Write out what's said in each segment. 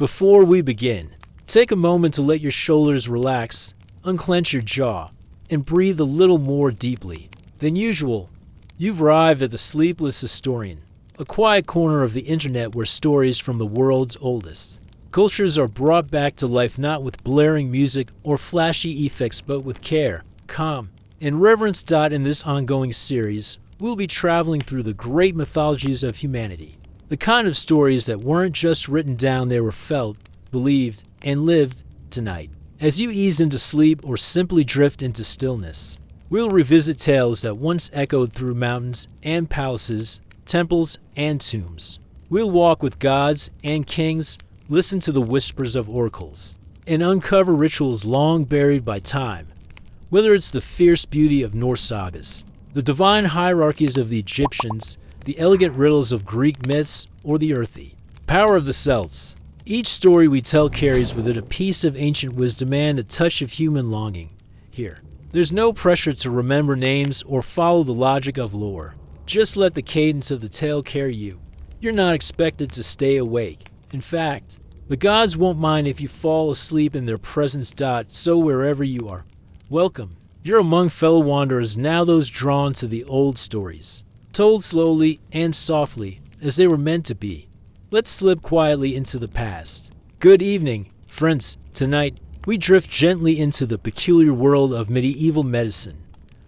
Before we begin, take a moment to let your shoulders relax, unclench your jaw, and breathe a little more deeply than usual. You've arrived at the Sleepless Historian, a quiet corner of the internet where stories from the world's oldest cultures are brought back to life, not with blaring music or flashy effects, but with care, calm, and reverence. In this ongoing series, we'll be traveling through the great mythologies of humanity. The kind of stories that weren't just written down, they were felt, believed, and lived tonight. As you ease into sleep or simply drift into stillness, we'll revisit tales that once echoed through mountains and palaces, temples and tombs. We'll walk with gods and kings, listen to the whispers of oracles, and uncover rituals long buried by time. Whether it's the fierce beauty of Norse sagas, the divine hierarchies of the Egyptians, the elegant riddles of Greek myths, or the earthy power of the Celts, each story we tell carries with it a piece of ancient wisdom and a touch of human longing. Here, there's no pressure to remember names or follow the logic of lore. Just let the cadence of the tale carry you. You're not expected to stay awake. In fact, the gods won't mind if you fall asleep in their presence. So wherever you are, welcome. You're among fellow wanderers, now those drawn to the old stories, told slowly and softly as they were meant to be. Let's slip quietly into the past. Good evening, friends. Tonight, we drift gently into the peculiar world of medieval medicine,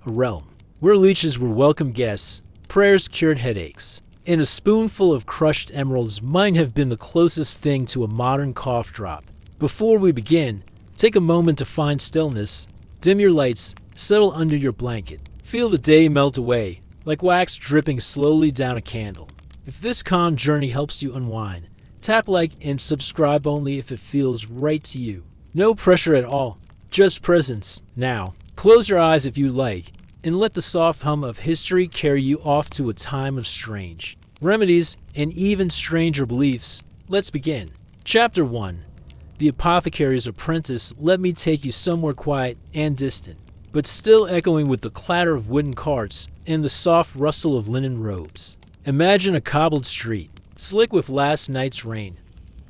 a realm where leeches were welcome guests, prayers cured headaches, and a spoonful of crushed emeralds might have been the closest thing to a modern cough drop. Before we begin, take a moment to find stillness, dim your lights, settle under your blanket. Feel the day melt away, like wax dripping slowly down a candle. If this calm journey helps you unwind, tap like and subscribe only if it feels right to you. No pressure at all, just presence. Now, close your eyes if you like, and let the soft hum of history carry you off to a time of strange remedies and even stranger beliefs. Let's begin. Chapter 1. The Apothecary's Apprentice. Let me take you somewhere quiet and distant, but still echoing with the clatter of wooden carts and the soft rustle of linen robes. Imagine a cobbled street, slick with last night's rain.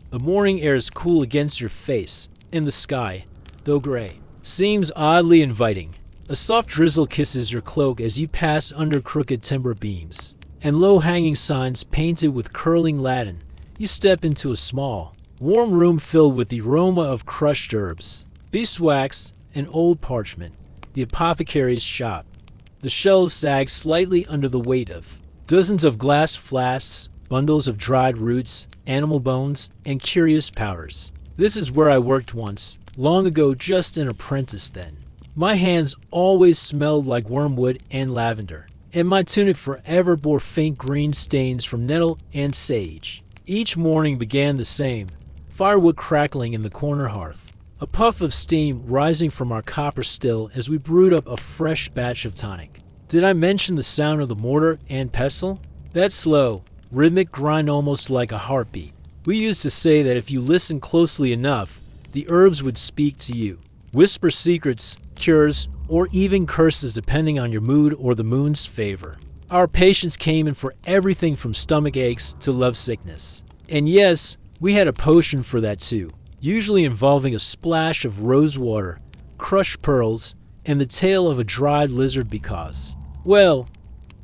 The morning air is cool against your face, and the sky, though gray, seems oddly inviting. A soft drizzle kisses your cloak as you pass under crooked timber beams and low-hanging signs painted with curling Latin. You step into a small, warm room filled with the aroma of crushed herbs, beeswax, and old parchment. The apothecary's shop. The shelves sag slightly under the weight of dozens of glass flasks, bundles of dried roots, animal bones, and curious powders. This is where I worked once, long ago, just an apprentice then. My hands always smelled like wormwood and lavender, and my tunic forever bore faint green stains from nettle and sage. Each morning began the same, firewood crackling in the corner hearth, a puff of steam rising from our copper still as we brewed up a fresh batch of tonic. Did I mention the sound of the mortar and pestle? That slow, rhythmic grind, almost like a heartbeat. We used to say that if you listened closely enough, the herbs would speak to you, whisper secrets, cures, or even curses depending on your mood or the moon's favor. Our patients came in for everything from stomach aches to love sickness. And yes, we had a potion for that too, usually involving a splash of rose water, crushed pearls, and the tail of a dried lizard because, well,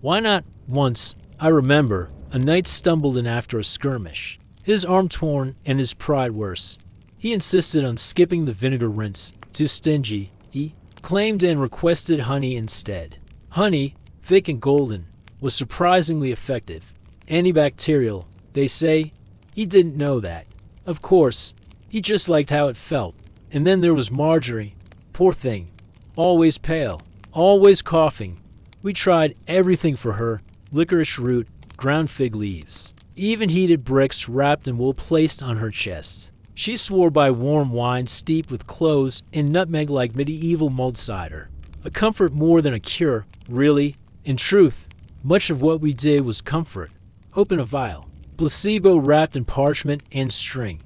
why not? Once, I remember, a knight stumbled in after a skirmish, his arm torn and his pride worse. He insisted on skipping the vinegar rinse, too stingy, he claimed, and requested honey instead. Honey, thick and golden, was surprisingly effective. Antibacterial, they say. He didn't know that. Of course, he just liked how it felt. And then there was Marjorie. Poor thing. Always pale, always coughing. We tried everything for her: licorice root, ground fig leaves, even heated bricks wrapped in wool placed on her chest. She swore by warm wine steeped with cloves and nutmeg like medieval mulled cider. A comfort more than a cure, really. In truth, much of what we did was comfort. Open a vial. Placebo wrapped in parchment and string.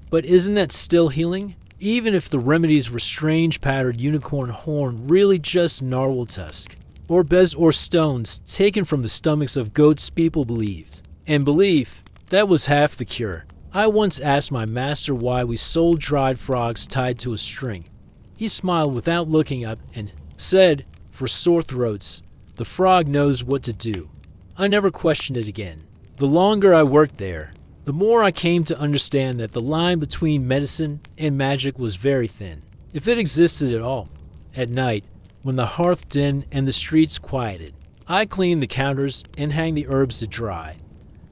But isn't that still healing? Even if the remedies were strange powdered unicorn horn, really just narwhal tusk, or bez or stones taken from the stomachs of goats, people believed. And belief, that was half the cure. I once asked my master why we sold dried frogs tied to a string. He smiled without looking up and said, "For sore throats, the frog knows what to do." I never questioned it again. The longer I worked there, the more I came to understand that the line between medicine and magic was very thin, if it existed at all. At night, when the hearth dinned and the streets quieted, I cleaned the counters and hang the herbs to dry.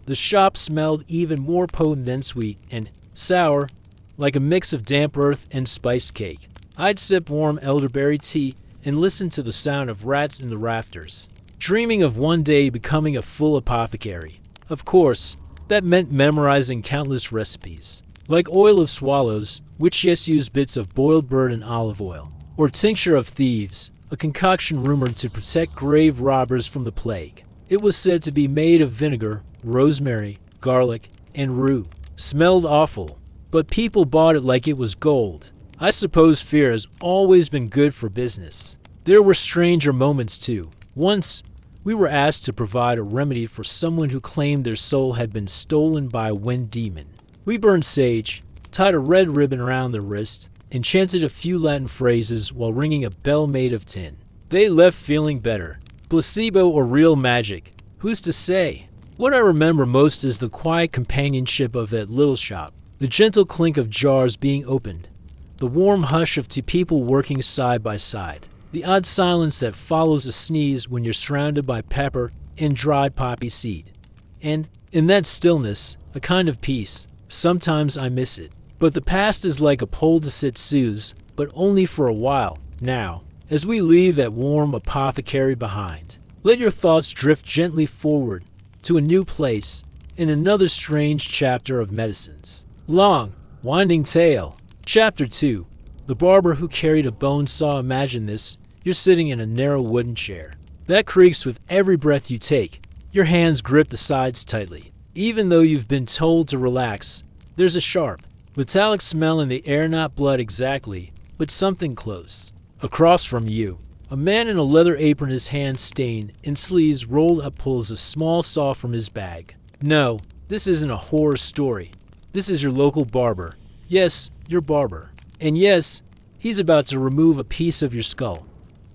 The shop smelled even more potent than sweet and sour, like a mix of damp earth and spiced cake. I'd sip warm elderberry tea and listen to the sound of rats in the rafters, dreaming of one day becoming a full apothecary. Of course, that meant memorizing countless recipes, like oil of swallows, which just used bits of boiled bird and olive oil, or tincture of thieves, a concoction rumored to protect grave robbers from the plague. It was said to be made of vinegar, rosemary, garlic, and rue. Smelled awful, but people bought it like it was gold. I suppose fear has always been good for business. There were stranger moments too. Once, we were asked to provide a remedy for someone who claimed their soul had been stolen by a wind demon. We burned sage, tied a red ribbon around their wrist, and chanted a few Latin phrases while ringing a bell made of tin. They left feeling better. Placebo or real magic, who's to say? What I remember most is the quiet companionship of that little shop, the gentle clink of jars being opened, the warm hush of two people working side by side, the odd silence that follows a sneeze when you're surrounded by pepper and dried poppy seed. And in that stillness, a kind of peace. Sometimes I miss it. But the past is like a pole to sit soothes, but only for a while. Now, as we leave that warm apothecary behind, let your thoughts drift gently forward to a new place in another strange chapter of medicines. Long, winding tale. Chapter 2. The barber who carried a bone saw. Imagine this. You're sitting in a narrow wooden chair that creaks with every breath you take. Your hands grip the sides tightly. Even though you've been told to relax, there's a sharp, metallic smell in the air, not blood exactly, but something close. Across from you, a man in a leather apron, his hands stained and sleeves rolled up, pulls a small saw from his bag. No, this isn't a horror story. This is your local barber. Yes, your barber. And yes, he's about to remove a piece of your skull.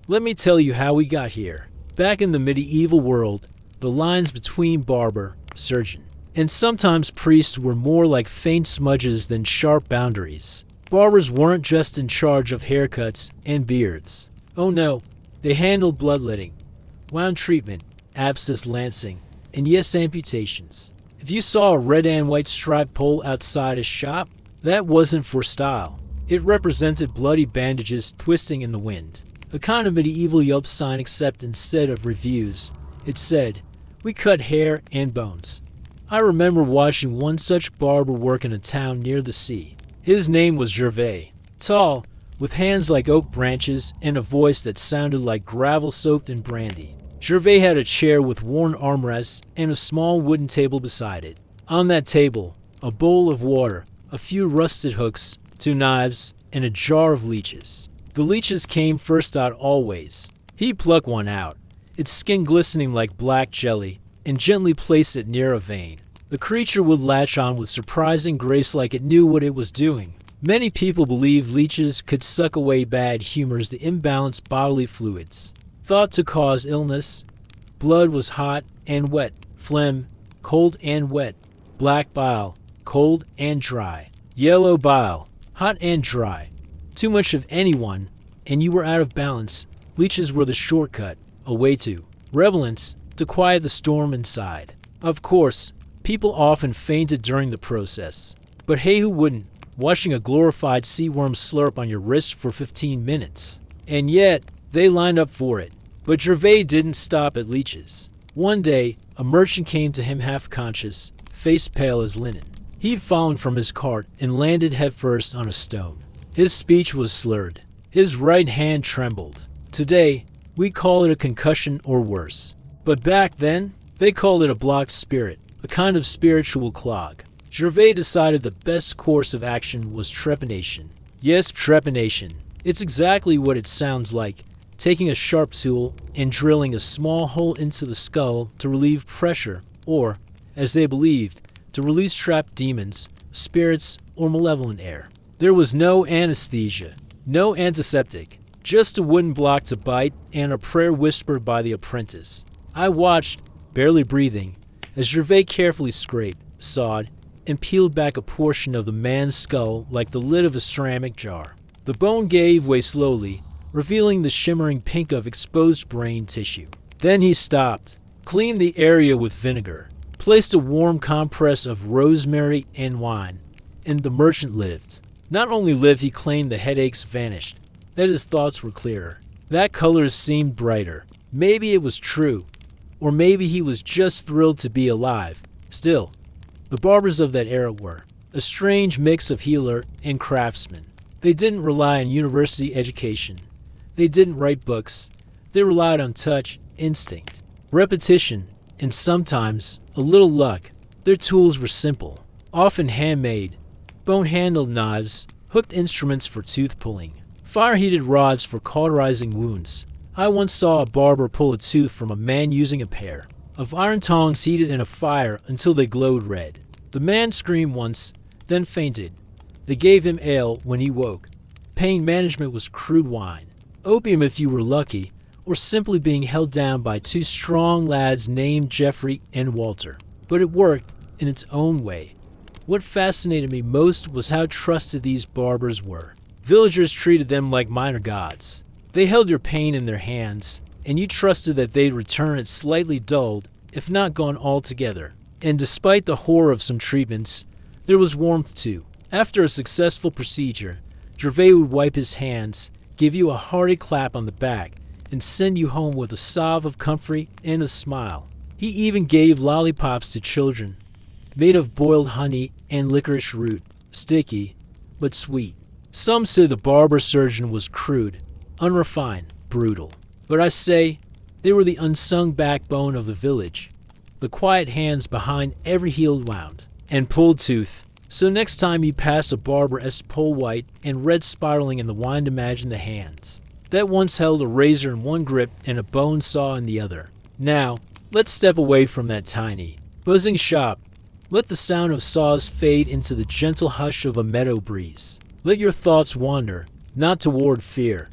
Let me tell you how we got here. Back in the medieval world, the lines between barber, surgeon, and sometimes priest were more like faint smudges than sharp boundaries. Barbers weren't just in charge of haircuts and beards. Oh no, they handled bloodletting, wound treatment, abscess lancing, and yes, amputations. If you saw a red and white striped pole outside a shop, that wasn't for style. It represented bloody bandages twisting in the wind. A kind of medieval Yelp sign, except instead of reviews, it said, "We cut hair and bones." I remember watching one such barber work in a town near the sea. His name was Gervais. Tall, with hands like oak branches and a voice that sounded like gravel soaked in brandy. Gervais had a chair with worn armrests and a small wooden table beside it. On that table, a bowl of water, a few rusted hooks, 2 knives, and a jar of leeches. The leeches came first out always. He'd pluck one out, its skin glistening like black jelly, and gently place it near a vein. The creature would latch on with surprising grace, like it knew what it was doing. Many people believed leeches could suck away bad humors, the imbalanced bodily fluids, thought to cause illness. Blood was hot and wet, phlegm, cold and wet, black bile, cold and dry, yellow bile, hot and dry. Too much of anyone, and you were out of balance. Leeches were the shortcut, a way to relevance, to quiet the storm inside. Of course, people often fainted during the process. But hey, who wouldn't? Watching a glorified sea worm slurp on your wrist for 15 minutes. And yet, they lined up for it. But Gervais didn't stop at leeches. One day, a merchant came to him half-conscious, face pale as linen. He'd fallen from his cart and landed headfirst on a stone. His speech was slurred. His right hand trembled. Today, we call it a concussion or worse. But back then, they called it a blocked spirit, a kind of spiritual clog. Gervais decided the best course of action was trepanation. Yes, trepanation. It's exactly what it sounds like, taking a sharp tool and drilling a small hole into the skull to relieve pressure, or, as they believed, to release trapped demons, spirits, or malevolent air. There was no anesthesia, no antiseptic, just a wooden block to bite and a prayer whispered by the apprentice. I watched, barely breathing, as Gervais carefully scraped, sawed, and peeled back a portion of the man's skull like the lid of a ceramic jar. The bone gave way slowly, revealing the shimmering pink of exposed brain tissue. Then he stopped, cleaned the area with vinegar, placed a warm compress of rosemary and wine, and the merchant lived. Not only lived, he claimed the headaches vanished, that his thoughts were clearer, that colors seemed brighter. Maybe it was true, or maybe he was just thrilled to be alive. Still, the barbers of that era were a strange mix of healer and craftsman. They didn't rely on university education. They didn't write books. They relied on touch, instinct, repetition, and sometimes a little luck. Their tools were simple, often handmade, bone-handled knives, hooked instruments for tooth pulling, fire-heated rods for cauterizing wounds. I once saw a barber pull a tooth from a man using a pair of iron tongs heated in a fire until they glowed red. The man screamed once, then fainted. They gave him ale when he woke. Pain management was crude wine, opium if you were lucky, or simply being held down by two strong lads named Jeffrey and Walter. But it worked in its own way. What fascinated me most was how trusted these barbers were. Villagers treated them like minor gods. They held your pain in their hands, and you trusted that they'd return it slightly dulled, if not gone altogether. And despite the horror of some treatments, there was warmth too. After a successful procedure, Gervais would wipe his hands, give you a hearty clap on the back, and send you home with a sob of comfort and a smile. He even gave lollipops to children, made of boiled honey and licorice root, sticky, but sweet. Some said the barber surgeon was crude, unrefined, brutal. But I say, they were the unsung backbone of the village, the quiet hands behind every healed wound and pulled tooth. So next time you pass a barber as pole white and red spiraling in the wine, imagine the hands that once held a razor in one grip and a bone saw in the other. Now, let's step away from that tiny, buzzing shop. Let the sound of saws fade into the gentle hush of a meadow breeze. Let your thoughts wander, not toward fear,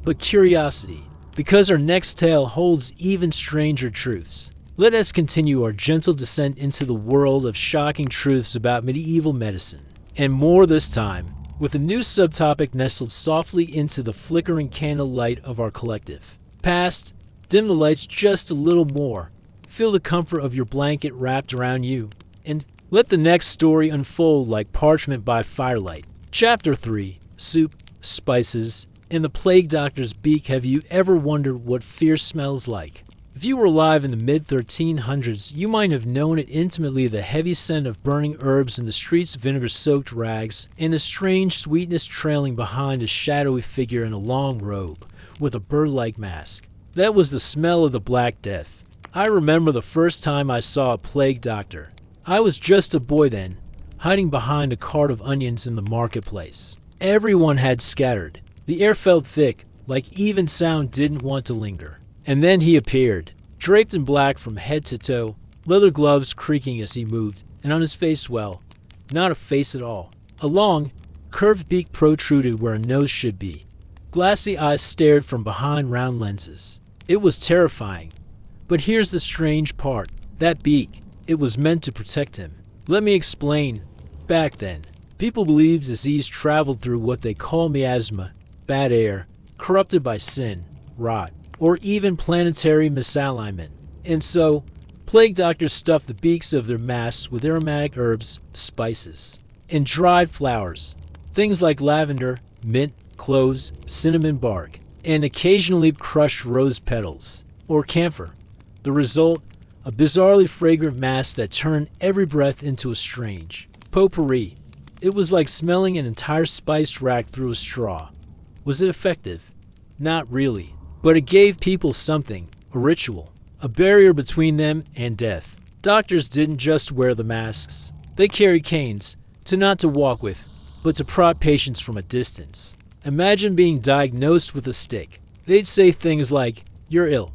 but curiosity, because our next tale holds even stranger truths. Let us continue our gentle descent into the world of shocking truths about medieval medicine, and more this time, with a new subtopic nestled softly into the flickering candlelight of our collective. Past, dim the lights just a little more, feel the comfort of your blanket wrapped around you, and let the next story unfold like parchment by firelight. Chapter 3, Soup, Spices, and the Plague Doctor's Beak. Have you ever wondered what fear smells like? If you were alive in the mid-1300s, you might have known it intimately, the heavy scent of burning herbs in the streets, vinegar-soaked rags, and a strange sweetness trailing behind a shadowy figure in a long robe, with a bird-like mask. That was the smell of the Black Death. I remember the first time I saw a plague doctor. I was just a boy then, hiding behind a cart of onions in the marketplace. Everyone had scattered. The air felt thick, like even sound didn't want to linger. And then he appeared, draped in black from head to toe, leather gloves creaking as he moved, and on his face, well, not a face at all. A long, curved beak protruded where a nose should be. Glassy eyes stared from behind round lenses. It was terrifying. But here's the strange part. That beak, it was meant to protect him. Let me explain. Back then, people believed disease traveled through what they call miasma, bad air, corrupted by sin, rot, or even planetary misalignment. And so, plague doctors stuffed the beaks of their masks with aromatic herbs, spices, and dried flowers, things like lavender, mint, cloves, cinnamon bark, and occasionally crushed rose petals, or camphor. The result, a bizarrely fragrant mass that turned every breath into a strange potpourri. It was like smelling an entire spice rack through a straw. Was it effective? Not really. But it gave people something, a ritual, a barrier between them and death. Doctors didn't just wear the masks. They carried canes, not to walk with, but to prod patients from a distance. Imagine being diagnosed with a stick. They'd say things like, "You're ill,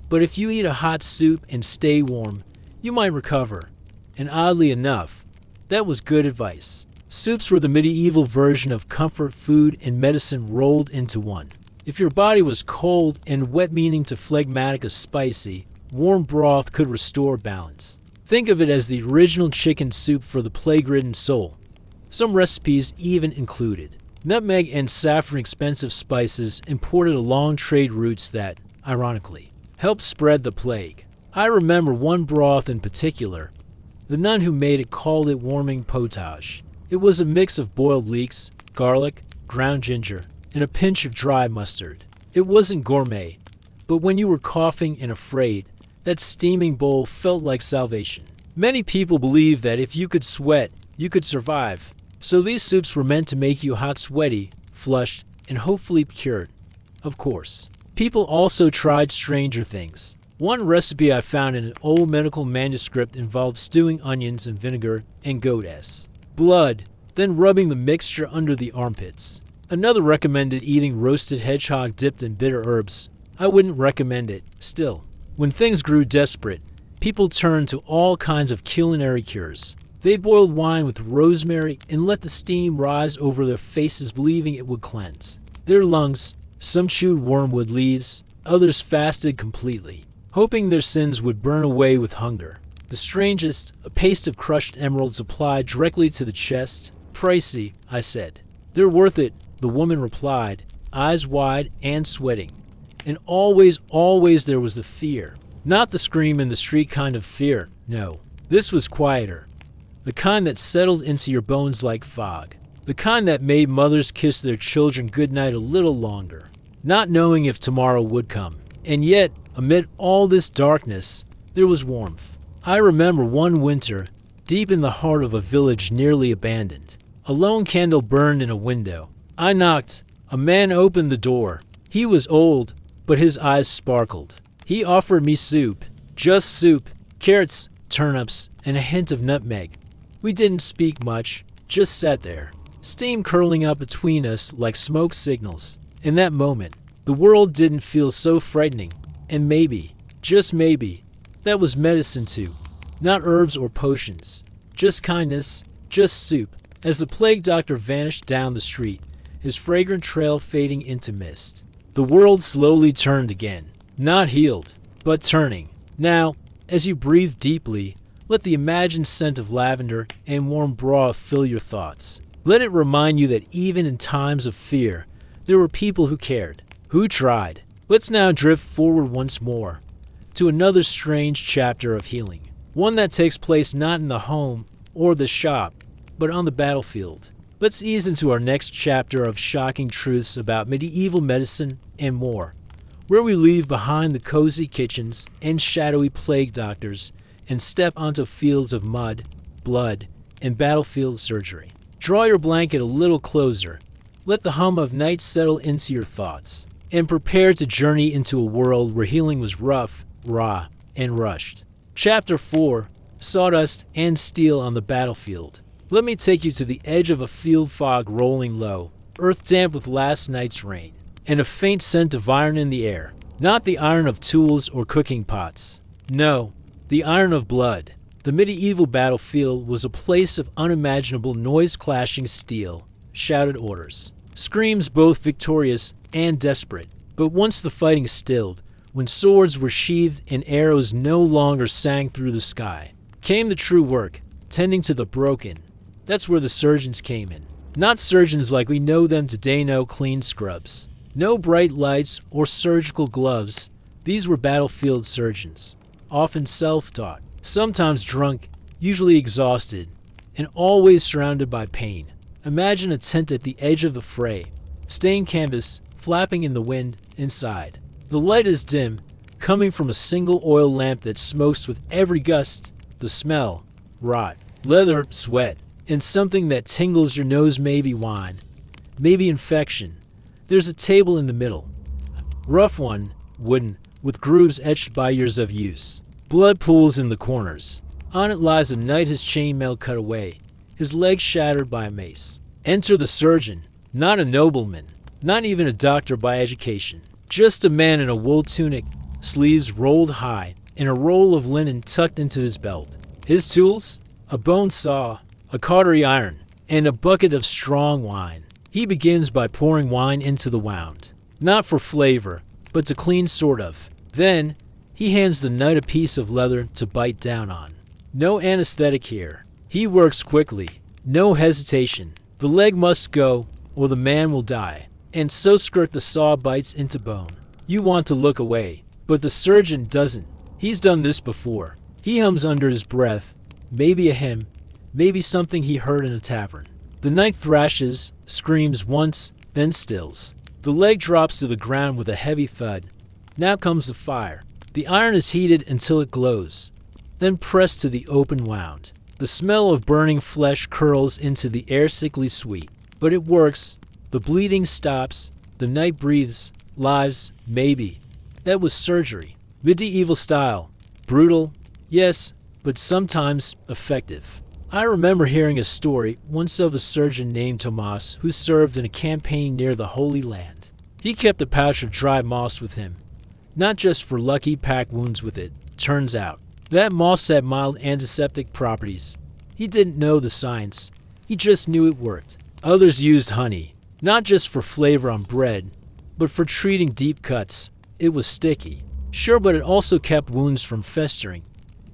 but if you eat a hot soup and stay warm, you might recover." And oddly enough, That was good advice. Soups were the medieval version of comfort food and medicine rolled into one. If your body was cold and wet, meaning to phlegmatic or spicy, warm broth could restore balance. Think of it as the original chicken soup for the plague-ridden soul. Some recipes even included nutmeg and saffron, expensive spices imported along trade routes that, ironically, helped spread the plague. I remember one broth in particular. The nun who made it called it warming potage. It was a mix of boiled leeks, garlic, ground ginger, and a pinch of dry mustard. It wasn't gourmet, but when you were coughing and afraid, that steaming bowl felt like salvation. Many people believe that if you could sweat, you could survive. So these soups were meant to make you hot, sweaty, flushed, and hopefully cured. Of course. People also tried stranger things. One recipe I found in an old medical manuscript involved stewing onions in vinegar and goat's blood, then rubbing the mixture under the armpits. Another recommended eating roasted hedgehog dipped in bitter herbs. I wouldn't recommend it. Still, when things grew desperate, people turned to all kinds of culinary cures. They boiled wine with rosemary and let the steam rise over their faces, believing it would cleanse their lungs. Some chewed wormwood leaves, others fasted completely, hoping their sins would burn away with hunger. The strangest, a paste of crushed emeralds applied directly to the chest. Pricey, I said. They're worth it, the woman replied, eyes wide and sweating. And always there was the fear. Not the scream in the street kind of fear, no. This was quieter. The kind that settled into your bones like fog. The kind that made mothers kiss their children goodnight a little longer, not knowing if tomorrow would come. And yet, amid all this darkness, there was warmth. I remember one winter, deep in the heart of a village nearly abandoned. A lone candle burned in a window. I knocked. A man opened the door. He was old, but his eyes sparkled. He offered me soup. Just soup. Carrots, turnips, and a hint of nutmeg. We didn't speak much, just sat there, steam curling up between us like smoke signals. In that moment, the world didn't feel so frightening. And maybe, just maybe, that was medicine too. Not herbs or potions. Just kindness, just soup. As the plague doctor vanished down the street, his fragrant trail fading into mist, the world slowly turned again. Not healed, but turning. Now, as you breathe deeply, let the imagined scent of lavender and warm broth fill your thoughts. Let it remind you that even in times of fear, there were people who cared, who tried. Let's now drift forward once more to another strange chapter of healing. One that takes place not in the home or the shop, but on the battlefield. Let's ease into our next chapter of shocking truths about medieval medicine and more, where we leave behind the cozy kitchens and shadowy plague doctors and step onto fields of mud, blood, and battlefield surgery. Draw your blanket a little closer. Let the hum of night settle into your thoughts, and prepare to journey into a world where healing was rough, raw, and rushed. Chapter 4: Sawdust and Steel on the Battlefield. Let me take you to the edge of a field, fog rolling low, earth damp with last night's rain, and a faint scent of iron in the air. Not the iron of tools or cooking pots. No, the iron of blood. The medieval battlefield was a place of unimaginable noise-clashing steel, shouted orders, screams both victorious and desperate. But once the fighting stilled, when swords were sheathed and arrows no longer sang through the sky, came the true work, tending to the broken. That's where the surgeons came in. Not surgeons like we know them today, no clean scrubs, no bright lights or surgical gloves. These were battlefield surgeons, often self-taught, sometimes drunk, usually exhausted, and always surrounded by pain. Imagine a tent at the edge of the fray, stained canvas flapping in the wind inside. The light is dim, coming from a single oil lamp that smokes with every gust. The smell: rot, leather, sweat, and something that tingles your nose, maybe wine, maybe infection. There's a table in the middle, rough one, wooden, with grooves etched by years of use. Blood pools in the corners. On it lies a knight, his chainmail cut away, his leg shattered by a mace. Enter the surgeon, not a nobleman, not even a doctor by education, just a man in a wool tunic, sleeves rolled high, and a roll of linen tucked into his belt. His tools? A bone saw, a cautery iron, and a bucket of strong wine. He begins by pouring wine into the wound, not for flavor, but to clean sort of. Then, he hands the knight a piece of leather to bite down on. No anesthetic here. He works quickly. No hesitation. The leg must go, or the man will die. And so skirt the saw bites into bone. You want to look away, but the surgeon doesn't. He's done this before. He hums under his breath, maybe a hymn, maybe something he heard in a tavern. The knight thrashes, screams once, then stills. The leg drops to the ground with a heavy thud. Now comes the fire. The iron is heated until it glows, then pressed to the open wound. The smell of burning flesh curls into the air sickly sweet. But it works. The bleeding stops. The knight breathes. Lives, maybe. That was surgery. Medieval style. Brutal, yes, but sometimes effective. I remember hearing a story once of a surgeon named Tomas who served in a campaign near the Holy Land. He kept a pouch of dry moss with him, not just for lucky pack wounds with it. Turns out, that moss had mild antiseptic properties. He didn't know the science. He just knew it worked. Others used honey, not just for flavor on bread, but for treating deep cuts. It was sticky. Sure, but it also kept wounds from festering.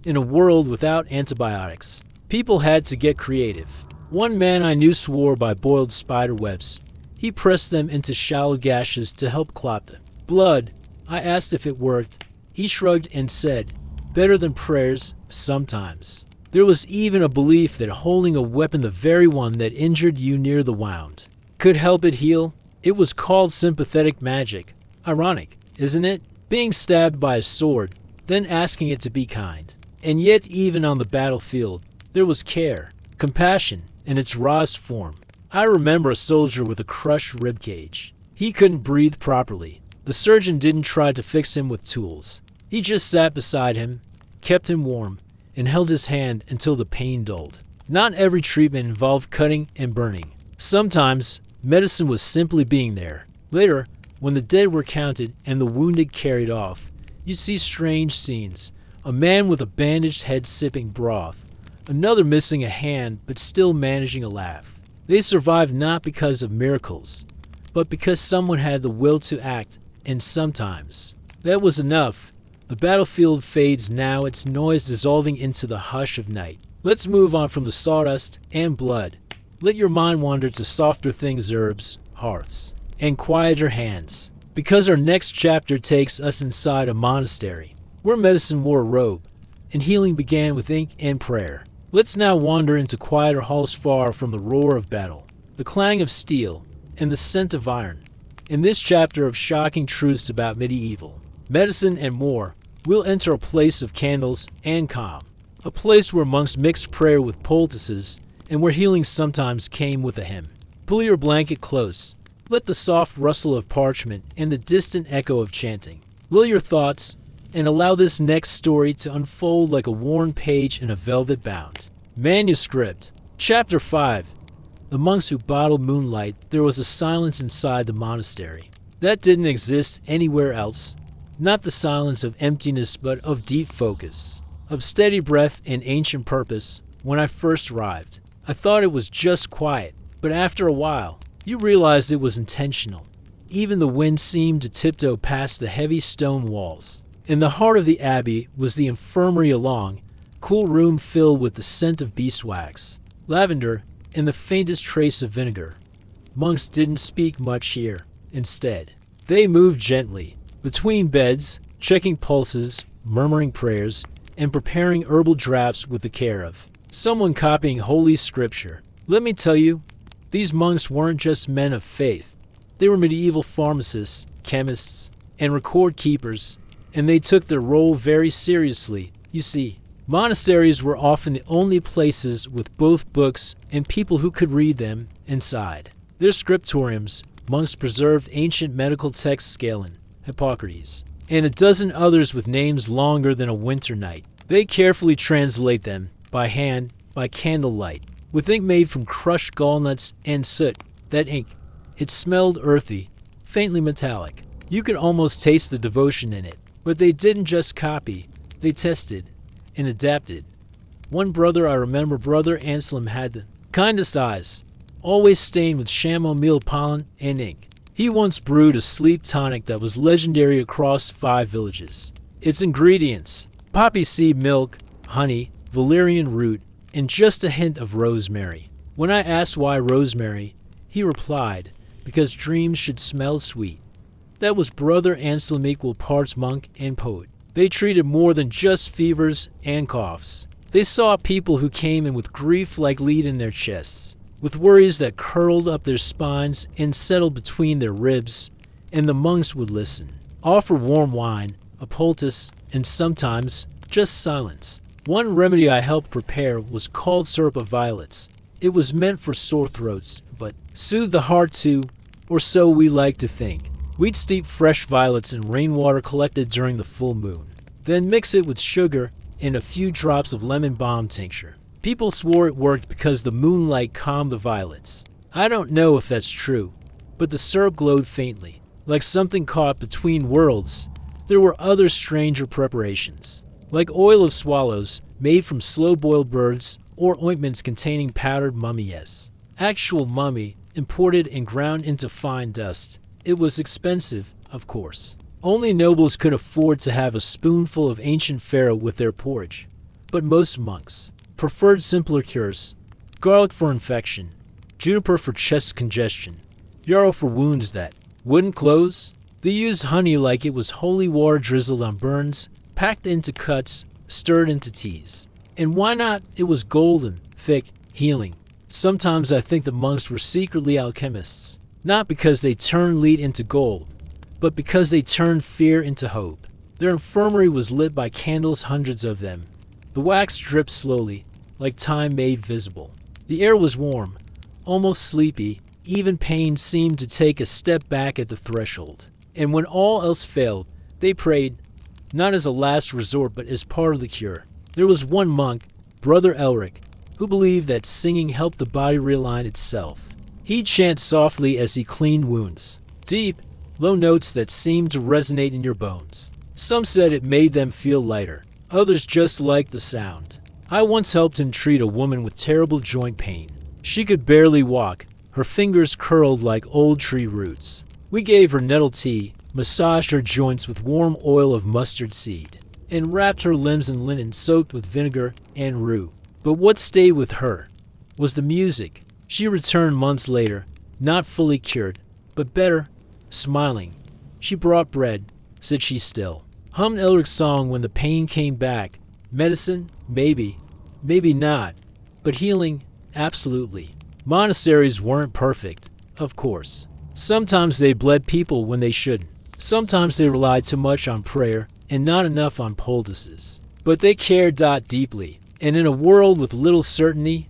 In a world without antibiotics, people had to get creative. One man I knew swore by boiled spider webs. He pressed them into shallow gashes to help clot the blood. I asked if it worked. He shrugged and said, better than prayers, sometimes. There was even a belief that holding a weapon, the very one that injured you near the wound, could help it heal. It was called sympathetic magic. Ironic, isn't it? Being stabbed by a sword, then asking it to be kind. And yet even on the battlefield, there was care, compassion, in its rawest form. I remember a soldier with a crushed ribcage. He couldn't breathe properly. The surgeon didn't try to fix him with tools. He just sat beside him, kept him warm, and held his hand until the pain dulled. Not every treatment involved cutting and burning. Sometimes, medicine was simply being there. Later, when the dead were counted and the wounded carried off, you'd see strange scenes. A man with a bandaged head sipping broth, another missing a hand but still managing a laugh. They survived not because of miracles, but because someone had the will to act, and sometimes that was enough. The battlefield fades now, its noise dissolving into the hush of night. Let's move on from the sawdust and blood. Let your mind wander to softer things, herbs, hearths, and quieter hands. Because our next chapter takes us inside a monastery, where medicine wore a robe, and healing began with ink and prayer. Let's now wander into quieter halls far from the roar of battle, the clang of steel, and the scent of iron. In this chapter of shocking truths about medieval medicine and more, we'll enter a place of candles and calm, a place where monks mixed prayer with poultices, and where healing sometimes came with a hymn. Pull your blanket close. Let the soft rustle of parchment and the distant echo of chanting lull your thoughts, and allow this next story to unfold like a worn page in a velvet bound manuscript. Chapter 5. The monks who bottled moonlight. There was a silence inside the monastery that didn't exist anywhere else. Not the silence of emptiness, but of deep focus, of steady breath and ancient purpose. When I first arrived, I thought it was just quiet, but after a while, you realized it was intentional. Even the wind seemed to tiptoe past the heavy stone walls. In the heart of the abbey was the infirmary, a long, cool room filled with the scent of beeswax, lavender, and the faintest trace of vinegar. Monks didn't speak much here. Instead, they moved gently between beds, checking pulses, murmuring prayers, and preparing herbal drafts with the care of someone copying holy scripture. Let me tell you, these monks weren't just men of faith. They were medieval pharmacists, chemists, and record keepers, and they took their role very seriously. You see, monasteries were often the only places with both books and people who could read them inside. Their scriptoriums, monks preserved ancient medical texts, Galen, Hippocrates, and a dozen others with names longer than a winter night. They carefully translate them, by hand, by candlelight, with ink made from crushed gallnuts and soot. That ink, it smelled earthy, faintly metallic. You could almost taste the devotion in it. But they didn't just copy, they tested and adapted. One brother I remember, Brother Anselm, had the kindest eyes, always stained with chamomile pollen and ink. He once brewed a sleep tonic that was legendary across 5 villages. Its ingredients: poppy seed milk, honey, valerian root, and just a hint of rosemary. When I asked why rosemary, he replied, because dreams should smell sweet. That was Brother Anselm, equal parts monk and poet. They treated more than just fevers and coughs. They saw people who came in with grief like lead in their chests, with worries that curled up their spines and settled between their ribs, and the monks would listen, offer warm wine, a poultice, and sometimes just silence. One remedy I helped prepare was called syrup of violets. It was meant for sore throats, but soothed the heart too, or so we like to think. We'd steep fresh violets in rainwater collected during the full moon, then mix it with sugar and a few drops of lemon balm tincture. People swore it worked because the moonlight calmed the violets. I don't know if that's true, but the syrup glowed faintly, like something caught between worlds. There were other stranger preparations, like oil of swallows made from slow-boiled birds, or ointments containing powdered mummies. Actual mummy, imported and ground into fine dust. It was expensive, of course. Only nobles could afford to have a spoonful of ancient pharaoh with their porridge. But most monks preferred simpler cures: garlic for infection, juniper for chest congestion, yarrow for wounds that wouldn't close. They used honey like it was holy water drizzled on burns, packed into cuts, stirred into teas. And why not? It was golden, thick, healing. Sometimes I think the monks were secretly alchemists, not because they turned lead into gold, but because they turned fear into hope. Their infirmary was lit by candles, hundreds of them. The wax dripped slowly, like time made visible. The air was warm, almost sleepy. Even pain seemed to take a step back at the threshold. And when all else failed, they prayed, not as a last resort but as part of the cure. There was one monk, Brother Elric, who believed that singing helped the body realign itself. He'd chant softly as he cleaned wounds, deep, low notes that seemed to resonate in your bones. Some said it made them feel lighter. Others just liked the sound. I once helped him treat a woman with terrible joint pain. She could barely walk, her fingers curled like old tree roots. We gave her nettle tea, massaged her joints with warm oil of mustard seed, and wrapped her limbs in linen soaked with vinegar and rue. But what stayed with her was the music. She returned months later, not fully cured, but better, smiling. She brought bread, said she still hummed Elric's song when the pain came back. Medicine? Maybe. Maybe not. But healing? Absolutely. Monasteries weren't perfect, of course. Sometimes they bled people when they shouldn't. Sometimes they relied too much on prayer and not enough on poultices. But they cared deeply, and in a world with little certainty,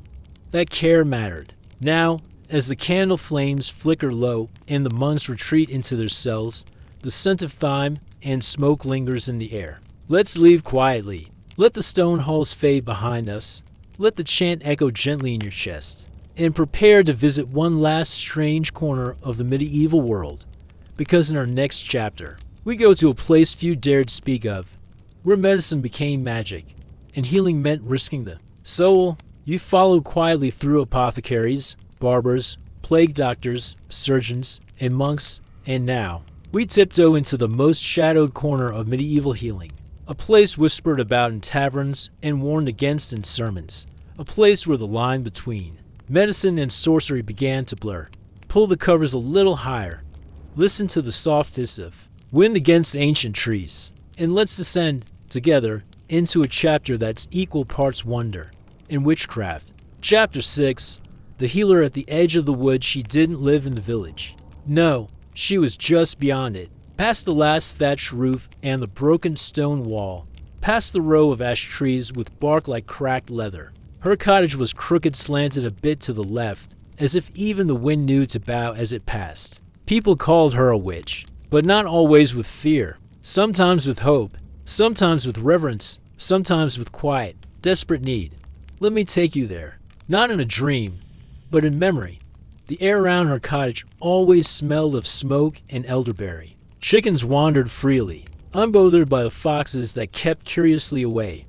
that care mattered. Now, as the candle flames flicker low and the monks retreat into their cells, the scent of thyme and smoke lingers in the air. Let's leave quietly. Let the stone halls fade behind us. Let the chant echo gently in your chest. And prepare to visit one last strange corner of the medieval world. Because in our next chapter, we go to a place few dared speak of, where medicine became magic, and healing meant risking the soul. You followed quietly through apothecaries, barbers, plague doctors, surgeons, and monks, and now we tiptoe into the most shadowed corner of medieval healing, a place whispered about in taverns and warned against in sermons, a place where the line between medicine and sorcery began to blur. Pull the covers a little higher, listen to the soft hiss of wind against ancient trees, and let's descend together into a chapter that's equal parts wonder and witchcraft. Chapter 6. The healer at the edge of the wood. She didn't live in the village. No, she was just beyond it, past the last thatched roof and the broken stone wall, past the row of ash trees with bark like cracked leather. Her cottage was crooked, slanted a bit to the left, as if even the wind knew to bow as it passed. People called her a witch, but not always with fear. Sometimes with hope, sometimes with reverence, sometimes with quiet, desperate need. Let me take you there, not in a dream, but in memory. The air around her cottage always smelled of smoke and elderberry. Chickens wandered freely, unbothered by the foxes that kept curiously away.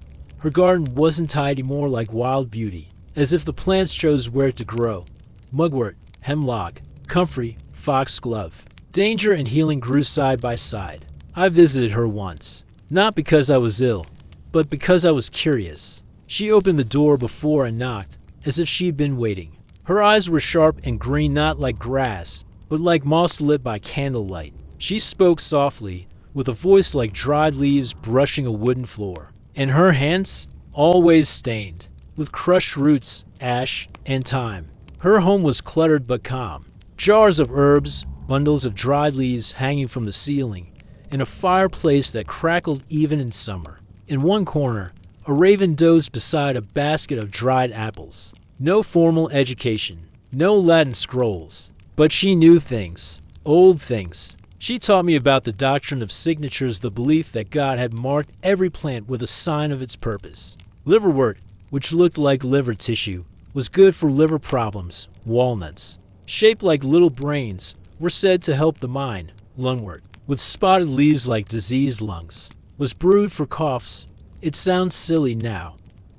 Her garden wasn't tidy, more like wild beauty, as if the plants chose where to grow. Mugwort, hemlock, comfrey, foxglove. Danger and healing grew side by side. I visited her once, not because I was ill, but because I was curious. She opened the door before I knocked, as if she'd been waiting. Her eyes were sharp and green, not like grass, but like moss lit by candlelight. She spoke softly, with a voice like dried leaves brushing a wooden floor. And her hands, always stained, with crushed roots, ash, and time. Her home was cluttered but calm. Jars of herbs, bundles of dried leaves hanging from the ceiling, and a fireplace that crackled even in summer. In one corner, a raven dozed beside a basket of dried apples. No formal education, no Latin scrolls, but she knew things, old things. She taught me about the doctrine of signatures, the belief that God had marked every plant with a sign of its purpose. Liverwort, which looked like liver tissue, was good for liver problems. Walnuts, shaped like little brains, were said to help the mind. Lungwort, with spotted leaves like diseased lungs, was brewed for coughs. It sounds silly now,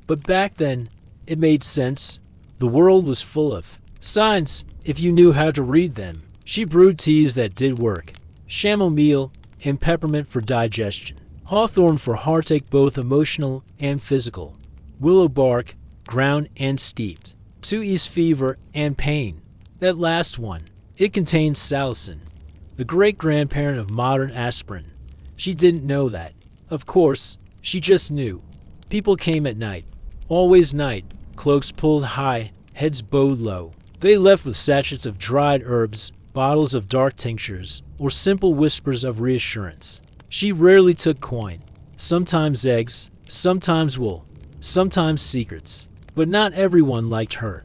but back then, it made sense. The world was full of signs if you knew how to read them. She brewed teas that did work. Chamomile and peppermint for digestion. Hawthorn for heartache, both emotional and physical. Willow bark, ground and steeped. To ease fever and pain. That last one, it contains salicin, the great-grandparent of modern aspirin. She didn't know that. Of course, she just knew. People came at night. Always night. Cloaks pulled high, heads bowed low. They left with sachets of dried herbs, bottles of dark tinctures, or simple whispers of reassurance. She rarely took coin. Sometimes eggs, sometimes wool, sometimes secrets. But not everyone liked her.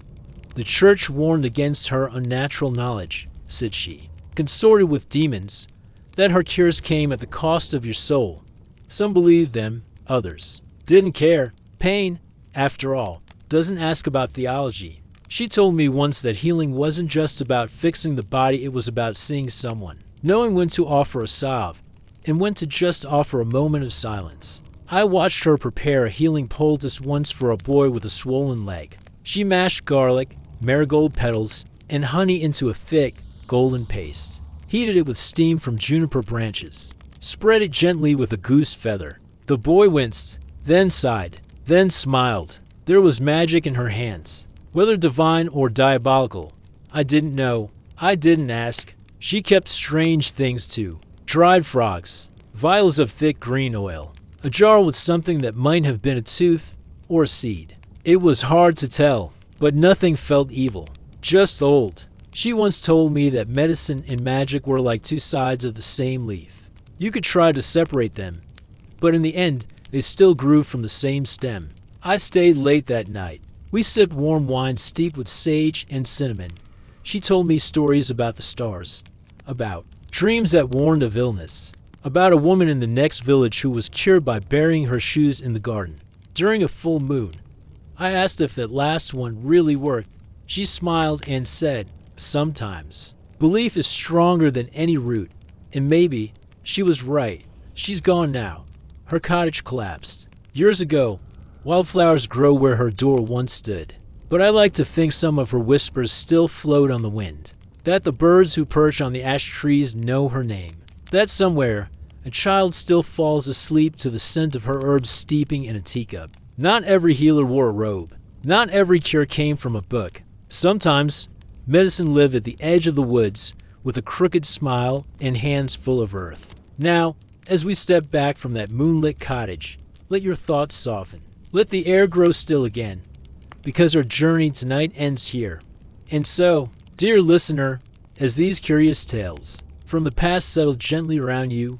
The church warned against her unnatural knowledge, said she. Consorted with demons, that her cures came at the cost of your soul. Some believed them, others didn't care. Pain, after all, doesn't ask about theology. She told me once that healing wasn't just about fixing the body, it was about seeing someone, knowing when to offer a salve, and when to just offer a moment of silence. I watched her prepare a healing poultice once for a boy with a swollen leg. She mashed garlic, marigold petals, and honey into a thick, golden paste. Heated it with steam from juniper branches. Spread it gently with a goose feather. The boy winced, then sighed, then smiled. There was magic in her hands. Whether divine or diabolical, I didn't know. I didn't ask. She kept strange things too. Dried frogs, vials of thick green oil, a jar with something that might have been a tooth or a seed. It was hard to tell, but nothing felt evil, just old. She once told me that medicine and magic were like two sides of the same leaf. You could try to separate them, but in the end, they still grew from the same stem. I stayed late that night. We sipped warm wine steeped with sage and cinnamon. She told me stories about the stars, about dreams that warned of illness, about a woman in the next village who was cured by burying her shoes in the garden during a full moon. I asked if that last one really worked. She smiled and said, sometimes. Belief is stronger than any root. And maybe she was right. She's gone now. Her cottage collapsed. Years ago, wildflowers grow where her door once stood. But I like to think some of her whispers still float on the wind. That the birds who perch on the ash trees know her name. That somewhere, a child still falls asleep to the scent of her herbs steeping in a teacup. Not every healer wore a robe. Not every cure came from a book. Sometimes, medicine lived at the edge of the woods with a crooked smile and hands full of earth. Now, as we step back from that moonlit cottage, let your thoughts soften. Let the air grow still again, because our journey tonight ends here. And so, dear listener, as these curious tales from the past settle gently around you,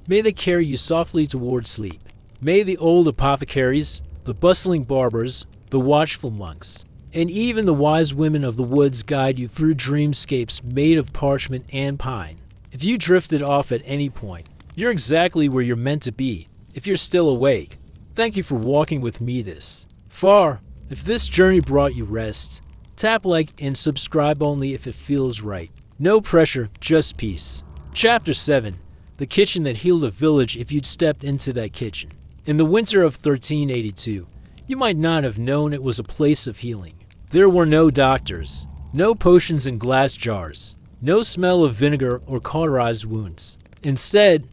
may they carry you softly toward sleep. May the old apothecaries, the bustling barbers, the watchful monks, and even the wise women of the woods guide you through dreamscapes made of parchment and pine. If you drifted off at any point, you're exactly where you're meant to be. If you're still awake, thank you for walking with me this far. If this journey brought you rest, tap like and subscribe only if it feels right. No pressure, just peace. Chapter 7. The kitchen that healed a village. If you'd stepped into that kitchen, In the winter of 1382, you might not have known it was a place of healing. There were no doctors, no potions in glass jars, no smell of vinegar or cauterized wounds. Instead,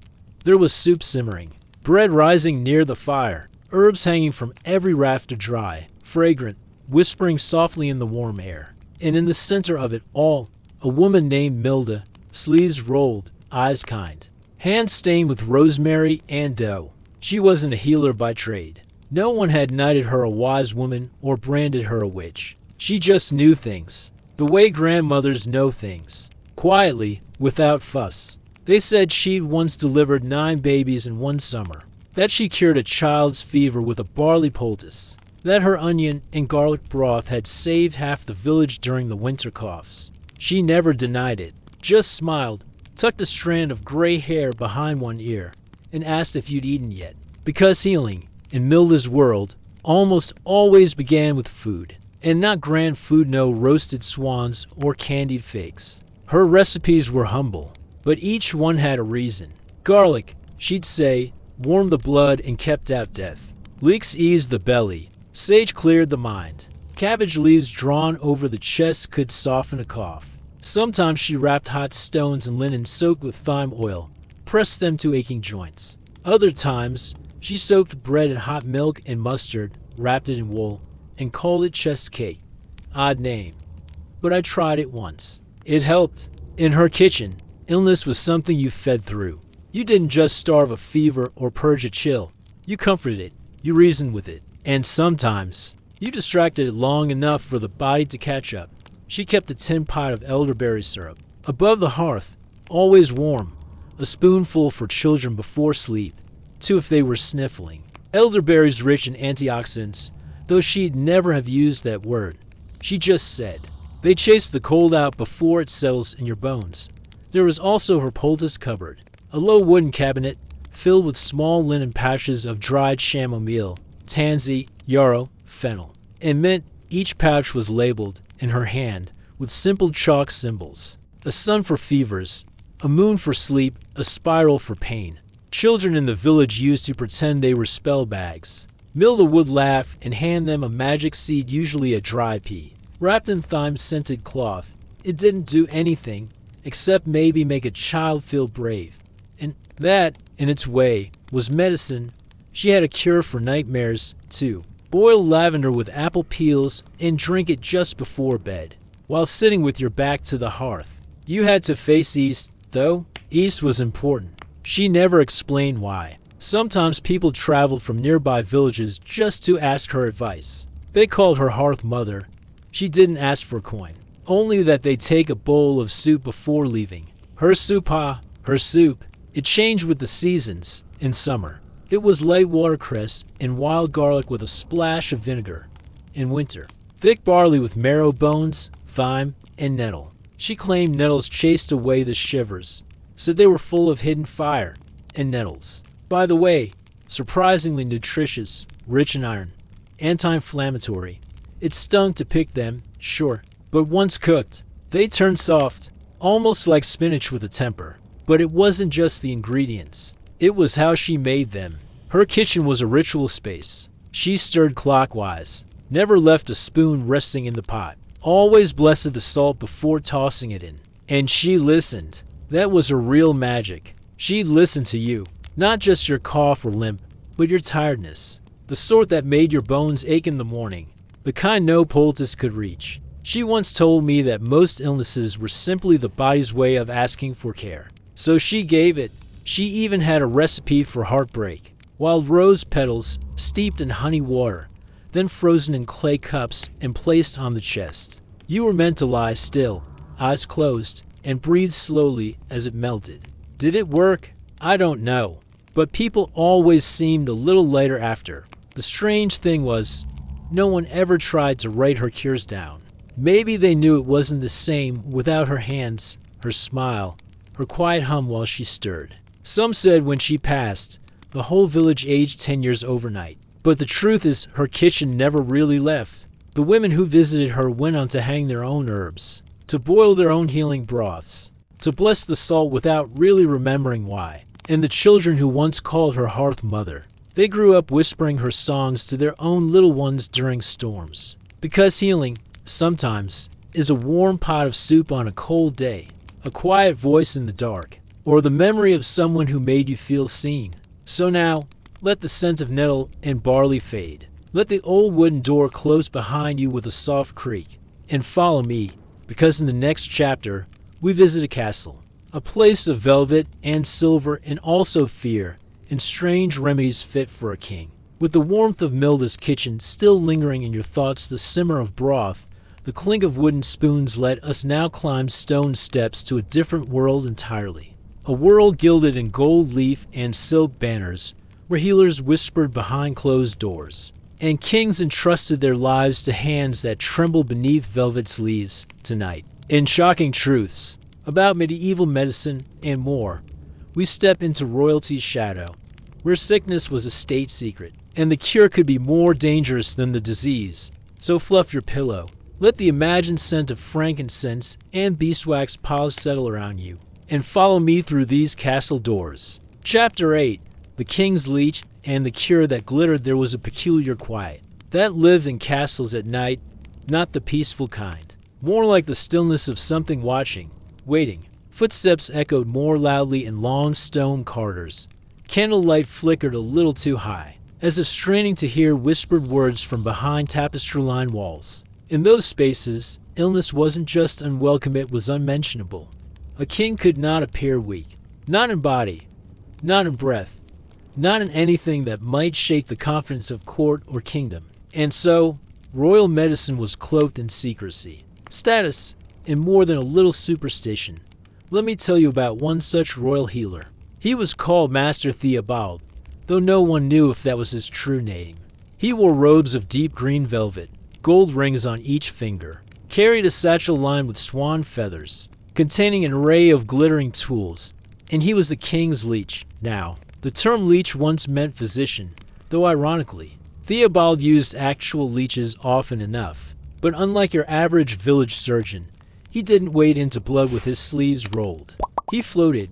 there was soup simmering, bread rising near the fire, herbs hanging from every rafter dry, fragrant, whispering softly in the warm air. And in the center of it all, a woman named Milda, sleeves rolled, eyes kind, hands stained with rosemary and dough. She wasn't a healer by trade. No one had knighted her a wise woman or branded her a witch. She just knew things, the way grandmothers know things, quietly, without fuss. They said she'd once delivered 9 babies in one summer, that she cured a child's fever with a barley poultice, that her onion and garlic broth had saved half the village during the winter coughs. She never denied it, just smiled, tucked a strand of gray hair behind one ear, and asked if you'd eaten yet. Because healing, in Milda's world, almost always began with food, and not grand food, no roasted swans or candied figs. Her recipes were humble, but each one had a reason. Garlic, she'd say, warmed the blood and kept out death. Leeks eased the belly. Sage cleared the mind. Cabbage leaves drawn over the chest could soften a cough. Sometimes she wrapped hot stones in linen soaked with thyme oil, pressed them to aching joints. Other times, she soaked bread in hot milk and mustard, wrapped it in wool, and called it chest cake. Odd name. But I tried it once. It helped. In her kitchen, illness was something you fed through. You didn't just starve a fever or purge a chill. You comforted it. You reasoned with it. And sometimes, you distracted it long enough for the body to catch up. She kept a tin pot of elderberry syrup above the hearth, always warm, a spoonful for children before sleep, 2 if they were sniffling. Elderberries rich in antioxidants, though she'd never have used that word. She just said, they chase the cold out before it settles in your bones. There was also her poultice cupboard, a low wooden cabinet filled with small linen pouches of dried chamomile, tansy, yarrow, fennel, and mint. Each pouch was labeled, in her hand, with simple chalk symbols. A sun for fevers, a moon for sleep, a spiral for pain. Children in the village used to pretend they were spell bags. Milda would laugh and hand them a magic seed, usually a dry pea, wrapped in thyme-scented cloth. It didn't do anything, except maybe make a child feel brave. And that, in its way, was medicine. She had a cure for nightmares, too. Boil lavender with apple peels and drink it just before bed, while sitting with your back to the hearth. You had to face east, though. East was important. She never explained why. Sometimes people traveled from nearby villages just to ask her advice. They called her Hearth Mother. She didn't ask for coin, only that they take a bowl of soup before leaving. Her soup. It changed with the seasons. In summer, it was light watercress and wild garlic with a splash of vinegar. In winter, thick barley with marrow bones, thyme, and nettle. She claimed nettles chased away the shivers, said they were full of hidden fire, and nettles, by the way, surprisingly nutritious, rich in iron, anti-inflammatory. It stung to pick them, sure, but once cooked, they turned soft, almost like spinach with a temper. But it wasn't just the ingredients. It was how she made them. Her kitchen was a ritual space. She stirred clockwise, never left a spoon resting in the pot, always blessed the salt before tossing it in. And she listened. That was her real magic. She'd listen to you, not just your cough or limp, but your tiredness. The sort that made your bones ache in the morning, the kind no poultice could reach. She once told me that most illnesses were simply the body's way of asking for care. So she gave it. She even had a recipe for heartbreak. Wild rose petals steeped in honey water, then frozen in clay cups and placed on the chest. You were meant to lie still, eyes closed, and breathe slowly as it melted. Did it work? I don't know. But people always seemed a little lighter after. The strange thing was, no one ever tried to write her cures down. Maybe they knew it wasn't the same without her hands, her smile, her quiet hum while she stirred. Some said when she passed, the whole village aged 10 years overnight. But the truth is, her kitchen never really left. The women who visited her went on to hang their own herbs, to boil their own healing broths, to bless the salt without really remembering why. And the children who once called her Hearth Mother They grew up whispering her songs to their own little ones during storms. Because healing, sometimes, is a warm pot of soup on a cold day, a quiet voice in the dark, or the memory of someone who made you feel seen. So now, let the scent of nettle and barley fade. Let the old wooden door close behind you with a soft creak, and follow me, because in the next chapter, we visit a castle, a place of velvet and silver and also fear, and strange remedies fit for a king. With the warmth of Milda's kitchen still lingering in your thoughts, the simmer of broth, the clink of wooden spoons, let us now climb stone steps to a different world entirely. A world gilded in gold leaf and silk banners, where healers whispered behind closed doors, and kings entrusted their lives to hands that tremble beneath velvet's leaves. Tonight, in shocking truths about medieval medicine and more, we step into royalty's shadow, where sickness was a state secret, and the cure could be more dangerous than the disease. So fluff your pillow, let the imagined scent of frankincense and beeswax polish settle around you, and follow me through these castle doors. Chapter 8. The King's Leech and the Cure That Glittered. There was a peculiar quiet that lived in castles at night, not the peaceful kind, more like the stillness of something watching, waiting. Footsteps echoed more loudly in long stone corridors. Candlelight flickered a little too high, as if straining to hear whispered words from behind tapestry-lined walls. In those spaces, illness wasn't just unwelcome, it was unmentionable. A king could not appear weak, not in body, not in breath, not in anything that might shake the confidence of court or kingdom. And so, royal medicine was cloaked in secrecy, status, and more than a little superstition. Let me tell you about one such royal healer. He was called Master Theobald, though no one knew if that was his true name. He wore robes of deep green velvet, gold rings on each finger, carried a satchel lined with swan feathers, containing an array of glittering tools, and he was the king's leech. Now, the term leech once meant physician, though ironically, Theobald used actual leeches often enough. But unlike your average village surgeon, he didn't wade into blood with his sleeves rolled. He floated,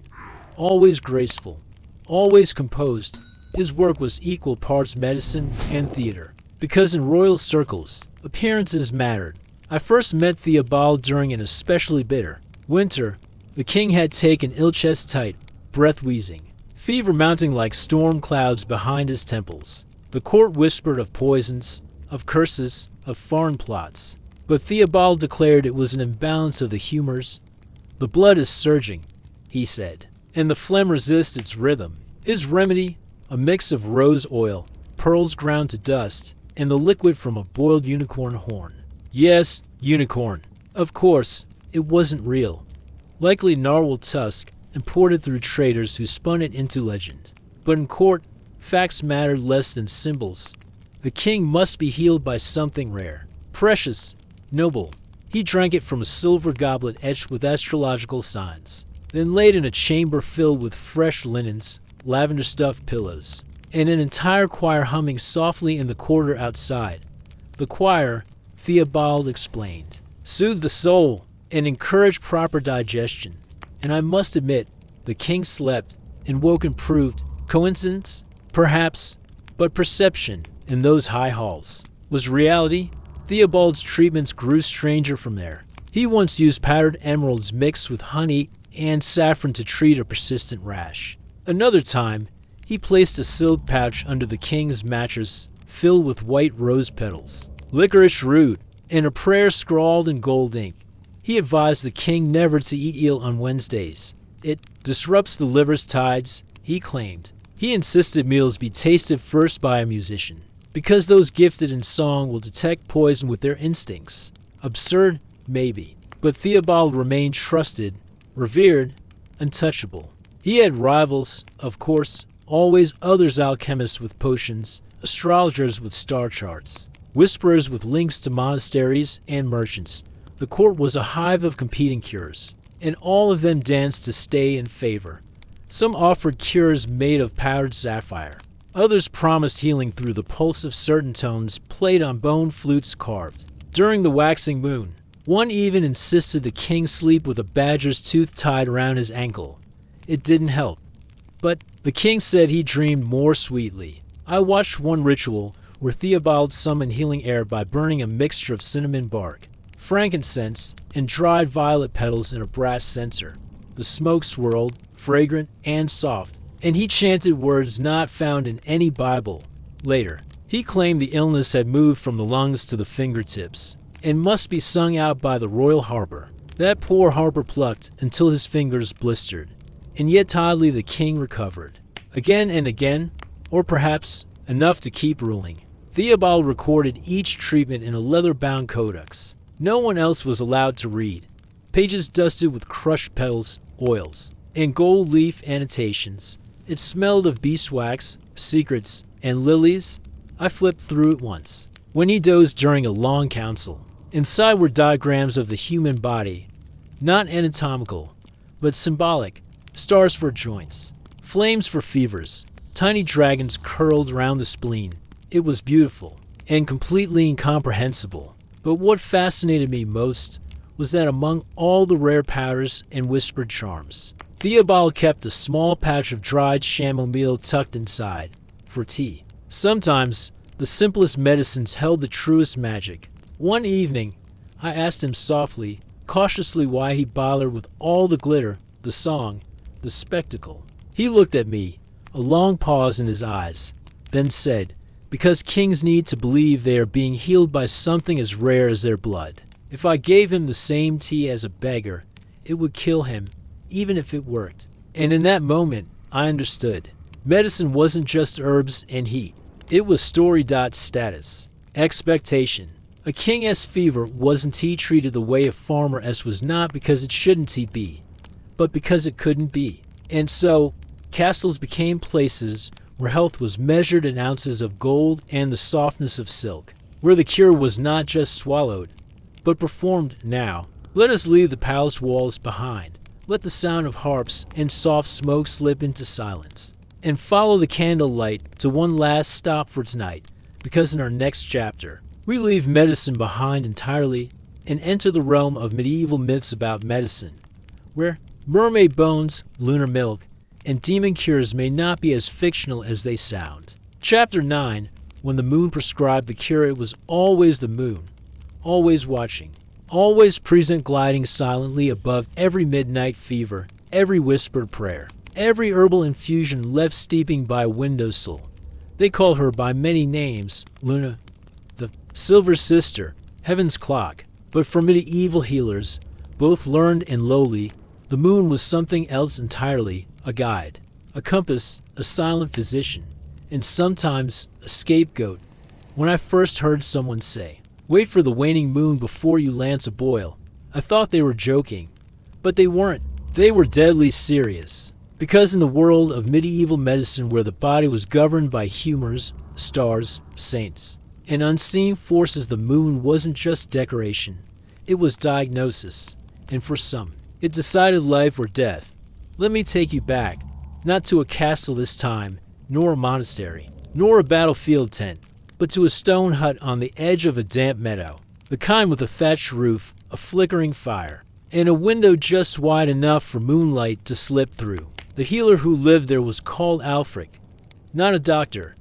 always graceful, always composed. His work was equal parts medicine and theater, because in royal circles, appearances mattered. I first met Theobald during an especially bitter winter. The king had taken ill, chest tight, breath wheezing, fever mounting like storm clouds behind his temples. The court whispered of poisons, of curses, of foreign plots. But Theobald declared it was an imbalance of the humors. The blood is surging, he said, and the phlegm resists its rhythm. His remedy, a mix of rose oil, pearls ground to dust, and the liquid from a boiled unicorn horn. Yes, unicorn. Of course, it wasn't real. Likely narwhal tusk, imported through traders who spun it into legend. But in court, facts mattered less than symbols. The king must be healed by something rare, precious, noble. He drank it from a silver goblet etched with astrological signs, then laid in a chamber filled with fresh linens, lavender-stuffed pillows, and an entire choir humming softly in the corridor outside. The choir, Theobald explained, soothed the soul and encouraged proper digestion. And I must admit, the king slept and woke improved. Coincidence? Perhaps, but perception in those high halls was reality. Theobald's treatments grew stranger from there. He once used powdered emeralds mixed with honey and saffron to treat a persistent rash. Another time, he placed a silk pouch under the king's mattress filled with white rose petals, licorice root, and a prayer scrawled in gold ink. He advised the king never to eat eel on Wednesdays. It disrupts the liver's tides, he claimed. He insisted meals be tasted first by a musician, because those gifted in song will detect poison with their instincts. Absurd? Maybe. But Theobald remained trusted, revered, untouchable. He had rivals, of course, always others, alchemists with potions, astrologers with star charts, whisperers with links to monasteries, and merchants. The court was a hive of competing cures, and all of them danced to stay in favor. Some offered cures made of powdered sapphire. Others promised healing through the pulse of certain tones played on bone flutes carved during the waxing moon. One even insisted the king sleep with a badger's tooth tied around his ankle. It didn't help. But the king said he dreamed more sweetly. I watched one ritual where Theobald summoned healing air by burning a mixture of cinnamon bark, frankincense, and dried violet petals in a brass censer. The smoke swirled, fragrant and soft, and he chanted words not found in any Bible. Later, he claimed the illness had moved from the lungs to the fingertips and must be sung out by the royal harper. That poor harper plucked until his fingers blistered, and yet oddly the king recovered. Again and again, or perhaps enough to keep ruling. Theobald recorded each treatment in a leather-bound codex. No one else was allowed to read. Pages dusted with crushed petals, oils, and gold leaf annotations. It smelled of beeswax, secrets, and lilies. I flipped through it once. When he dozed during a long council, inside were diagrams of the human body, not anatomical, but symbolic. Stars for joints, flames for fevers, tiny dragons curled around the spleen. It was beautiful and completely incomprehensible. But what fascinated me most was that among all the rare powders and whispered charms, Theobald kept a small pouch of dried chamomile tucked inside for tea. Sometimes, the simplest medicines held the truest magic. One evening, I asked him softly, cautiously why he bothered with all the glitter, the song, the spectacle. He looked at me, a long pause in his eyes, then said, "Because kings need to believe they are being healed by something as rare as their blood. If I gave him the same tea as a beggar, it would kill him, even if it worked." And in that moment, I understood. Medicine wasn't just herbs and heat. It was story. Status. Expectation. A king S fever wasn't he treated the way a farmer S was not because it shouldn't he be, but because it couldn't be. And so, castles became places where health was measured in ounces of gold and the softness of silk, where the cure was not just swallowed, but performed. Now, let us leave the palace walls behind. Let the sound of harps and soft smoke slip into silence, and follow the candlelight to one last stop for tonight, because in our next chapter, we leave medicine behind entirely and enter the realm of medieval myths about medicine, where mermaid bones, lunar milk, and demon cures may not be as fictional as they sound. Chapter 9. When the moon prescribed the cure, it was always the moon, always watching, always present, gliding silently above every midnight fever, every whispered prayer, every herbal infusion left steeping by a windowsill. They call her by many names, Luna, the Silver Sister, Heaven's Clock. But for medieval healers, both learned and lowly, the moon was something else entirely, a guide, a compass, a silent physician, and sometimes a scapegoat. When I first heard someone say, "Wait for the waning moon before you lance a boil," I thought they were joking, but they weren't. They were deadly serious. Because in the world of medieval medicine where the body was governed by humors, stars, saints, and unseen forces, the moon wasn't just decoration. It was diagnosis, and for some, it decided life or death. Let me take you back, not to a castle this time, nor a monastery, nor a battlefield tent, but to a stone hut on the edge of a damp meadow, the kind with a thatched roof, a flickering fire, and a window just wide enough for moonlight to slip through. The healer who lived there was called Alfric. Not a doctor,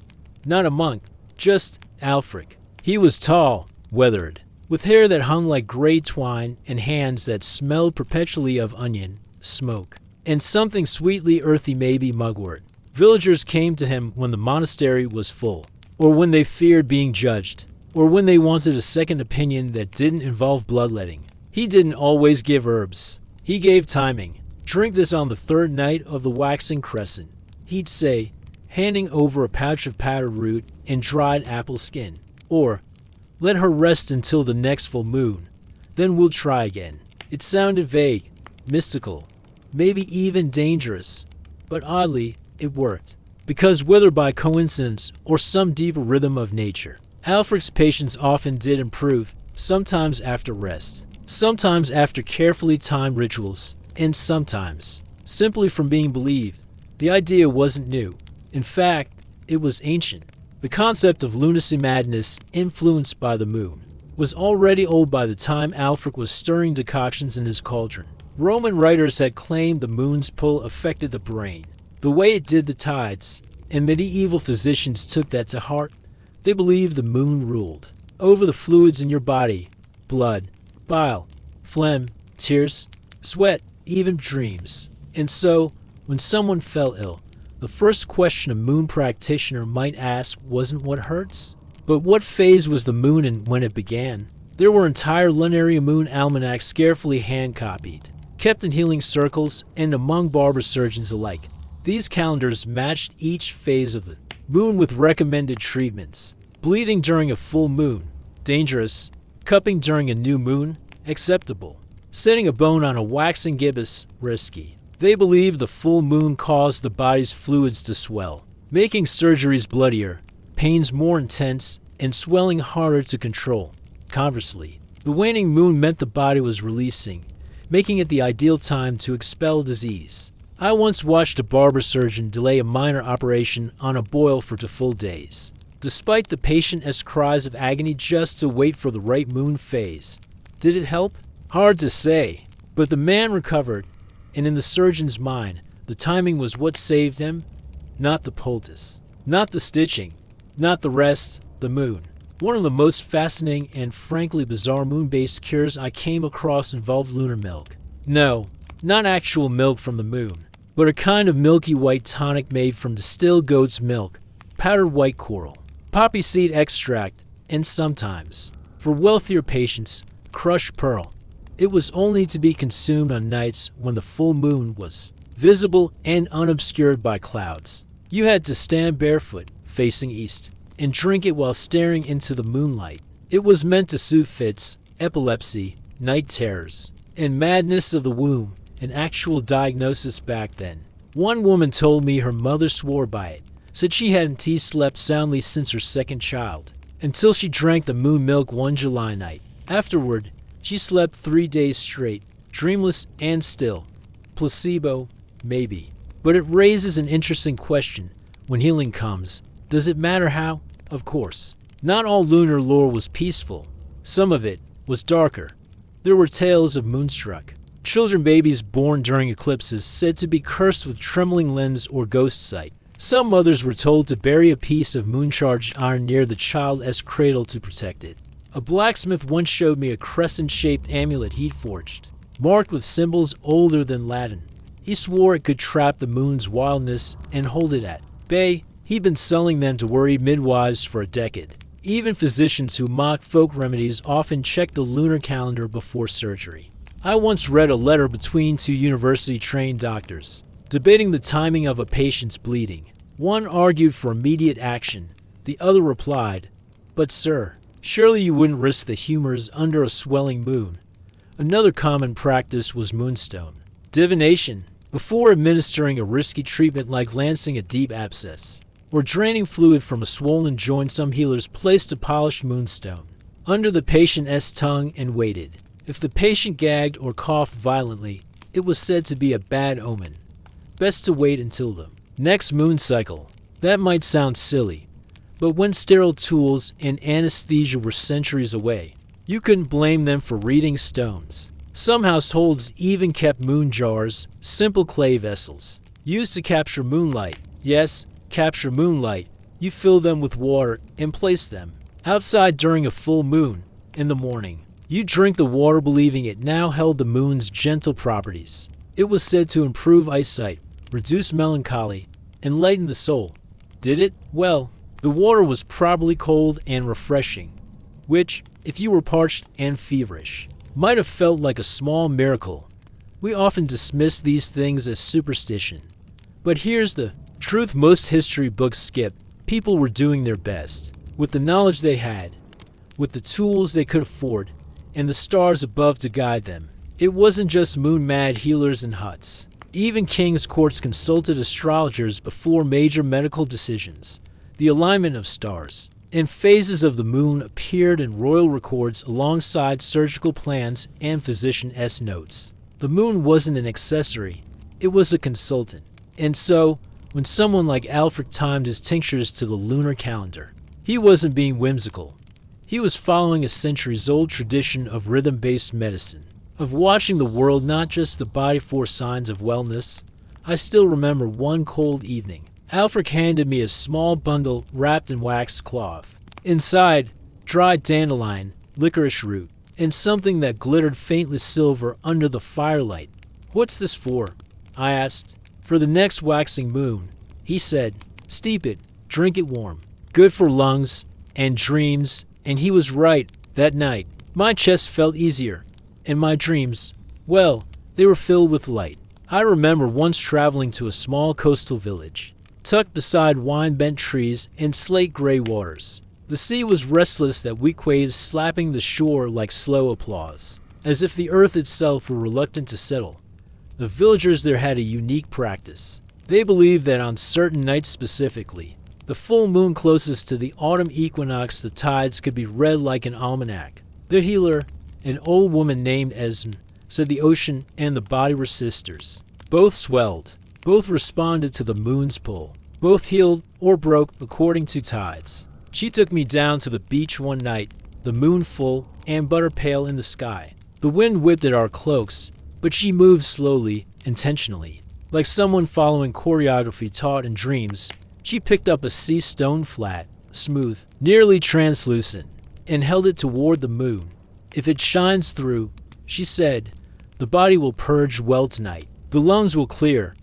not a monk, just Alfric. He was tall, weathered, with hair that hung like gray twine and hands that smelled perpetually of onion, smoke, and something sweetly earthy, maybe mugwort. Villagers came to him when the monastery was full, or when they feared being judged, or when they wanted a second opinion that didn't involve bloodletting. He didn't always give herbs. He gave timing. "Drink this on the third night of the waxing crescent," he'd say, handing over a pouch of powdered root and dried apple skin. Or, "Let her rest until the next full moon. Then we'll try again." It sounded vague, mystical, maybe even dangerous, but oddly, it worked. Because whether by coincidence or some deeper rhythm of nature, Alfred's patients often did improve, sometimes after rest, sometimes after carefully timed rituals, and sometimes simply from being believed. The idea wasn't new. In fact, it was ancient. The concept of lunacy madness influenced by the moon was already old by the time Alfred was stirring decoctions in his cauldron. Roman writers had claimed the moon's pull affected the brain, the way it did the tides, and medieval physicians took that to heart. They believed the moon ruled over the fluids in your body: blood, bile, phlegm, tears, sweat, even dreams. And so, when someone fell ill, the first question a moon practitioner might ask wasn't what hurts, but what phase was the moon and when it began. There were entire lunar moon almanacs carefully hand-copied, kept in healing circles and among barber surgeons alike. These calendars matched each phase of the moon with recommended treatments. Bleeding during a full moon, dangerous. Cupping during a new moon, acceptable. Setting a bone on a waxing gibbous, risky. They believed the full moon caused the body's fluids to swell, making surgeries bloodier, pains more intense, and swelling harder to control. Conversely, the waning moon meant the body was releasing, making it the ideal time to expel disease. I once watched a barber surgeon delay a minor operation on a boil for 2 full days, despite the patient's cries of agony, just to wait for the right moon phase. Did it help? Hard to say, but the man recovered, and in the surgeon's mind, the timing was what saved him, not the poultice, not the stitching, not the rest, the moon. One of the most fascinating and frankly bizarre moon-based cures I came across involved lunar milk. No, not actual milk from the moon, but a kind of milky white tonic made from distilled goat's milk, powdered white coral, poppy seed extract, and sometimes, for wealthier patients, crushed pearl. It was only to be consumed on nights when the full moon was visible and unobscured by clouds. You had to stand barefoot, facing east, and drink it while staring into the moonlight. It was meant to soothe fits, epilepsy, night terrors, and madness of the womb, an actual diagnosis back then. One woman told me her mother swore by it, said she hadn't slept soundly since her second child, until she drank the moon milk one July night. Afterward, she slept 3 days straight, dreamless and still. Placebo, maybe. But it raises an interesting question. When healing comes, does it matter how? Of course. Not all lunar lore was peaceful. Some of it was darker. There were tales of moonstruck children, babies born during eclipses said to be cursed with trembling limbs or ghost sight. Some mothers were told to bury a piece of moon-charged iron near the child's cradle to protect it. A blacksmith once showed me a crescent-shaped amulet he'd forged, marked with symbols older than Latin. He swore it could trap the moon's wildness and hold it at bay. He'd been selling them to worried midwives for a decade. Even physicians who mock folk remedies often check the lunar calendar before surgery. I once read a letter between 2 university-trained doctors, debating the timing of a patient's bleeding. One argued for immediate action. The other replied, "But sir, surely you wouldn't risk the humors under a swelling moon." Another common practice was moonstone divination, before administering a risky treatment like lancing a deep abscess or draining fluid from a swollen joint. Some healers placed a polished moonstone under the patient's tongue and waited. If the patient gagged or coughed violently, it was said to be a bad omen. Best to wait until the next moon cycle. That might sound silly, but when sterile tools and anesthesia were centuries away, you couldn't blame them for reading stones. Some households even kept moon jars, simple clay vessels, used to capture moonlight. Yes, capture moonlight. You fill them with water and place them outside during a full moon. In the morning, you drink the water believing it now held the moon's gentle properties. It was said to improve eyesight, reduce melancholy, and lighten the soul. Did it? Well, the water was probably cold and refreshing, which, if you were parched and feverish, might have felt like a small miracle. We often dismiss these things as superstition. But here's the truth most history books skip. People were doing their best, with the knowledge they had, with the tools they could afford, and the stars above to guide them. It wasn't just moon-mad healers in huts. Even kings' courts consulted astrologers before major medical decisions. The alignment of stars and phases of the moon appeared in royal records alongside surgical plans and physician' notes. The moon wasn't an accessory, it was a consultant. And so, when someone like Alfred timed his tinctures to the lunar calendar, he wasn't being whimsical. He was following a centuries-old tradition of rhythm-based medicine, of watching the world, not just the body, for signs of wellness. I still remember one cold evening, Alfred handed me a small bundle wrapped in waxed cloth. Inside, dried dandelion, licorice root, and something that glittered faintly silver under the firelight. "What's this for?" I asked. "For the next waxing moon," he said. "Steep it, drink it warm. Good for lungs and dreams." And he was right. That night, my chest felt easier, and my dreams, well, they were filled with light. I remember once traveling to a small coastal village, tucked beside wine-bent trees and slate-gray waters. The sea was restless, that weak waves slapping the shore like slow applause, as if the earth itself were reluctant to settle. The villagers there had a unique practice. They believed that on certain nights specifically, the full moon closest to the autumn equinox, the tides could be read like an almanac. The healer, an old woman named Esme, said the ocean and the body were sisters. Both swelled, both responded to the moon's pull, both healed or broke according to tides. She took me down to the beach one night, the moon full and butter pale in the sky. The wind whipped at our cloaks, but she moved slowly, intentionally. Like someone following choreography taught in dreams, she picked up a sea stone flat, smooth, nearly translucent, and held it toward the moon. "If it shines through," she said, "the body will purge well tonight. The lungs will clear.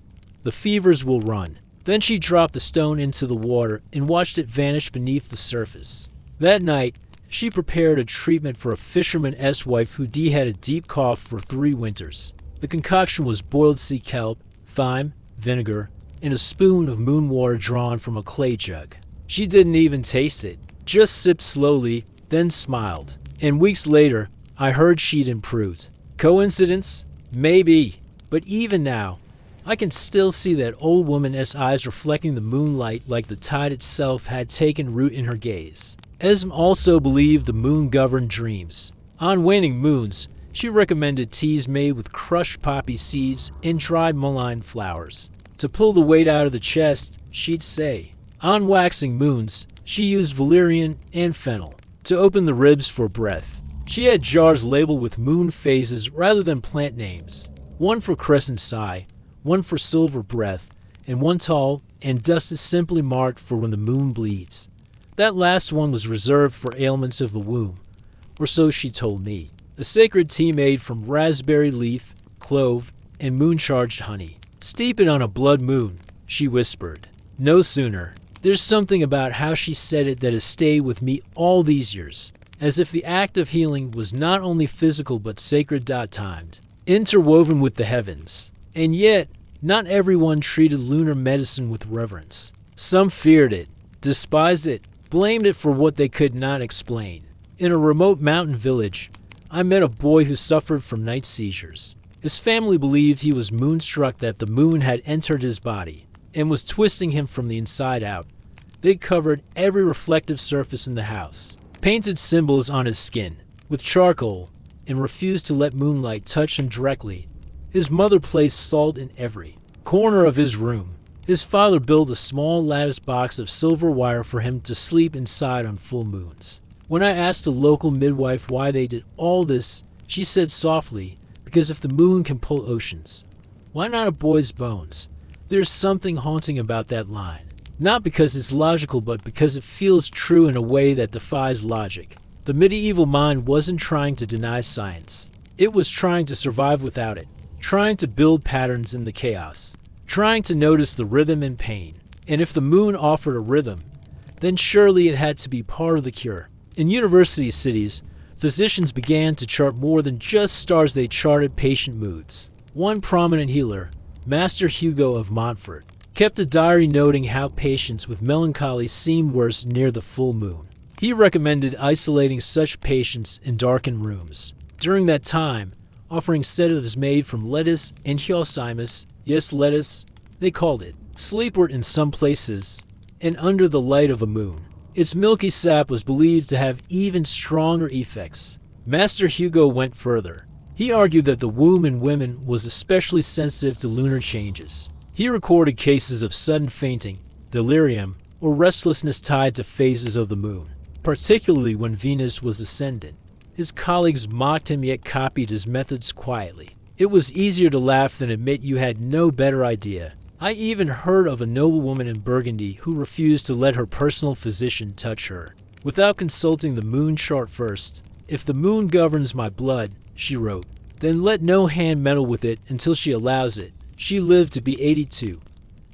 The fevers will run." Then she dropped the stone into the water and watched it vanish beneath the surface. That night, she prepared a treatment for a fisherman's wife who had a deep cough for 3 winters. The concoction was boiled sea kelp, thyme, vinegar, and a spoon of moon water drawn from a clay jug. She didn't even taste it, just sipped slowly, then smiled. And weeks later, I heard she'd improved. Coincidence? Maybe. But even now, I can still see that old woman's eyes reflecting the moonlight like the tide itself had taken root in her gaze. Esme also believed the moon governed dreams. On waning moons, she recommended teas made with crushed poppy seeds and dried mullein flowers. To pull the weight out of the chest, she'd say. On waxing moons, she used valerian and fennel to open the ribs for breath. She had jars labeled with moon phases rather than plant names. One for crescent sigh, one for silver breath, and one tall and dusted simply marked for when the moon bleeds. That last one was reserved for ailments of the womb, or so she told me. A sacred tea made from raspberry leaf, clove, and moon-charged honey. "Steep it on a blood moon," she whispered. No sooner. There's something about how she said it that has stayed with me all these years, as if the act of healing was not only physical but sacred-timed, interwoven with the heavens. And yet, not everyone treated lunar medicine with reverence. Some feared it, despised it, blamed it for what they could not explain. In a remote mountain village, I met a boy who suffered from night seizures. His family believed he was moonstruck, that the moon had entered his body and was twisting him from the inside out. They covered every reflective surface in the house, painted symbols on his skin with charcoal, and refused to let moonlight touch him directly. His mother placed salt in every corner of his room. His father built a small lattice box of silver wire for him to sleep inside on full moons. When I asked a local midwife why they did all this, she said softly, "Because if the moon can pull oceans, why not a boy's bones?" There's something haunting about that line. Not because it's logical, but because it feels true in a way that defies logic. The medieval mind wasn't trying to deny science. It was trying to survive without it, trying to build patterns in the chaos, trying to notice the rhythm and pain. And if the moon offered a rhythm, then surely it had to be part of the cure. In university cities, physicians began to chart more than just stars, they charted patient moods. One prominent healer, Master Hugo of Montfort, kept a diary noting how patients with melancholy seemed worse near the full moon. He recommended isolating such patients in darkened rooms. During that time, offering sedatives made from lettuce and hyoscyamus, yes, lettuce, they called it, sleepwort in some places, and under the light of a moon. Its milky sap was believed to have even stronger effects. Master Hugo went further. He argued that the womb in women was especially sensitive to lunar changes. He recorded cases of sudden fainting, delirium, or restlessness tied to phases of the moon, particularly when Venus was ascendant. His colleagues mocked him yet copied his methods quietly. It was easier to laugh than admit you had no better idea. I even heard of a noblewoman in Burgundy who refused to let her personal physician touch her without consulting the moon chart first. "If the moon governs my blood," she wrote, "then let no hand meddle with it until she allows it." She lived to be 82.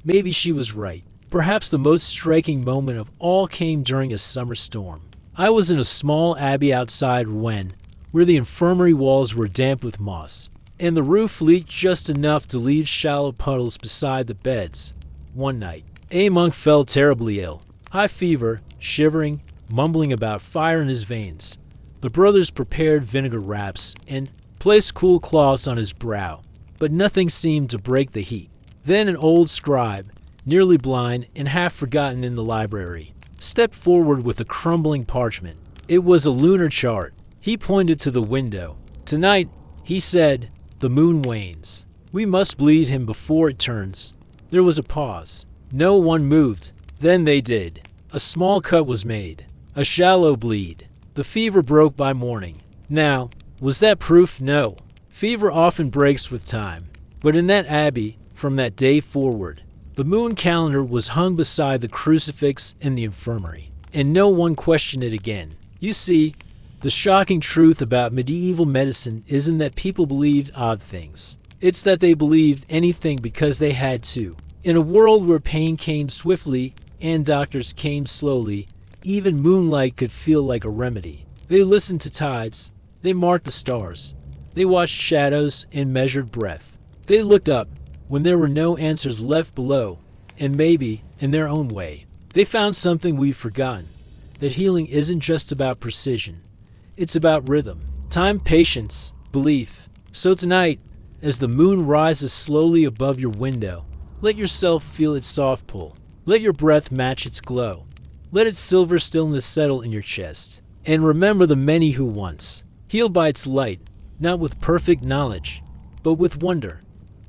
Maybe she was right. Perhaps the most striking moment of all came during a summer storm. I was in a small abbey outside Rouen, where the infirmary walls were damp with moss, and the roof leaked just enough to leave shallow puddles beside the beds. One night, a monk fell terribly ill. High fever, shivering, mumbling about fire in his veins. The brothers prepared vinegar wraps and placed cool cloths on his brow, but nothing seemed to break the heat. Then an old scribe, nearly blind and half forgotten in the library, stepped forward with a crumbling parchment. It was a lunar chart. He pointed to the window. "Tonight," he said, "the moon wanes. We must bleed him before it turns." There was a pause. No one moved. Then they did. A small cut was made. A shallow bleed. The fever broke by morning. Now, was that proof? No. Fever often breaks with time. But in that abbey, from that day forward, the moon calendar was hung beside the crucifix in the infirmary, and no one questioned it again. You see, the shocking truth about medieval medicine isn't that people believed odd things. It's that they believed anything because they had to. In a world where pain came swiftly and doctors came slowly, even moonlight could feel like a remedy. They listened to tides. They marked the stars. They watched shadows and measured breath. They looked up when there were no answers left below, and maybe, in their own way, they found something we've forgotten, that healing isn't just about precision. It's about rhythm, time, patience, belief. So tonight, as the moon rises slowly above your window, let yourself feel its soft pull. Let your breath match its glow. Let its silver stillness settle in your chest. And remember the many who once, healed by its light, not with perfect knowledge, but with wonder.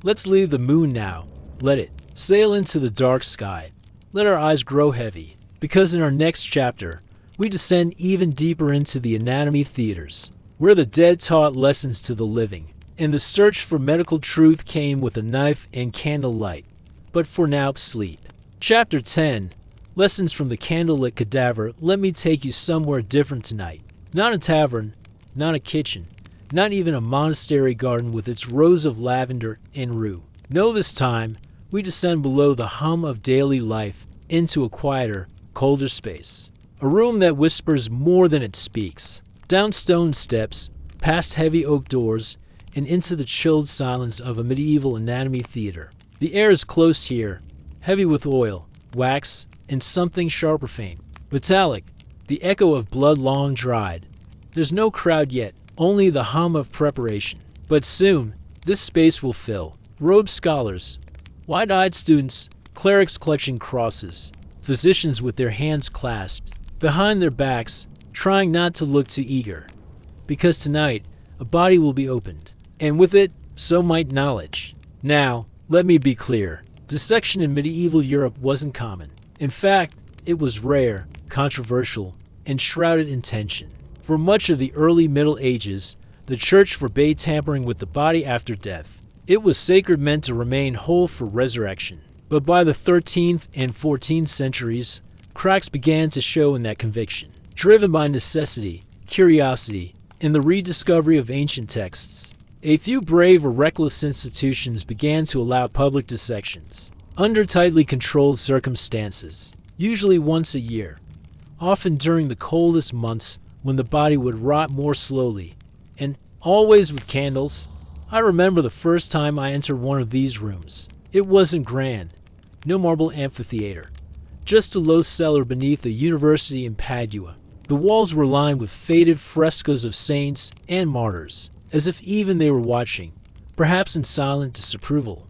Let's leave the moon now. Let it sail into the dark sky. Let our eyes grow heavy, because in our next chapter, we descend even deeper into the anatomy theaters, where the dead taught lessons to the living, and the search for medical truth came with a knife and candlelight. But for now, sleep. Chapter 10. Lessons from the candlelit cadaver. Let me take you somewhere different tonight. Not a tavern, not a kitchen, not even a monastery garden with its rows of lavender and rue. No, this time, we descend below the hum of daily life into a quieter, colder space. A room that whispers more than it speaks. Down stone steps, past heavy oak doors, and into the chilled silence of a medieval anatomy theater. The air is close here, heavy with oil, wax, and something sharper faint. Metallic, the echo of blood long dried. There's no crowd yet, only the hum of preparation. But soon, this space will fill. Robed scholars, wide-eyed students, clerics clutching crosses, physicians with their hands clasped behind their backs, trying not to look too eager. Because tonight, a body will be opened, and with it, so might knowledge. Now, let me be clear. Dissection in medieval Europe wasn't common. In fact, it was rare, controversial, and shrouded in tension. For much of the early Middle Ages, the Church forbade tampering with the body after death. It was sacred, meant to remain whole for resurrection. But by the 13th and 14th centuries, cracks began to show in that conviction, driven by necessity, curiosity, and the rediscovery of ancient texts. A few brave or reckless institutions began to allow public dissections, under tightly controlled circumstances, usually once a year, often during the coldest months when the body would rot more slowly, and always with candles. I remember the first time I entered one of these rooms. It wasn't grand, no marble amphitheater, just a low cellar beneath a university in Padua. The walls were lined with faded frescoes of saints and martyrs, as if even they were watching, perhaps in silent disapproval.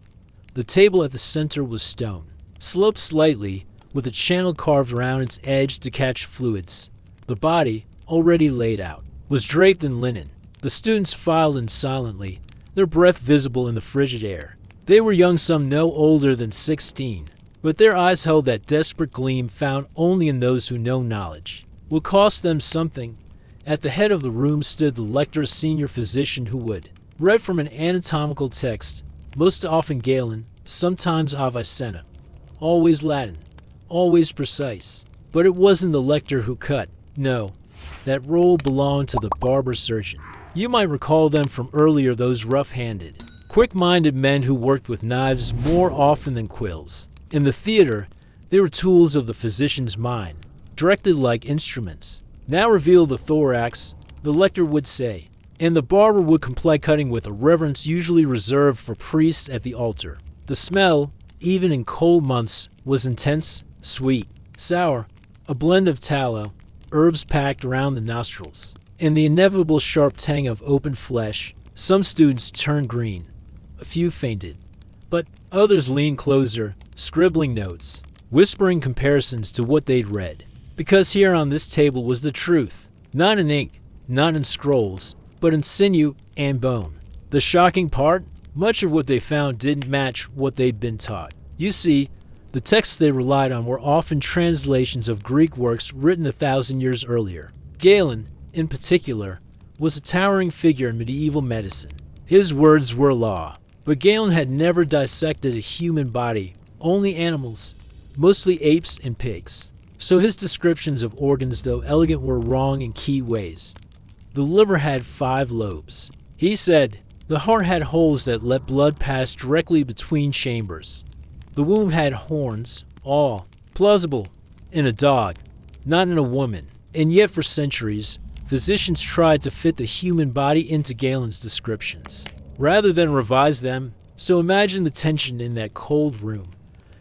The table at the center was stone, sloped slightly, with a channel carved around its edge to catch fluids. The body, already laid out, was draped in linen. The students filed in silently, their breath visible in the frigid air. They were young, some no older than 16, but their eyes held that desperate gleam found only in those who know knowledge will cost them something. At the head of the room stood the lector's senior physician, who would read from an anatomical text, most often Galen, sometimes Avicenna, always Latin, always precise. But it wasn't the lector who cut. No, that role belonged to the barber surgeon. You might recall them from earlier, those rough-handed, quick-minded men who worked with knives more often than quills. In the theater, they were tools of the physician's mind, directed like instruments. Now reveal the thorax, the lector would say, and the barber would comply, cutting with a reverence usually reserved for priests at the altar. The smell, even in cold months, was intense, sweet, sour, a blend of tallow, herbs packed around the nostrils, and the inevitable sharp tang of open flesh. Some students turned green. A few fainted, but others leaned closer, scribbling notes, whispering comparisons to what they'd read. Because here on this table was the truth, not in ink, not in scrolls, but in sinew and bone. The shocking part? Much of what they found didn't match what they'd been taught. You see, the texts they relied on were often translations of Greek works written 1,000 years earlier. Galen, in particular, was a towering figure in medieval medicine. His words were law. But Galen had never dissected a human body, only animals, mostly apes and pigs. So his descriptions of organs, though elegant, were wrong in key ways. The liver had 5 lobes. He said the heart had holes that let blood pass directly between chambers. The womb had horns, all plausible in a dog, not in a woman. And yet for centuries, physicians tried to fit the human body into Galen's descriptions, rather than revise them. So imagine the tension in that cold room,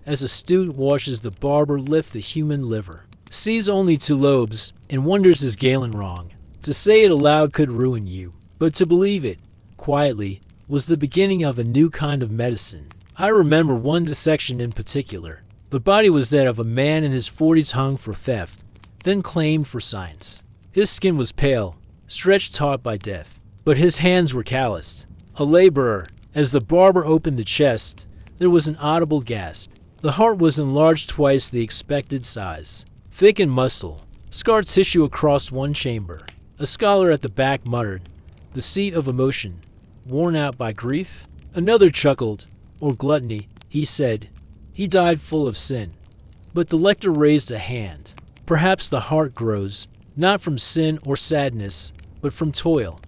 as a student watches the barber lift the human liver, sees only 2 lobes, and wonders, is Galen wrong? To say it aloud could ruin you, but to believe it, quietly, was the beginning of a new kind of medicine. I remember one dissection in particular. The body was that of a man in his 40s, hung for theft, then claimed for science. His skin was pale, stretched taut by death, but his hands were calloused. A laborer. As the barber opened the chest, there was an audible gasp. The heart was enlarged twice the expected size. Thick and muscle, scar tissue across one chamber. A scholar at the back muttered, "The seat of emotion, worn out by grief?" Another chuckled, "Or gluttony," he said. "He died full of sin." But the lector raised a hand. Perhaps the heart grows, not from sin or sadness, but from toil.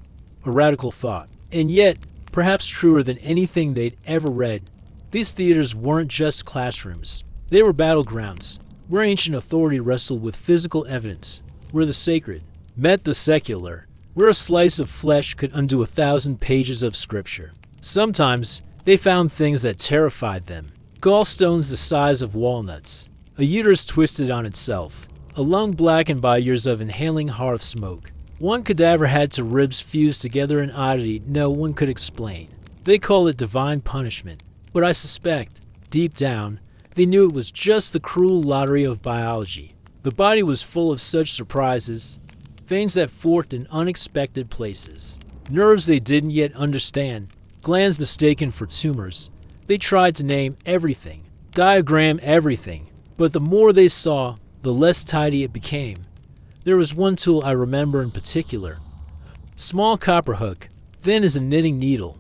A radical thought. And yet, perhaps truer than anything they'd ever read, these theaters weren't just classrooms. They were battlegrounds, where ancient authority wrestled with physical evidence, where the sacred met the secular, where a slice of flesh could undo 1,000 pages of scripture. Sometimes they found things that terrified them. Gallstones the size of walnuts, a uterus twisted on itself, a lung blackened by years of inhaling hearth smoke. One cadaver had 2 ribs fused together, an oddity no one could explain. They call it divine punishment, but I suspect, deep down, they knew it was just the cruel lottery of biology. The body was full of such surprises, veins that forked in unexpected places, nerves they didn't yet understand, glands mistaken for tumors. They tried to name everything, diagram everything, but the more they saw, the less tidy it became. There was one tool I remember in particular. Small copper hook, thin as a knitting needle,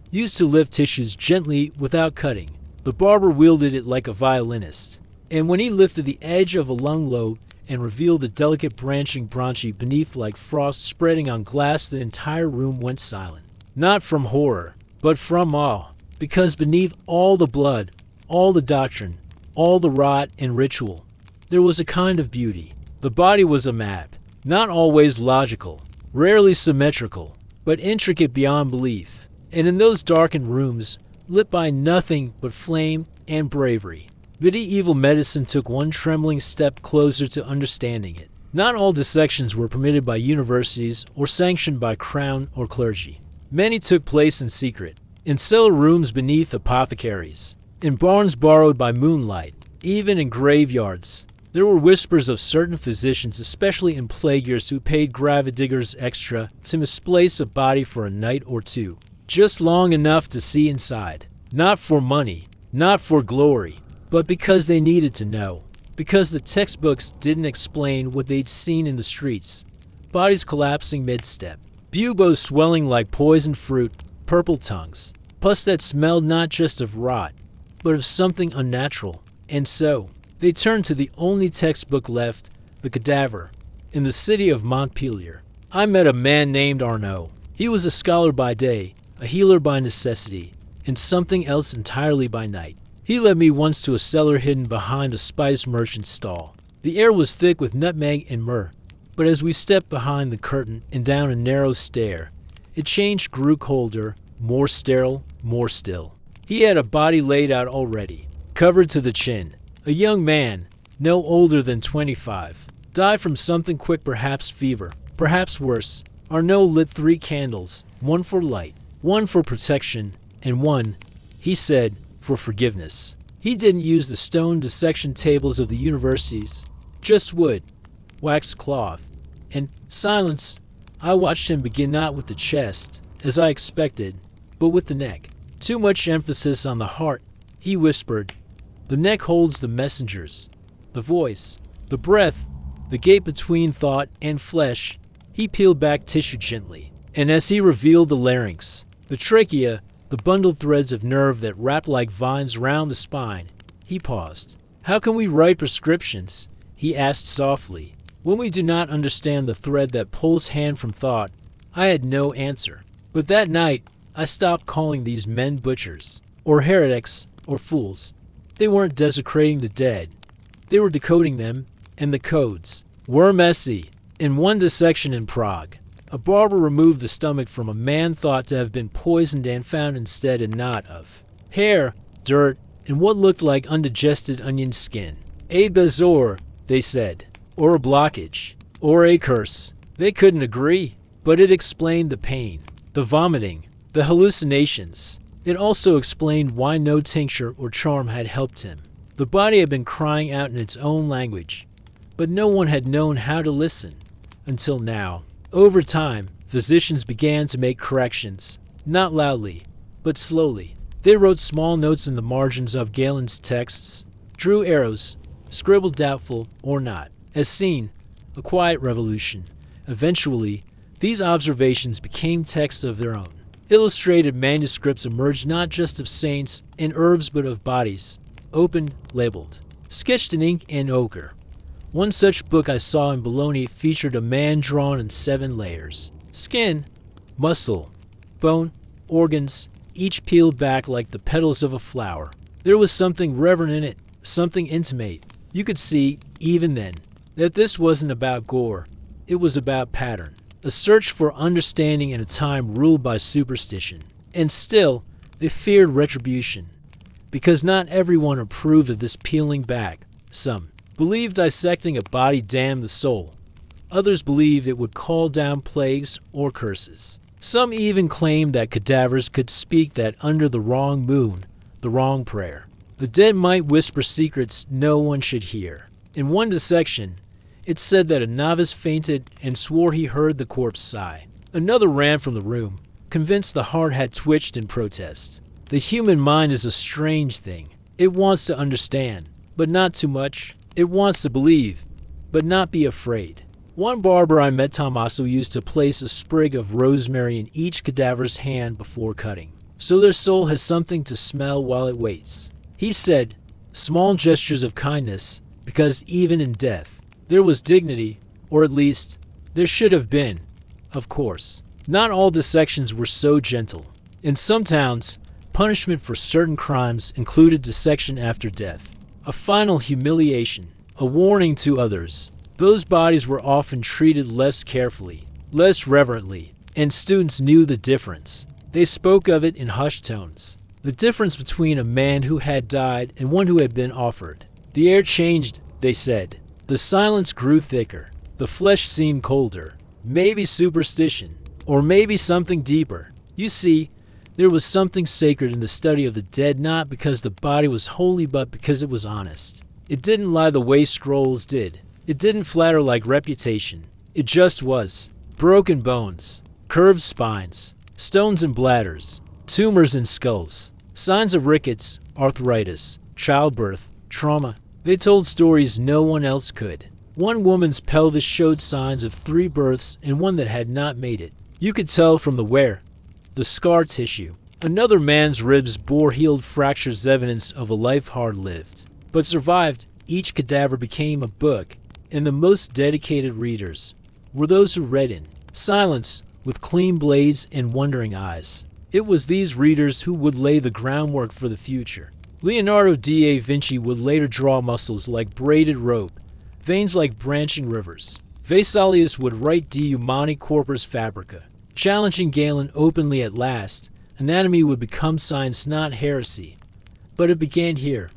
used to lift tissues gently without cutting. The barber wielded it like a violinist, and when he lifted the edge of a lung lobe and revealed the delicate branching bronchi beneath like frost spreading on glass, the entire room went silent. Not from horror, but from awe, because beneath all the blood, all the doctrine, all the rot and ritual, there was a kind of beauty. The body was a map, not always logical, rarely symmetrical, but intricate beyond belief. And in those darkened rooms, lit by nothing but flame and bravery, medieval medicine took one trembling step closer to understanding it. Not all dissections were permitted by universities or sanctioned by crown or clergy. Many took place in secret, in cellar rooms beneath apothecaries, in barns borrowed by moonlight, even in graveyards. There were whispers of certain physicians, especially in plague years, who paid gravediggers extra to misplace a body for a night or 2, just long enough to see inside. Not for money, not for glory, but because they needed to know. Because the textbooks didn't explain what they'd seen in the streets. Bodies collapsing mid-step, buboes swelling like poisoned fruit, purple tongues, pus that smelled not just of rot, but of something unnatural. And so, they turned to the only textbook left, the cadaver. In the city of Montpelier, I met a man named Arnaud. He was a scholar by day, a healer by necessity, and something else entirely by night. He led me once to a cellar hidden behind a spice merchant's stall. The air was thick with nutmeg and myrrh, but as we stepped behind the curtain and down a narrow stair, it changed, grew colder, more sterile, more still. He had a body laid out already, covered to the chin. A young man, no older than 25, died from something quick, perhaps fever, perhaps worse. Arnaud lit 3 candles, one for light, one for protection, and one, he said, for forgiveness. He didn't use the stone dissection tables of the universities, just wood, waxed cloth, and silence. I watched him begin not with the chest, as I expected, but with the neck. Too much emphasis on the heart, he whispered. The neck holds the messengers, the voice, the breath, the gate between thought and flesh. He peeled back tissue gently, and as he revealed the larynx, the trachea, the bundled threads of nerve that wrapped like vines round the spine, he paused. How can we write prescriptions, he asked softly, when we do not understand the thread that pulls hand from thought? I had no answer. But that night, I stopped calling these men butchers, or heretics, or fools. They weren't desecrating the dead. They were decoding them, and the codes were messy. In one dissection in Prague, a barber removed the stomach from a man thought to have been poisoned and found instead a knot of hair, dirt, and what looked like undigested onion skin. A bezoar, they said, or a blockage, or a curse. They couldn't agree, but it explained the pain, the vomiting, the hallucinations. It also explained why no tincture or charm had helped him. The body had been crying out in its own language, but no one had known how to listen, until now. Over time, physicians began to make corrections, not loudly, but slowly. They wrote small notes in the margins of Galen's texts, drew arrows, scribbled doubtful or not. As seen, a quiet revolution. Eventually, these observations became texts of their own. Illustrated manuscripts emerged not just of saints and herbs but of bodies, opened, labeled, sketched in ink and ochre. One such book I saw in Bologna featured a man drawn in 7 layers. Skin, muscle, bone, organs, each peeled back like the petals of a flower. There was something reverent in it, something intimate. You could see, even then, that this wasn't about gore. It was about pattern. A search for understanding in a time ruled by superstition. And still, they feared retribution, because not everyone approved of this peeling back. Some believed dissecting a body damned the soul. Others believed it would call down plagues or curses. Some even claimed that cadavers could speak, that under the wrong moon, the wrong prayer, the dead might whisper secrets no one should hear. In one dissection, it said that a novice fainted and swore he heard the corpse sigh. Another ran from the room, convinced the heart had twitched in protest. The human mind is a strange thing. It wants to understand, but not too much. It wants to believe, but not be afraid. One barber I met, Tommaso, used to place a sprig of rosemary in each cadaver's hand before cutting, so their soul has something to smell while it waits. He said, small gestures of kindness, because even in death, there was dignity, or at least, there should have been. Of course, not all dissections were so gentle. In some towns, punishment for certain crimes included dissection after death, a final humiliation, a warning to others. Those bodies were often treated less carefully, less reverently, and students knew the difference. They spoke of it in hushed tones. The difference between a man who had died and one who had been offered. The air changed, they said. The silence grew thicker. The flesh seemed colder. Maybe superstition, or maybe something deeper. You see, there was something sacred in the study of the dead, not because the body was holy, but because it was honest. It didn't lie the way scrolls did. It didn't flatter like reputation. It just was. Broken bones, curved spines, stones in bladders, tumors in skulls, signs of rickets, arthritis, childbirth, trauma. They told stories no one else could. One woman's pelvis showed signs of 3 births and one that had not made it. You could tell from the wear, the scar tissue, Another man's ribs bore healed fractures, evidence of a life hard lived, but survived. Each cadaver became a book, and the most dedicated readers were those who read in silence, with clean blades and wondering eyes. It was these readers who would lay the groundwork for the future. Leonardo da Vinci would later draw muscles like braided rope, veins like branching rivers. Vesalius would write De Humani Corporis Fabrica, challenging Galen openly. At last, anatomy would become science, not heresy. But it began here,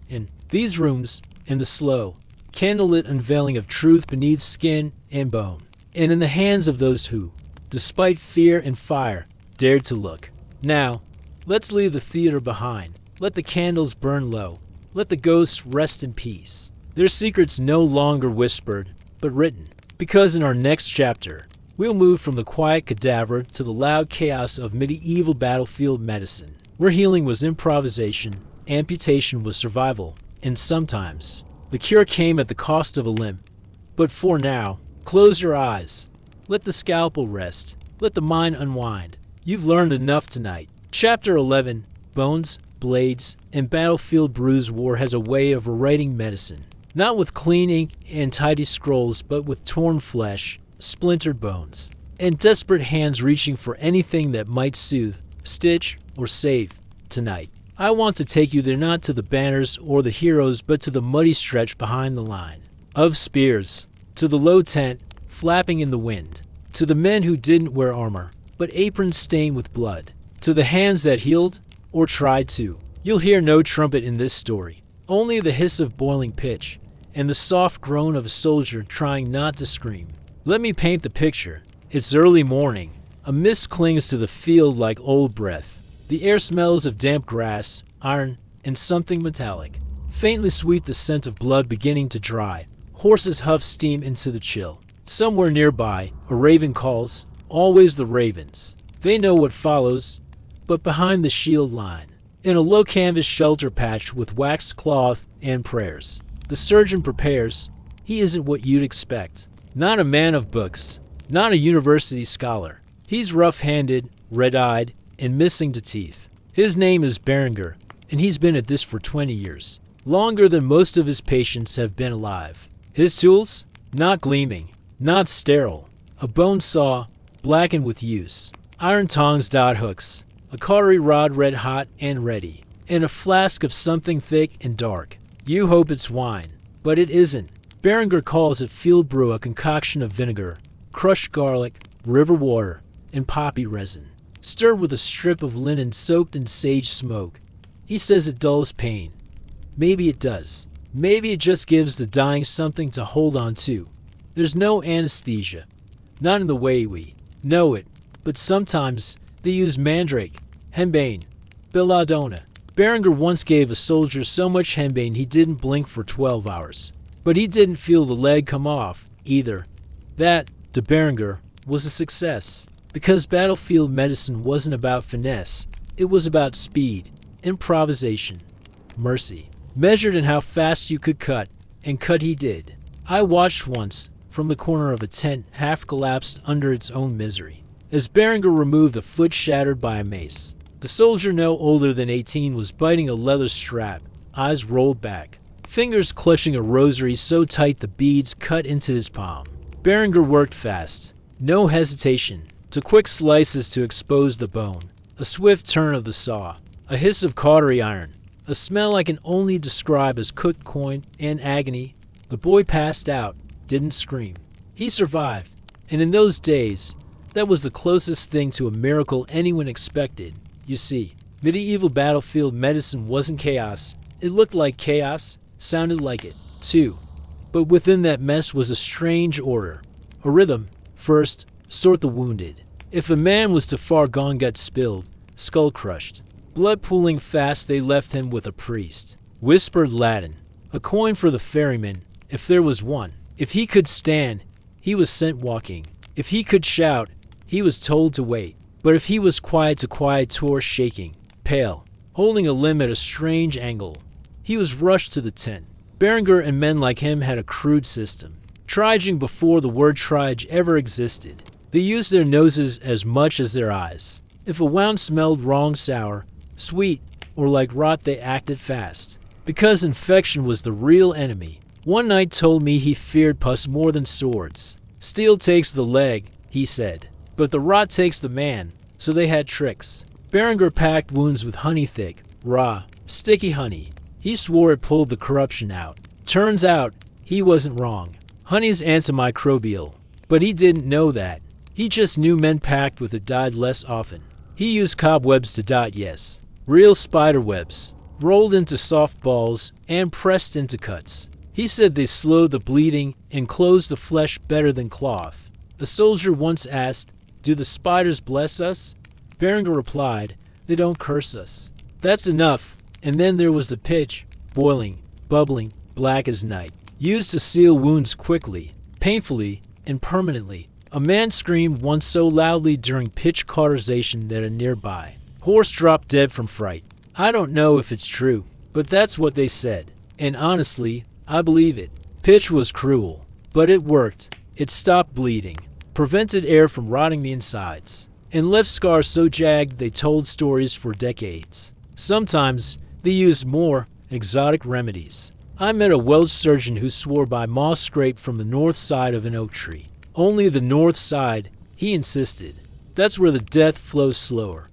in these rooms, in the slow, candlelit unveiling of truth beneath skin and bone, and in the hands of those who, despite fear and fire, dared to look. Now, let's leave the theater behind. Let the candles burn low. Let the ghosts rest in peace. Their secrets no longer whispered, but written. Because in our next chapter, we'll move from the quiet cadaver to the loud chaos of medieval battlefield medicine, where healing was improvisation, amputation was survival, and sometimes the cure came at the cost of a limb. But for now, close your eyes. Let the scalpel rest. Let the mind unwind. You've learned enough tonight. Chapter 11, Bones, Blades, and Battlefield Bruise. War has a way of rewriting medicine. Not with clean ink and tidy scrolls, but with torn flesh, splintered bones, and desperate hands reaching for anything that might soothe, stitch, or save. Tonight, I want to take you there, not to the banners or the heroes, but to the muddy stretch behind the line of spears, to the low tent flapping in the wind, to the men who didn't wear armor, but aprons stained with blood, to the hands that healed or tried to. You'll hear no trumpet in this story, only the hiss of boiling pitch and the soft groan of a soldier trying not to scream. Let me paint the picture. It's early morning. A mist clings to the field like old breath. The air smells of damp grass, iron, and something metallic. Faintly sweet, the scent of blood beginning to dry. Horses huff steam into the chill. Somewhere nearby, a raven calls. Always the ravens. They know what follows, but behind the shield line, in a low canvas shelter patch with waxed cloth and prayers, the surgeon prepares. He isn't what you'd expect. Not a man of books, not a university scholar. He's rough-handed, red-eyed, and missing to teeth. His name is Berenger, and he's been at this for 20 years, longer than most of his patients have been alive. His tools? Not gleaming, not sterile. A bone saw, blackened with use, iron tongs, hooks, a cautery rod red hot and ready, and a flask of something thick and dark. You hope it's wine, but it isn't. Berenger calls it field brew, a concoction of vinegar, crushed garlic, river water, and poppy resin, stirred with a strip of linen soaked in sage smoke. He says it dulls pain. Maybe it does. Maybe it just gives the dying something to hold on to. There's no anesthesia, not in the way we know it, but sometimes they use mandrake, henbane, belladonna. Berenger once gave a soldier so much henbane he didn't blink for 12 hours. But he didn't feel the leg come off, either. That, to Berenger, was a success. Because battlefield medicine wasn't about finesse. It was about speed, improvisation, mercy. Measured in how fast you could cut, and cut he did. I watched once, from the corner of a tent half collapsed under its own misery, as Berenger removed a foot shattered by a mace. The soldier, no older than 18, was biting a leather strap, eyes rolled back, fingers clutching a rosary so tight the beads cut into his palm. Berenger worked fast, no hesitation, to quick slices to expose the bone, a swift turn of the saw, a hiss of cautery iron, a smell I can only describe as cooked coin and agony. The boy passed out, didn't scream. He survived, and in those days, that was the closest thing to a miracle anyone expected. You see, medieval battlefield medicine wasn't chaos. It looked like chaos, sounded like it, too. But within that mess was a strange order, a rhythm. First, sort the wounded. If a man was too far gone, gut spilled, skull crushed, blood pooling fast, they left him with a priest. Whispered Latin, a coin for the ferryman, if there was one. If he could stand, he was sent walking. If he could shout, he was told to wait. But if he was quiet, to quietor, shaking, pale, holding a limb at a strange angle, he was rushed to the tent. Berenger and men like him had a crude system, triging before the word trige ever existed. They used their noses as much as their eyes. If a wound smelled wrong, sour, sweet, or like rot, they acted fast. Because infection was the real enemy. One knight told me he feared pus more than swords. Steel takes the leg, he said, but the rot takes the man, so they had tricks. Berenger packed wounds with honey, thick, raw, sticky honey. He swore it pulled the corruption out. Turns out, he wasn't wrong. Honey's antimicrobial, but he didn't know that. He just knew men packed with it died less often. He used cobwebs to dot, yes. Real spider webs, rolled into soft balls and pressed into cuts. He said they slowed the bleeding and closed the flesh better than cloth. A soldier once asked, "Do the spiders bless us?" Berenger replied, "They don't curse us." That's enough. And then there was the pitch, boiling, bubbling, black as night, used to seal wounds quickly, painfully, and permanently. A man screamed once so loudly during pitch cauterization that a nearby horse dropped dead from fright. I don't know if it's true, but that's what they said. And honestly, I believe it. Pitch was cruel, but it worked. It stopped bleeding, prevented air from rotting the insides, and left scars so jagged they told stories for decades. Sometimes they used more exotic remedies. I met a Welsh surgeon who swore by moss scraped from the north side of an oak tree. Only the north side, he insisted. That's where the death flows slower.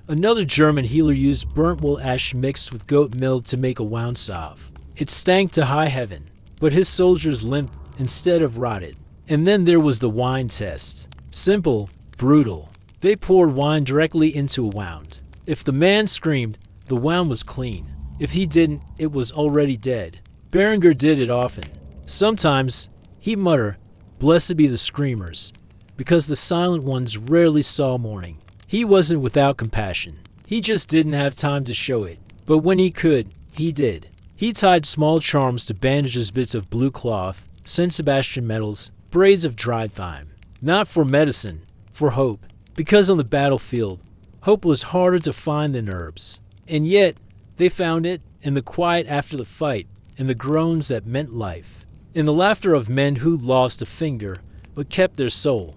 Another German healer used burnt wool ash mixed with goat milk to make a wound salve. It stank to high heaven, but his soldiers limped instead of rotted. And then there was the wine test. Simple, brutal. They poured wine directly into a wound. If the man screamed, the wound was clean. If he didn't, it was already dead. Berenger did it often. Sometimes he'd mutter, "Blessed be the screamers," because the silent ones rarely saw mourning. He wasn't without compassion. He just didn't have time to show it. But when he could, he did. He tied small charms to bandages, bits of blue cloth, St. Sebastian medals, braids of dried thyme. Not for medicine, for hope. Because on the battlefield, hope was harder to find than herbs. And yet, they found it in the quiet after the fight, in the groans that meant life, in the laughter of men who lost a finger but kept their soul.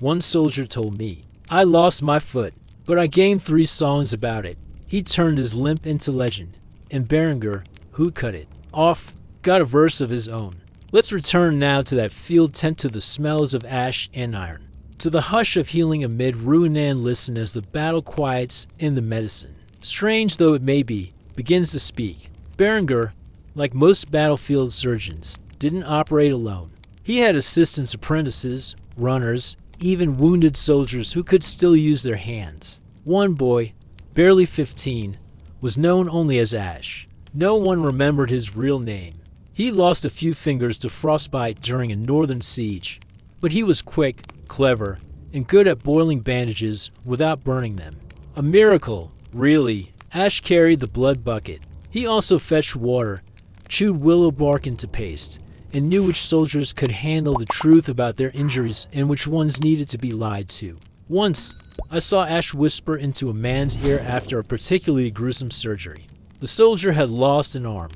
One soldier told me, "I lost my foot, but I gained 3 songs about it." He turned his limp into legend, and Berenger, who'd cut it off, got a verse of his own. Let's return now to that field tent, to the smells of ash and iron, to the hush of healing amid ruin, and listen as the battle quiets in the medicine, strange though it may be, begins to speak. Berenger, like most battlefield surgeons, didn't operate alone. He had assistants, apprentices, runners, even wounded soldiers who could still use their hands. One boy, barely 15, was known only as Ash. No one remembered his real name. He lost a few fingers to frostbite during a northern siege, but he was quick, clever, and good at boiling bandages without burning them. A miracle, really. Ash carried the blood bucket. He also fetched water, chewed willow bark into paste, and knew which soldiers could handle the truth about their injuries and which ones needed to be lied to. Once, I saw Ash whisper into a man's ear after a particularly gruesome surgery. The soldier had lost an arm,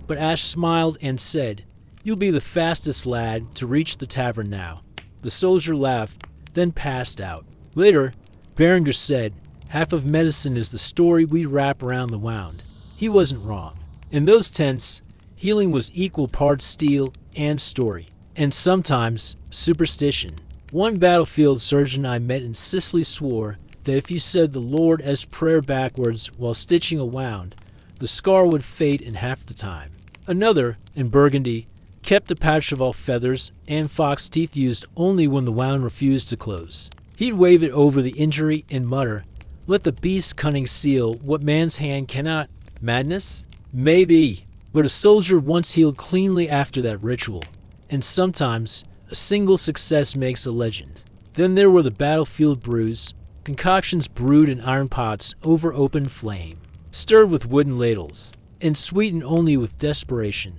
but Ash smiled and said, "You'll be the fastest lad to reach the tavern now." The soldier laughed, then passed out. Later, Berenger said, "Half of medicine is the story we wrap around the wound." He wasn't wrong. In those tents, healing was equal parts steel and story, and sometimes superstition. One battlefield surgeon I met in Sicily swore that if you said the Lord's Prayer backwards while stitching a wound, the scar would fade in half the time. Another, in Burgundy, kept a pouch of all feathers and fox teeth used only when the wound refused to close. He'd wave it over the injury and mutter, "Let the beast's cunning seal what man's hand cannot." Madness? Maybe. But a soldier once healed cleanly after that ritual, and sometimes a single success makes a legend. Then there were the battlefield brews, concoctions brewed in iron pots over open flame, stirred with wooden ladles, and sweetened only with desperation.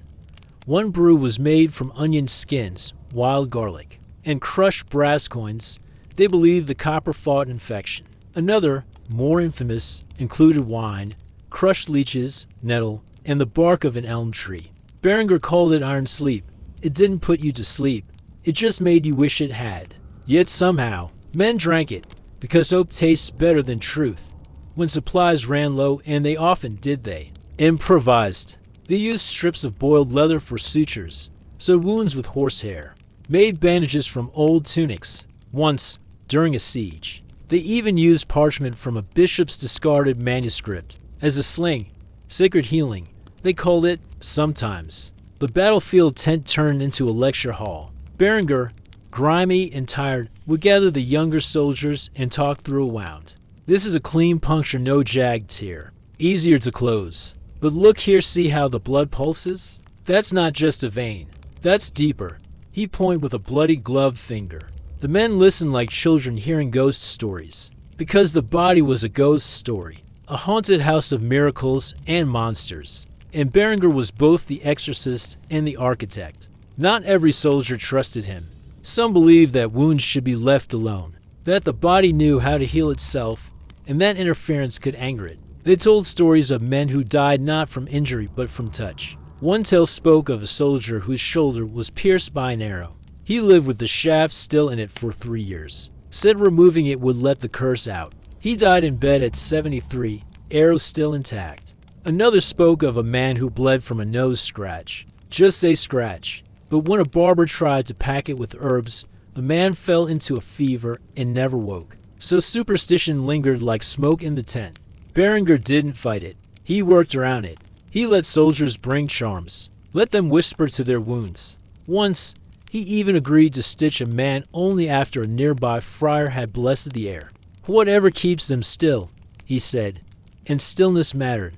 One brew was made from onion skins, wild garlic, and crushed brass coins. They believed the copper fought infection. Another, more infamous, included wine, crushed leeches, nettle, and the bark of an elm tree. Berenger called it iron sleep. It didn't put you to sleep. It just made you wish it had. Yet somehow, men drank it. because hope tastes better than truth. When supplies ran low, and they often did, they improvised. They used strips of boiled leather for sutures, sewed wounds with horsehair, made bandages from old tunics. Once, during a siege, they even used parchment from a bishop's discarded manuscript as a sling. Sacred healing, they called it. Sometimes the battlefield tent turned into a lecture hall. Berengar, grimy and tired, would gather the younger soldiers and talk through a wound. This is a clean puncture, no jagged tear. Easier to close. But look here, see how the blood pulses? That's not just a vein. That's deeper. He pointed with a bloody gloved finger. The men listened like children hearing ghost stories. Because the body was a ghost story. A haunted house of miracles and monsters. And Berengar was both the exorcist and the architect. Not every soldier trusted him. Some believed that wounds should be left alone, that the body knew how to heal itself, and that interference could anger it. They told stories of men who died not from injury but from touch. One tale spoke of a soldier whose shoulder was pierced by an arrow. He lived with the shaft still in it for 3 years. Said removing it would let the curse out. He died in bed at 73, arrow still intact. Another spoke of a man who bled from a nose scratch. Just a scratch. But when a barber tried to pack it with herbs, the man fell into a fever and never woke. So superstition lingered like smoke in the tent. Berengar didn't fight it. He worked around it. He let soldiers bring charms. Let them whisper to their wounds. Once, he even agreed to stitch a man only after a nearby friar had blessed the air. Whatever keeps them still, he said. And stillness mattered,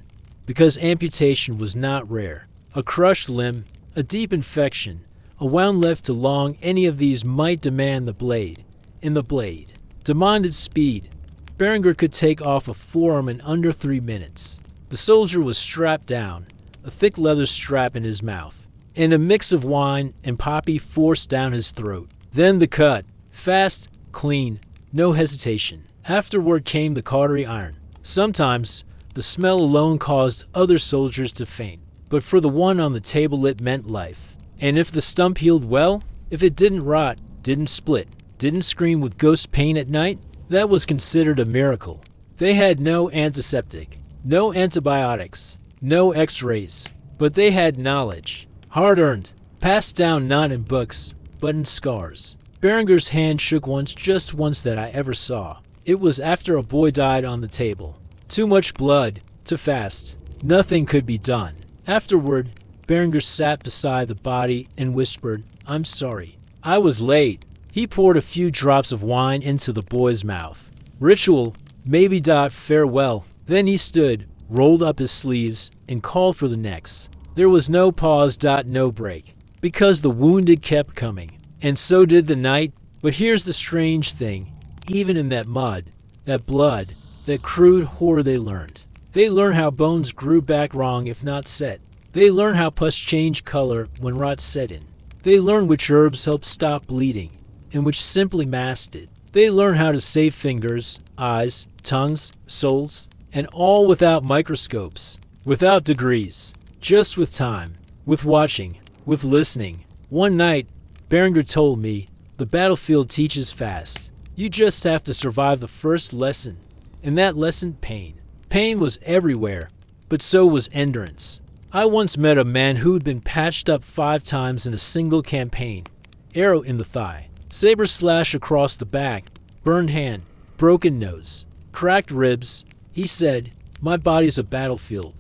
because amputation was not rare. A crushed limb, a deep infection, a wound left too long, any of these might demand the blade. And the blade demanded speed. Berengar could take off a forearm in under 3 minutes. The soldier was strapped down, a thick leather strap in his mouth, and a mix of wine and poppy forced down his throat. Then the cut. Fast, clean, no hesitation. Afterward came the cautery iron. Sometimes, the smell alone caused other soldiers to faint, but for the one on the table it meant life. And if the stump healed well, if it didn't rot, didn't split, didn't scream with ghost pain at night, that was considered a miracle. They had no antiseptic, no antibiotics, no x-rays, but they had knowledge, hard-earned, passed down not in books, but in scars. Berengar's hand shook once, just once, that I ever saw. It was after a boy died on the table. Too much blood, too fast. Nothing could be done. Afterward, Berengar sat beside the body and whispered, "I'm sorry. I was late." He poured a few drops of wine into the boy's mouth. Ritual, maybe. Farewell. Then he stood, rolled up his sleeves, and called for the next. There was no pause. No break. Because the wounded kept coming. And so did the night. But here's the strange thing. Even in that mud, that blood, that crude horror, they learned. They learned how bones grew back wrong if not set. They learned how pus changed color when rot set in. They learned which herbs helped stop bleeding, and which simply masked it. They learned how to save fingers, eyes, tongues, souls, and all without microscopes, without degrees, just with time, with watching, with listening. One night, Berengar told me, the battlefield teaches fast. You just have to survive the first lesson. And that lesson, pain. Pain was everywhere, but so was endurance. I once met a man who'd been patched up 5 times in a single campaign. Arrow in the thigh, saber slash across the back, burned hand, broken nose, cracked ribs. He said, "My body's a battlefield,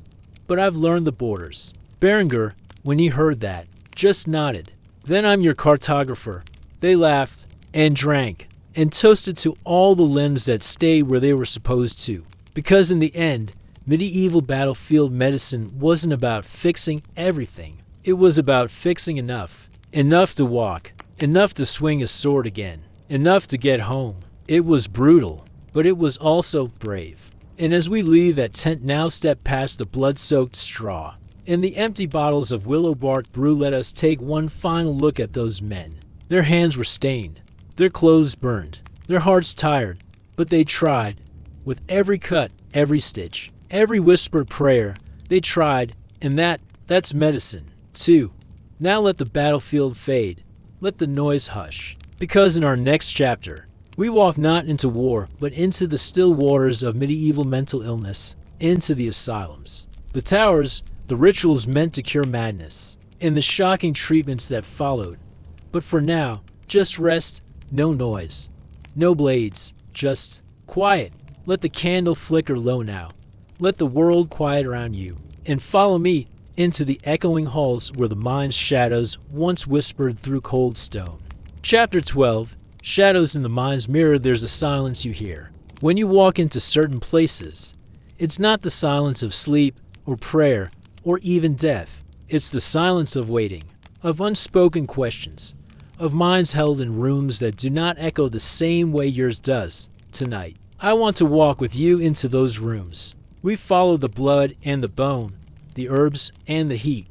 but I've learned the borders." Berengar, when he heard that, just nodded. "Then I'm your cartographer." They laughed and drank and toasted to all the limbs that stayed where they were supposed to. Because in the end, medieval battlefield medicine wasn't about fixing everything. It was about fixing enough. Enough to walk. Enough to swing a sword again. Enough to get home. It was brutal, but it was also brave. And as we leave that tent now, step past the blood-soaked straw and the empty bottles of willow bark brew, let us take one final look at those men. Their hands were stained. Their clothes burned, their hearts tired, but they tried. With every cut, every stitch, every whispered prayer, they tried, and that's medicine, too. Now let the battlefield fade. Let the noise hush. Because in our next chapter, We walk not into war, but into the still waters of medieval mental illness, into the asylums, the towers, the rituals meant to cure madness, and the shocking treatments that followed. But for now, just rest, no noise, no blades, just quiet. Let the candle flicker low now. Let the world quiet around you, and follow me into the echoing halls where the mind's shadows once whispered through cold stone. Chapter 12. Shadows in the mind's mirror. There's a silence you hear when you walk into certain places. It's not the silence of sleep or prayer or even death. It's the silence of waiting, of unspoken questions, of minds held in rooms that do not echo the same way yours does. Tonight, I want to walk with you into those rooms. We follow the blood and the bone, the herbs and the heat.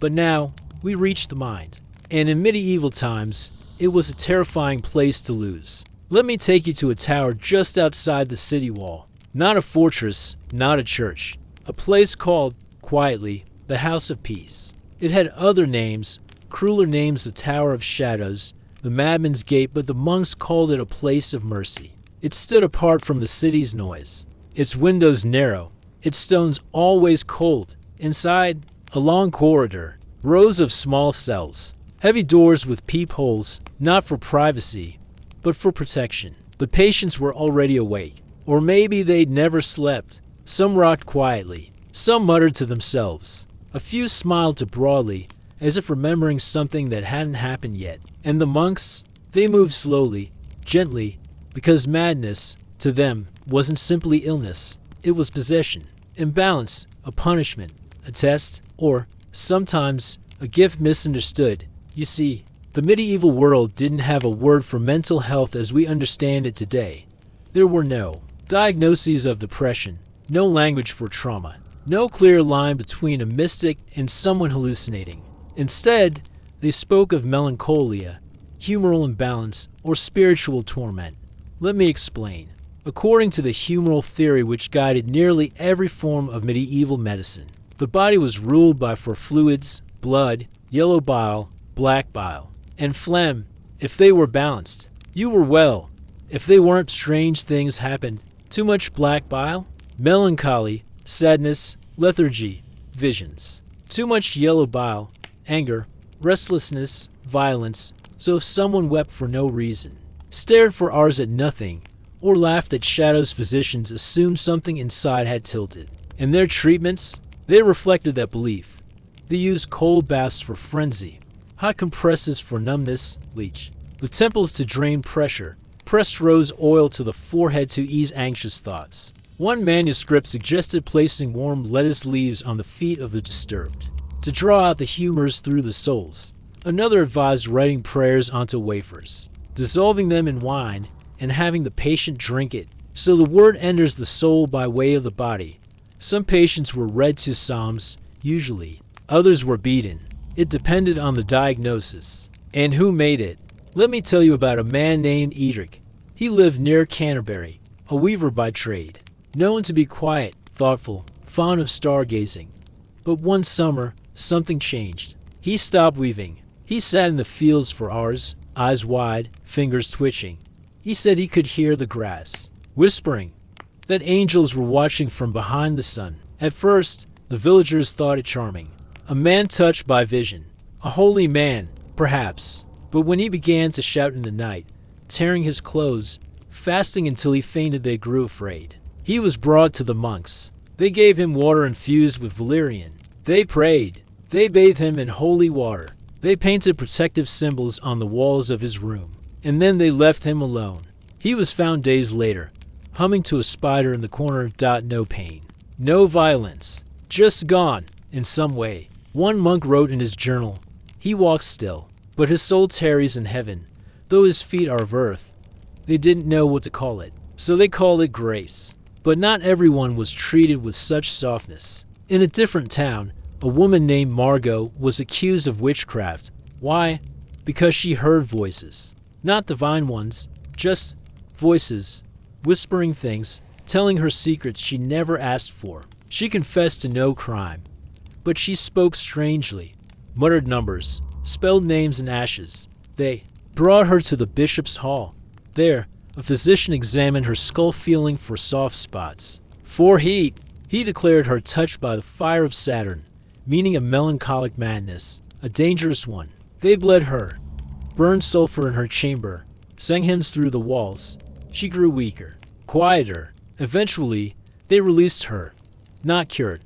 But now, we reach the mind. And in medieval times, it was a terrifying place to lose. Let me take you to a tower just outside the city wall. Not a fortress, not a church. A place called, quietly, the House of Peace. It had other names, crueler names, the Tower of Shadows, the Madman's Gate, but the monks called it a place of mercy. It stood apart from the city's noise. Its windows narrow, its stones always cold. Inside, a long corridor, rows of small cells, heavy doors with peepholes, not for privacy, but for protection. The patients were already awake, or maybe they'd never slept. Some rocked quietly, some muttered to themselves. A few smiled broadly, as if remembering something that hadn't happened yet. And the monks, they moved slowly, gently, because madness, to them, wasn't simply illness. It was possession, imbalance, a punishment, a test, or, sometimes, a gift misunderstood. You see, the medieval world didn't have a word for mental health as we understand it today. There were no diagnoses of depression, no language for trauma, no clear line between a mystic and someone hallucinating. Instead, they spoke of melancholia, humoral imbalance, or spiritual torment. Let me explain. According to the humoral theory which guided nearly every form of medieval medicine, the body was ruled by four fluids: blood, yellow bile, black bile, and phlegm. If they were balanced, you were well. If they weren't, strange things happened. Too much black bile, melancholy, sadness, lethargy, visions. Too much yellow bile, anger, restlessness, violence. So if someone wept for no reason, stared for hours at nothing, or laughed at shadows, physicians assumed something inside had tilted. In their treatments, they reflected that belief. They used cold baths for frenzy, hot compresses for numbness, leech, the temples to drain pressure, pressed rose oil to the forehead to ease anxious thoughts. One manuscript suggested placing warm lettuce leaves on the feet of the disturbed, to draw out the humors through the soles. Another advised writing prayers onto wafers, dissolving them in wine, and having the patient drink it, so the word enters the soul by way of the body. Some patients were read to psalms, usually. Others were beaten. It depended on the diagnosis. And who made it? Let me tell you about a man named Edric. He lived near Canterbury, a weaver by trade, known to be quiet, thoughtful, fond of stargazing. But one summer, something changed. He stopped weaving. He sat in the fields for hours, eyes wide, fingers twitching. He said he could hear the grass whispering, that angels were watching from behind the sun. At first, the villagers thought it charming. A man touched by vision. A holy man, perhaps. But when he began to shout in the night, tearing his clothes, fasting until he fainted, they grew afraid. He was brought to the monks. They gave him water infused with valerian. They prayed. They bathed him in holy water. They painted protective symbols on the walls of his room. And then they left him alone. He was found days later, humming to a spider in the corner. No pain, no violence, just gone in some way. One monk wrote in his journal, "He walks still, but his soul tarries in heaven, though his feet are of earth." They didn't know what to call it, so they called it grace. But not everyone was treated with such softness. In a different town, a woman named Margot was accused of witchcraft. Why? Because she heard voices. Not divine ones, just voices, whispering things, telling her secrets she never asked for. She confessed to no crime, but she spoke strangely, muttered numbers, spelled names in ashes. They brought her to the bishop's hall. There, A physician examined her skull, feeling for soft spots. For heat, he declared her touched by the fire of Saturn, meaning a melancholic madness, a dangerous one. They bled her, burned sulfur in her chamber, sang hymns through the walls. She grew weaker, quieter. Eventually, they released her, not cured,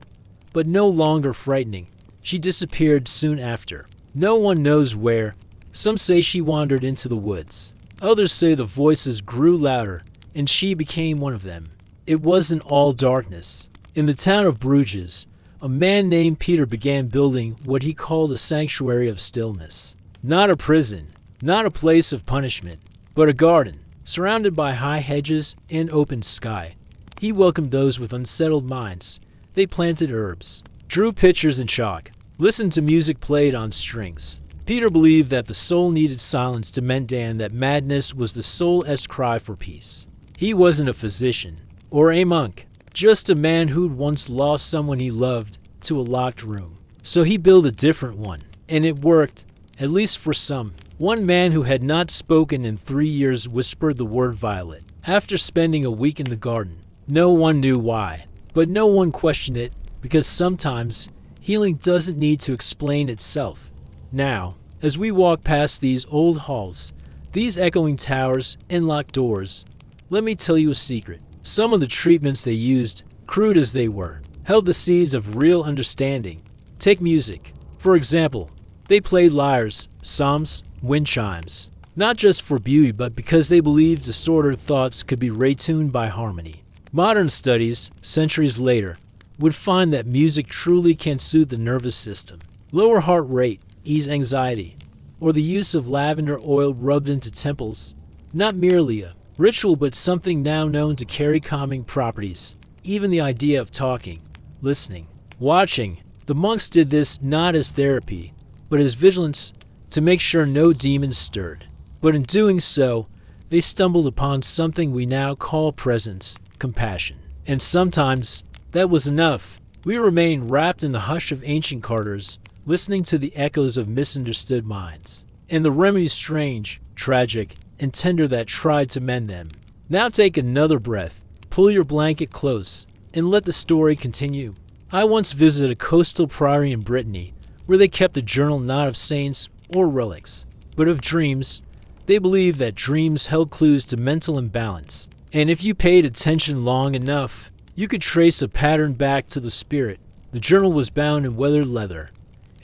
but no longer frightening. She disappeared soon after. No one knows where. Some say she wandered into the woods. Others say the voices grew louder, and she became one of them. It wasn't all darkness. In the town of Bruges, a man named Peter began building what he called a sanctuary of stillness. Not a prison, not a place of punishment, but a garden, surrounded by high hedges and open sky. He welcomed those with unsettled minds. They planted herbs, drew pictures in chalk, listened to music played on strings. Peter believed that the soul needed silence to mend and that madness was the soul's cry for peace. He wasn't a physician or a monk, just a man who'd once lost someone he loved to a locked room. So he built a different one, and it worked, at least for some. One man who had not spoken in 3 years whispered the word violet. After spending a week in the garden, no one knew why, but no one questioned it, because sometimes healing doesn't need to explain itself. Now, as we walk past these old halls, these echoing towers and locked doors, let me tell you a secret. Some of the treatments they used, crude as they were, held the seeds of real understanding. Take music. For example, they played lyres, psalms, wind chimes, not just for beauty but because they believed disordered thoughts could be retuned by harmony. Modern studies, centuries later, would find that music truly can soothe the nervous system, lower heart rate, ease anxiety, or the use of lavender oil rubbed into temples. Not merely a ritual but something now known to carry calming properties. Even the idea of talking, listening, watching. The monks did this not as therapy, but as vigilance to make sure no demons stirred. But in doing so, they stumbled upon something we now call presence, compassion. And sometimes that was enough. We remained wrapped in the hush of ancient corridors, listening to the echoes of misunderstood minds, and the remedies strange, tragic, and tender that tried to mend them. Now take another breath, pull your blanket close, and let the story continue. I once visited a coastal priory in Brittany, where they kept a journal not of saints or relics, but of dreams. They believed that dreams held clues to mental imbalance, and if you paid attention long enough, you could trace a pattern back to the spirit. The journal was bound in weathered leather,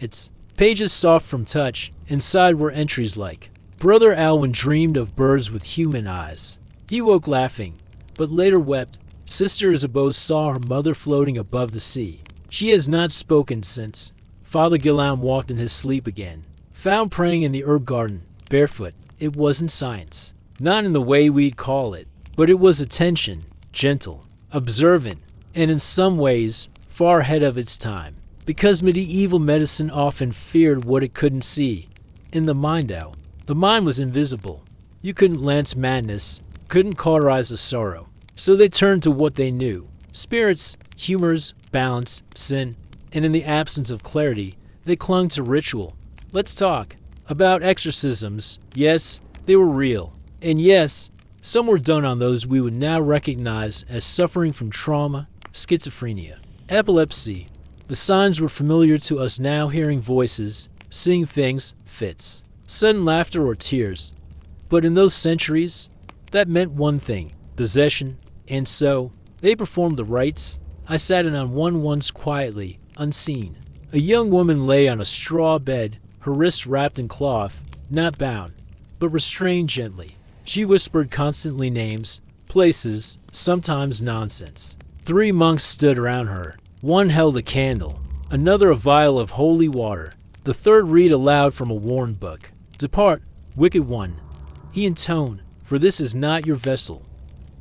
its pages soft from touch. Inside were entries like, Brother Alwyn dreamed of birds with human eyes. He woke laughing, but later wept. Sister Isabeau saw her mother floating above the sea. She has not spoken since. Father Guillaume walked in his sleep again. Found praying in the herb garden, barefoot. It wasn't science, not in the way we'd call it, but it was attention, gentle, observant, and in some ways far ahead of its time. Because medieval medicine often feared what it couldn't see. In the mind out. The mind was invisible. You couldn't lance madness, couldn't cauterize a sorrow. So they turned to what they knew. Spirits, humors, balance, sin, and in the absence of clarity, they clung to ritual. Let's talk about exorcisms. Yes, they were real. And yes, some were done on those we would now recognize as suffering from trauma, schizophrenia, epilepsy. The signs were familiar to us now, hearing voices, seeing things, fits, sudden laughter or tears. But in those centuries, that meant one thing, possession, and so they performed the rites. I sat in on one once quietly, unseen. A young woman lay on a straw bed, her wrists wrapped in cloth, not bound, but restrained gently. She whispered constantly names, places, sometimes nonsense. 3 monks stood around her. One held a candle, another a vial of holy water. The third read aloud from a worn book. Depart, wicked one, he intoned, for this is not your vessel.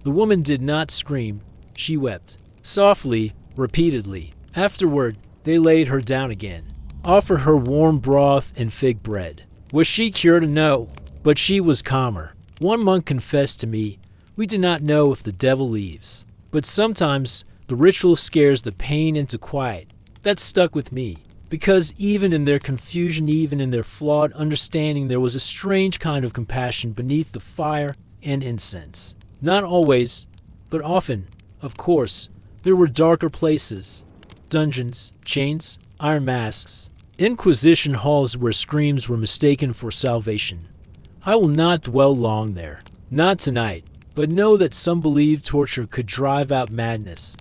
The woman did not scream. She wept, softly, repeatedly. Afterward, they laid her down again, offered her warm broth and fig bread. Was she cured? No, but she was calmer. One monk confessed to me, we do not know if the devil leaves, but sometimes the ritual scares the pain into quiet. That stuck with me, because even in their confusion, even in their flawed understanding, there was a strange kind of compassion beneath the fire and incense. Not always, but often. Of course, there were darker places. Dungeons, chains, iron masks, Inquisition halls where screams were mistaken for salvation. I will not dwell long there. Not tonight. But know that some believed torture could drive out madness.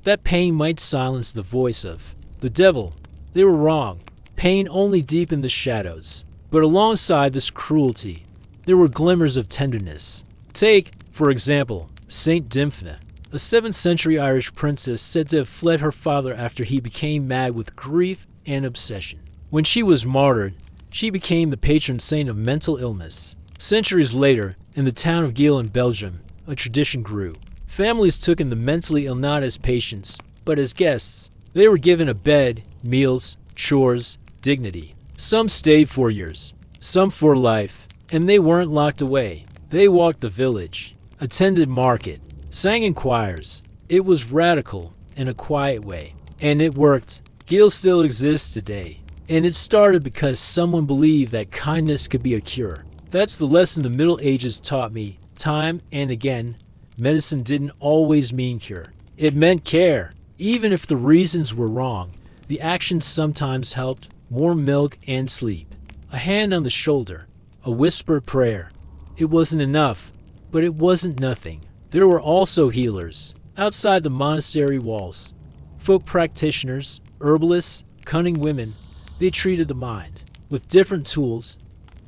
That pain might silence the voice of the devil. They were wrong. Pain only deepened the shadows. But alongside this cruelty, there were glimmers of tenderness. Take, for example, Saint Dymphna, a 7th century Irish princess said to have fled her father after he became mad with grief and obsession. When she was martyred, she became the patron saint of mental illness. Centuries later, in the town of Geel in Belgium, a tradition grew. Families took in the mentally ill not as patients, but as guests. They were given a bed, meals, chores, dignity. Some stayed for years, some for life, and they weren't locked away. They walked the village, attended market, sang in choirs. It was radical in a quiet way, and it worked. Geel still exists today, and it started because someone believed that kindness could be a cure. That's the lesson the Middle Ages taught me, time and again. Medicine didn't always mean cure. It meant care. Even if the reasons were wrong, the actions sometimes helped. Warm milk and sleep. A hand on the shoulder. A whispered prayer. It wasn't enough, but it wasn't nothing. There were also healers, outside the monastery walls. Folk practitioners, herbalists, cunning women. They treated the mind with different tools.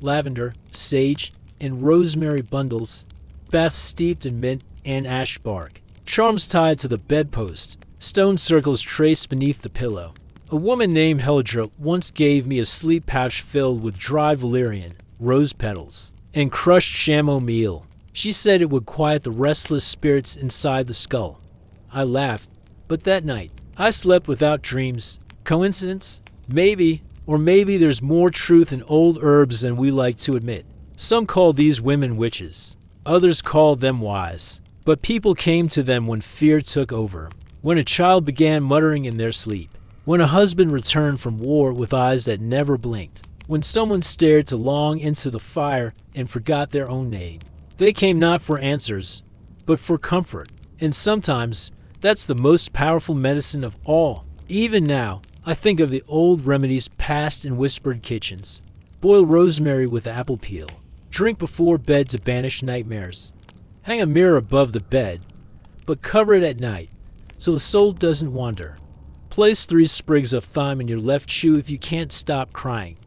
Lavender, sage, and rosemary bundles. Baths steeped in mint and ash bark. Charms tied to the bedpost. Stone circles traced beneath the pillow. A woman named Heldra once gave me a sleep pouch filled with dry valerian, rose petals, and crushed chamois meal. She said it would quiet the restless spirits inside the skull. I laughed, but that night, I slept without dreams. Coincidence? Maybe, or maybe there's more truth in old herbs than we like to admit. Some call these women witches. Others called them wise. But people came to them when fear took over. When a child began muttering in their sleep. When a husband returned from war with eyes that never blinked. When someone stared too long into the fire and forgot their own name. They came not for answers, but for comfort. And sometimes, that's the most powerful medicine of all. Even now, I think of the old remedies passed in whispered kitchens. Boil rosemary with apple peel. Drink before bed to banish nightmares. Hang a mirror above the bed, but cover it at night, so the soul doesn't wander. Place 3 sprigs of thyme in your left shoe if you can't stop crying.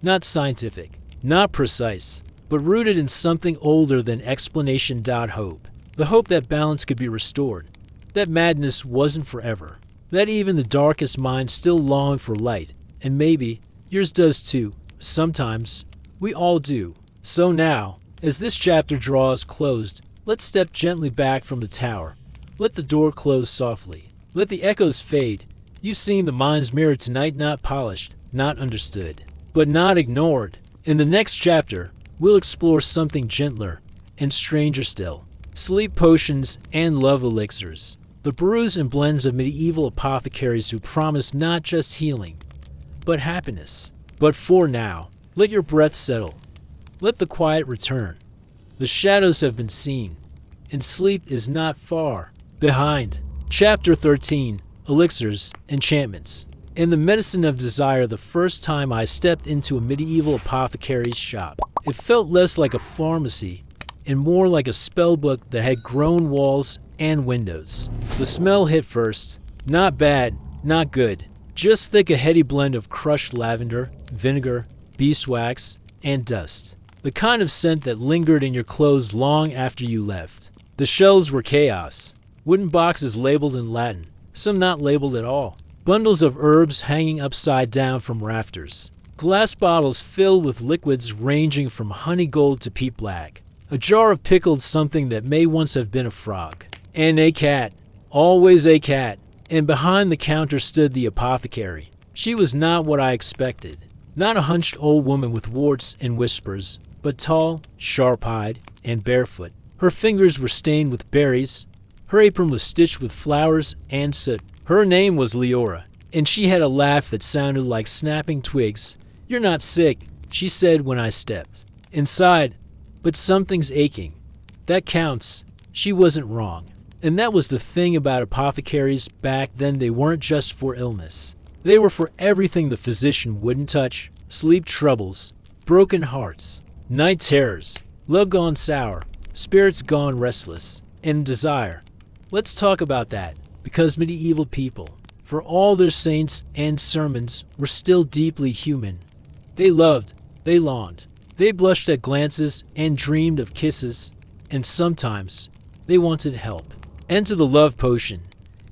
Not scientific, not precise, but rooted in something older than explanation. Hope. The hope that balance could be restored, that madness wasn't forever, that even the darkest mind still longed for light, and maybe yours does too. Sometimes, we all do. So now, as this chapter draws closed, let's step gently back from the tower. Let the door close softly. Let the echoes fade. You've seen the mind's mirror tonight, not polished, not understood, but not ignored. In the next chapter, we'll explore something gentler and stranger still. Sleep potions and love elixirs. The brews and blends of medieval apothecaries who promise not just healing, but happiness. But for now, let your breath settle. Let the quiet return. The shadows have been seen, and sleep is not far behind. Chapter 13, Elixirs, Enchantments. In the Medicine of Desire, the first time I stepped into a medieval apothecary's shop, it felt less like a pharmacy and more like a spellbook that had grown walls and windows. The smell hit first. Not bad, not good. Just thick, a heady blend of crushed lavender, vinegar, beeswax, and dust. The kind of scent that lingered in your clothes long after you left. The shelves were chaos. Wooden boxes labeled in Latin, some not labeled at all. Bundles of herbs hanging upside down from rafters. Glass bottles filled with liquids ranging from honey gold to peat black. A jar of pickled something that may once have been a frog. And a cat. Always a cat. And behind the counter stood the apothecary. She was not what I expected. Not a hunched old woman with warts and whispers, but tall, sharp-eyed, and barefoot. Her fingers were stained with berries. Her apron was stitched with flowers and soot. Her name was Leora, and she had a laugh that sounded like snapping twigs. "You're not sick," she said when I stepped inside, "but something's aching. That counts. She wasn't wrong. And that was the thing about apothecaries back then. They weren't just for illness. They were for everything the physician wouldn't touch: sleep troubles, broken hearts, night terrors, love gone sour, spirits gone restless, and desire. Let's talk about that, because medieval people, for all their saints and sermons, were still deeply human. They loved, they longed, they blushed at glances and dreamed of kisses, and sometimes they wanted help. Enter the love potion.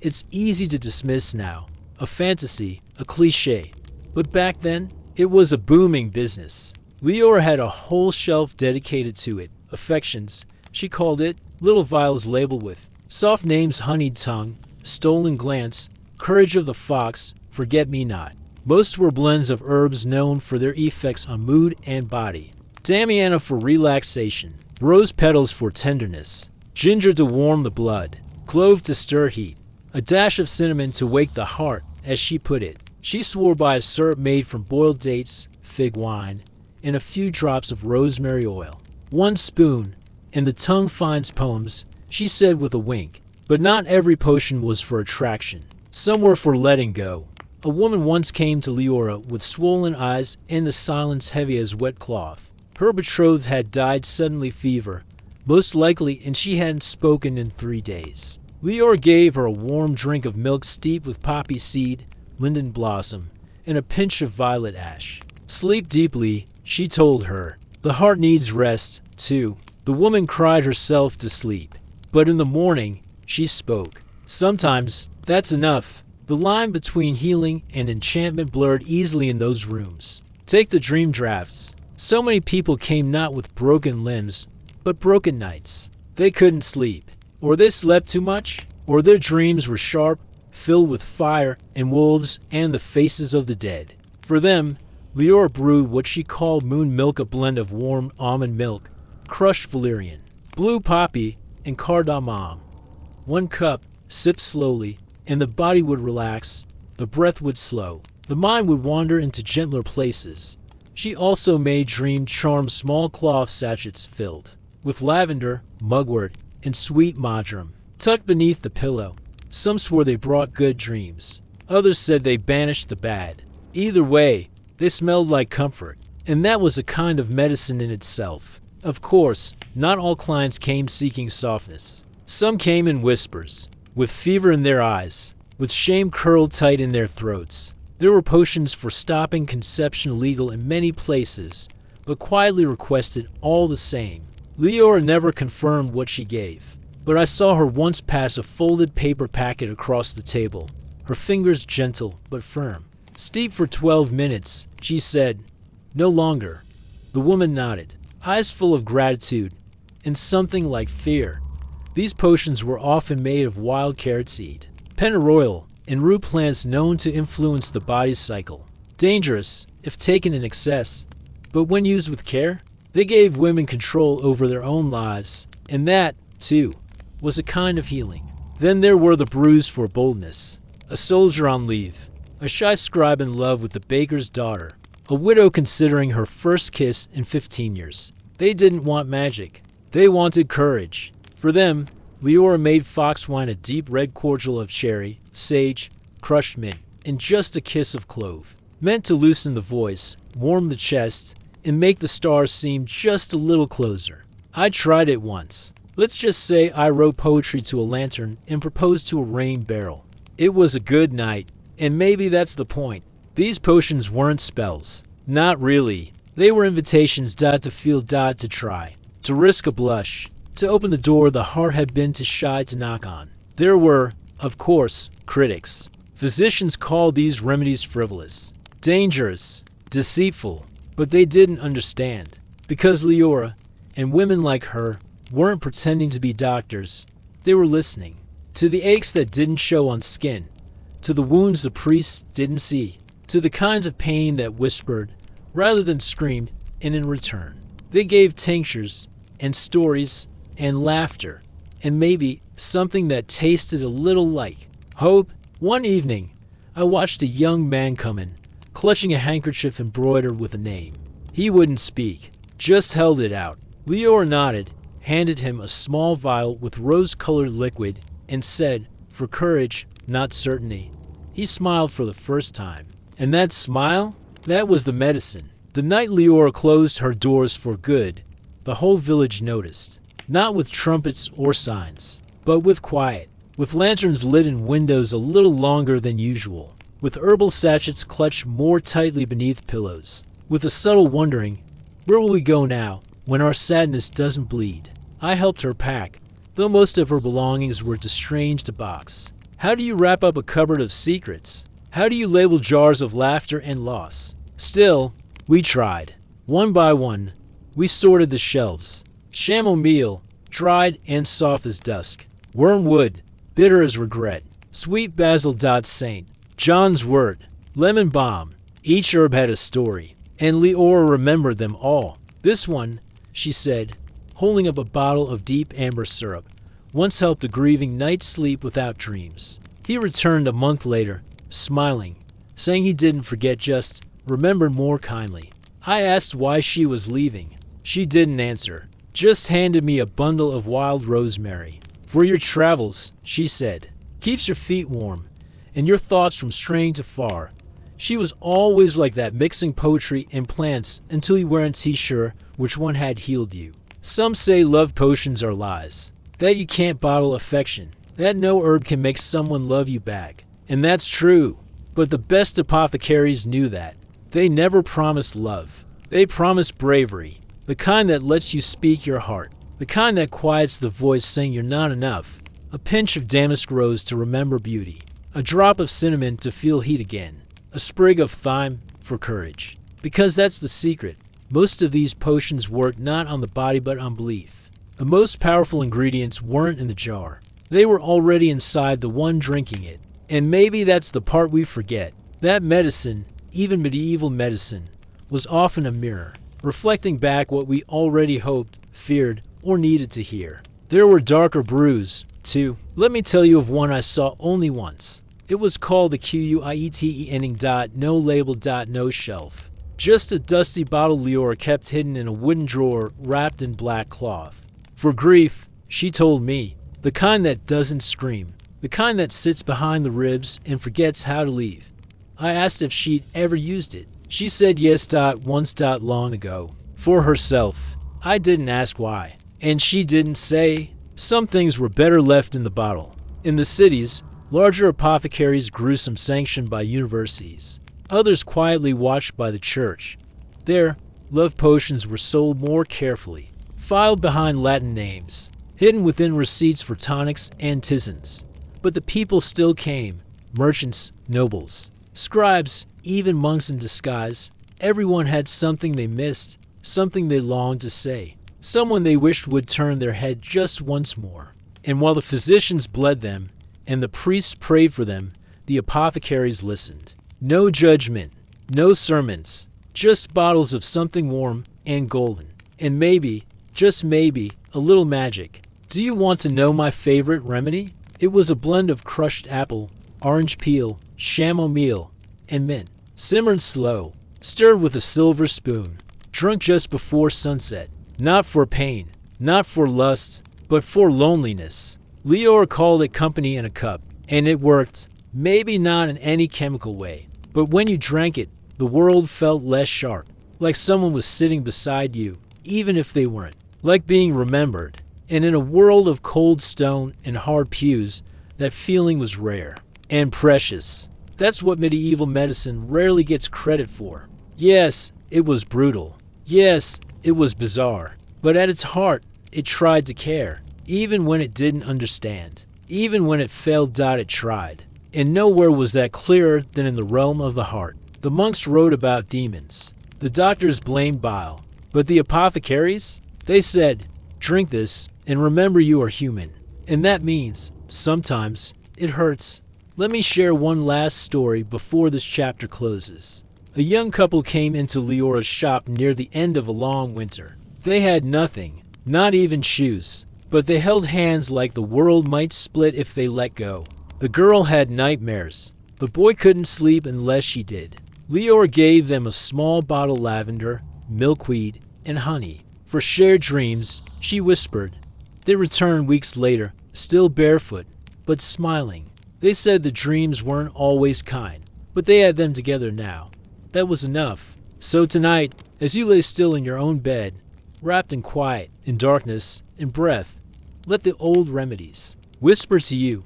It's easy to dismiss now, a fantasy, a cliche. But back then, it was a booming business. Leora had a whole shelf dedicated to it. Affections, she called it, little vials labeled with soft names: honeyed tongue, stolen glance, courage of the fox, forget-me-not. Most were blends of herbs known for their effects on mood and body. Damiana for relaxation, rose petals for tenderness, ginger to warm the blood, clove to stir heat, a dash of cinnamon to wake the heart, as she put it. She swore by a syrup made from boiled dates, fig wine, and a few drops of rosemary oil. 1 spoon, and the tongue finds poems, she said with a wink. But not every potion was for attraction. Some were for letting go. A woman once came to Leora with swollen eyes and the silence heavy as wet cloth. Her betrothed had died suddenly, fever, most likely, and she hadn't spoken in 3 days. Leora gave her a warm drink of milk steeped with poppy seed, linden blossom, and a pinch of violet ash. Sleep deeply, she told her. The heart needs rest, too. The woman cried herself to sleep. But in the morning, she spoke. Sometimes, that's enough. The line between healing and enchantment blurred easily in those rooms. Take the dream drafts. So many people came not with broken limbs, but broken nights. They couldn't sleep. Or they slept too much, or their dreams were sharp, filled with fire and wolves and the faces of the dead. For them, Leora brewed what she called moon milk, a blend of warm almond milk, crushed valerian, blue poppy, and cardamom. 1 cup, sipped slowly, and the body would relax, the breath would slow, the mind would wander into gentler places. She also made dream charms, small cloth sachets filled with lavender, mugwort, and sweet marjoram, tucked beneath the pillow. Some swore they brought good dreams. Others said they banished the bad. Either way, they smelled like comfort, and that was a kind of medicine in itself. Of course, not all clients came seeking softness. Some came in whispers, with fever in their eyes, with shame curled tight in their throats. There were potions for stopping conception legal in many places, but quietly requested all the same. Leora never confirmed what she gave, but I saw her once pass a folded paper packet across the table, her fingers gentle but firm. Steep for 12 minutes, she said. No longer. The woman nodded, eyes full of gratitude and something like fear. These potions were often made of wild carrot seed, pennyroyal, and root plants known to influence the body's cycle. Dangerous if taken in excess, but when used with care, they gave women control over their own lives, and that, too, was a kind of healing. Then there were the brews for boldness. A soldier on leave, a shy scribe in love with the baker's daughter, a widow considering her first kiss in 15 years. They didn't want magic. They wanted courage. For them, Leora made fox wine, a deep red cordial of cherry, sage, crushed mint, and just a kiss of clove, meant to loosen the voice, warm the chest, and make the stars seem just a little closer. I tried it once. Let's just say I wrote poetry to a lantern and proposed to a rain barrel. It was a good night, and maybe that's the point. These potions weren't spells. Not really. They were invitations, to feel, to try, to risk a blush, to open the door the heart had been too shy to knock on. There were, of course, critics. Physicians called these remedies frivolous, dangerous, deceitful, but they didn't understand, because Leora, and women like her, weren't pretending to be doctors. They were listening, to the aches that didn't show on skin, to the wounds the priests didn't see, to the kinds of pain that whispered, rather than screamed, and in return, they gave tinctures, and stories, and laughter, and maybe something that tasted a little like hope. One evening, I watched a young man come in, clutching a handkerchief embroidered with a name. He wouldn't speak, just held it out. Leora nodded, handed him a small vial with rose-colored liquid, and said, "For courage, not certainty." He smiled for the first time. And that smile? That was the medicine. The night Leora closed her doors for good, the whole village noticed. Not with trumpets or signs, but with quiet. With lanterns lit in windows a little longer than usual. With herbal sachets clutched more tightly beneath pillows. With a subtle wondering, where will we go now, when our sadness doesn't bleed? I helped her pack, though most of her belongings were too strange to box. How do you wrap up a cupboard of secrets? How do you label jars of laughter and loss? Still, we tried. One by one, we sorted the shelves. Chamomile, dried and soft as dusk. Wormwood, bitter as regret. Sweet basil. Saint John's wort. Lemon balm. Each herb had a story, and Leora remembered them all. This one, she said, holding up a bottle of deep amber syrup, once helped a grieving night sleep without dreams. He returned a month later, smiling, saying he didn't forget, just remembered more kindly. I asked why she was leaving. She didn't answer, just handed me a bundle of wild rosemary. "For your travels," she said. "Keeps your feet warm, and your thoughts from straying too far." She was always like that, mixing poetry and plants until you weren't sure which one had healed you. Some say love potions are lies, that you can't bottle affection, that no herb can make someone love you back. And that's true, but the best apothecaries knew that. They never promised love. They promised bravery, the kind that lets you speak your heart, the kind that quiets the voice saying you're not enough. A pinch of damask rose to remember beauty, a drop of cinnamon to feel heat again, a sprig of thyme for courage. Because that's the secret. Most of these potions work not on the body but on belief. The most powerful ingredients weren't in the jar. They were already inside the one drinking it. And maybe that's the part we forget. That medicine, even medieval medicine, was often a mirror, reflecting back what we already hoped, feared, or needed to hear. There were darker brews, too. Let me tell you of one I saw only once. It was called the Quiet ending. No label. No shelf. Just a dusty bottle Leora kept hidden in a wooden drawer wrapped in black cloth. For grief, she told me, the kind that doesn't scream, the kind that sits behind the ribs and forgets how to leave. I asked if she'd ever used it. She said yes. Once. Long ago. For herself. I didn't ask why. And she didn't say. Some things were better left in the bottle. In the cities, larger apothecaries grew, some sanctioned by universities. Others quietly watched by the church. There, love potions were sold more carefully, filed behind Latin names, hidden within receipts for tonics and tisans. But the people still came. Merchants, nobles, scribes, even monks in disguise. Everyone had something they missed, something they longed to say, someone they wished would turn their head just once more. And while the physicians bled them, and the priests prayed for them, the apothecaries listened. No judgment, no sermons, just bottles of something warm and golden. And maybe, just maybe, a little magic. Do you want to know my favorite remedy? It was a blend of crushed apple, orange peel, chamomile, and mint. Simmered slow, stirred with a silver spoon, drunk just before sunset. Not for pain, not for lust, but for loneliness. Leora called it company in a cup, and it worked. Maybe not in any chemical way, but when you drank it, the world felt less sharp, like someone was sitting beside you, even if they weren't, like being remembered. And in a world of cold stone and hard pews, that feeling was rare and precious. That's what medieval medicine rarely gets credit for. Yes, it was brutal. Yes, it was bizarre. But at its heart, it tried to care, even when it didn't understand, even when it failed. It tried. And nowhere was that clearer than in the realm of the heart. The monks wrote about demons. The doctors blamed bile. But the apothecaries? They said, drink this and remember you are human. And that means, sometimes, it hurts. Let me share one last story before this chapter closes. A young couple came into Leora's shop near the end of a long winter. They had nothing, not even shoes, but they held hands like the world might split if they let go. The girl had nightmares. The boy couldn't sleep unless she did. Leora gave them a small bottle of lavender, milkweed, and honey. For shared dreams, she whispered. They returned weeks later, still barefoot, but smiling. They said the dreams weren't always kind, but they had them together now. That was enough. So tonight, as you lay still in your own bed, wrapped in quiet, in darkness, in breath, let the old remedies whisper to you,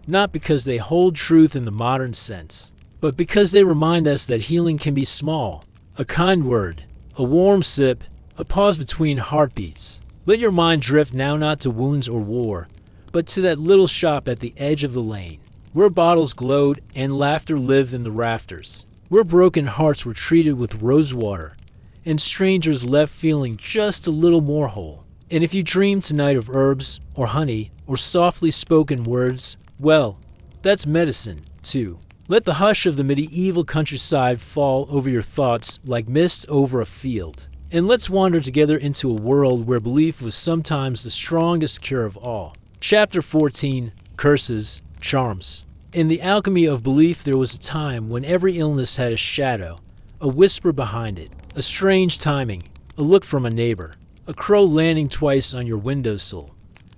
not because they hold truth in the modern sense, but because they remind us that healing can be small. A kind word, a warm sip, a pause between heartbeats. Let your mind drift now not to wounds or war, but to that little shop at the edge of the lane, where bottles glowed and laughter lived in the rafters, where broken hearts were treated with rose water, and strangers left feeling just a little more whole. And if you dream tonight of herbs, or honey, or softly spoken words, well, that's medicine, too. Let the hush of the medieval countryside fall over your thoughts like mist over a field. And let's wander together into a world where belief was sometimes the strongest cure of all. Chapter 14, Curses, Charms. In the alchemy of belief, there was a time when every illness had a shadow, a whisper behind it, a strange timing, a look from a neighbor, a crow landing twice on your windowsill.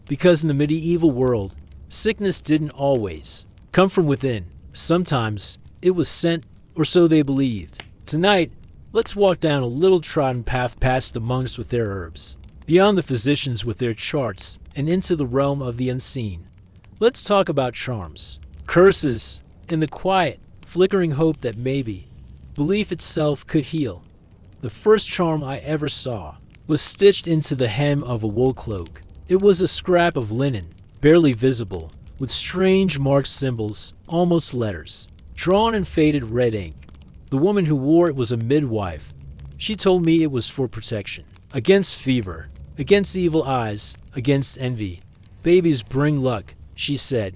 Because in the medieval world, sickness didn't always come from within. Sometimes it was sent, or so they believed. Tonight, let's walk down a little trodden path past the monks with their herbs, beyond the physicians with their charts, and into the realm of the unseen. Let's talk about charms, curses, and the quiet, flickering hope that maybe belief itself could heal. The first charm I ever saw was stitched into the hem of a wool cloak. It was a scrap of linen, barely visible, with strange marked symbols, almost letters, drawn in faded red ink. The woman who wore it was a midwife. She told me it was for protection, against fever, against evil eyes, against envy. Babies bring luck, she said.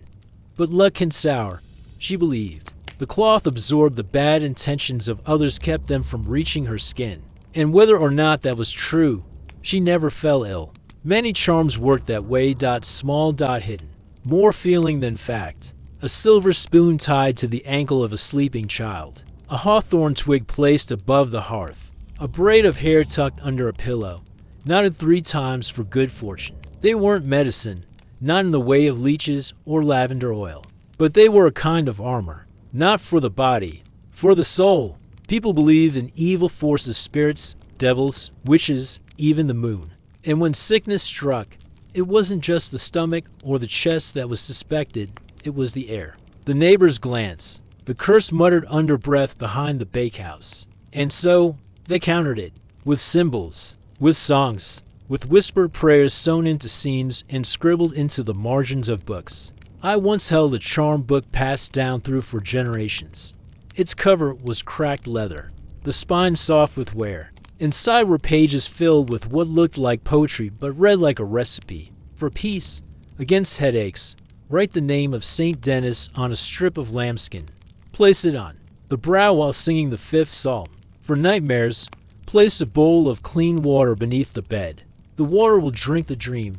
But luck can sour, she believed. The cloth absorbed the bad intentions of others, kept them from reaching her skin. And whether or not that was true, she never fell ill. Many charms worked that way, small, hidden. More feeling than fact. A silver spoon tied to the ankle of a sleeping child. A hawthorn twig placed above the hearth. A braid of hair tucked under a pillow. Knotted 3 times for good fortune. They weren't medicine, not in the way of leeches or lavender oil. But they were a kind of armor. Not for the body, for the soul. People believed in evil forces, spirits, devils, witches, even the moon. And when sickness struck, it wasn't just the stomach or the chest that was suspected, it was the air. The neighbor's glance, the curse muttered under breath behind the bakehouse. And so, they countered it, with symbols, with songs, with whispered prayers sewn into seams and scribbled into the margins of books. I once held a charm book passed down through for generations. Its cover was cracked leather, the spine soft with wear. Inside were pages filled with what looked like poetry but read like a recipe. For peace, against headaches, write the name of St. Denis on a strip of lambskin. Place it on the brow while singing the 5th psalm. For nightmares, place a bowl of clean water beneath the bed. The water will drink the dream.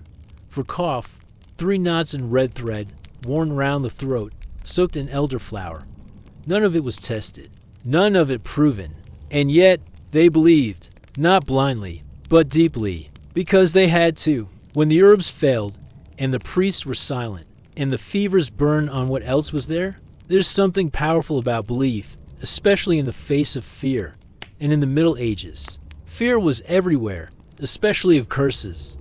For cough, 3 knots in red thread, worn round the throat, soaked in elderflower. None of it was tested, none of it proven. And yet, they believed, not blindly, but deeply, because they had to. When the herbs failed, and the priests were silent, and the fevers burned on what else was there, there's something powerful about belief, especially in the face of fear, and in the Middle Ages. Fear was everywhere, especially of curses.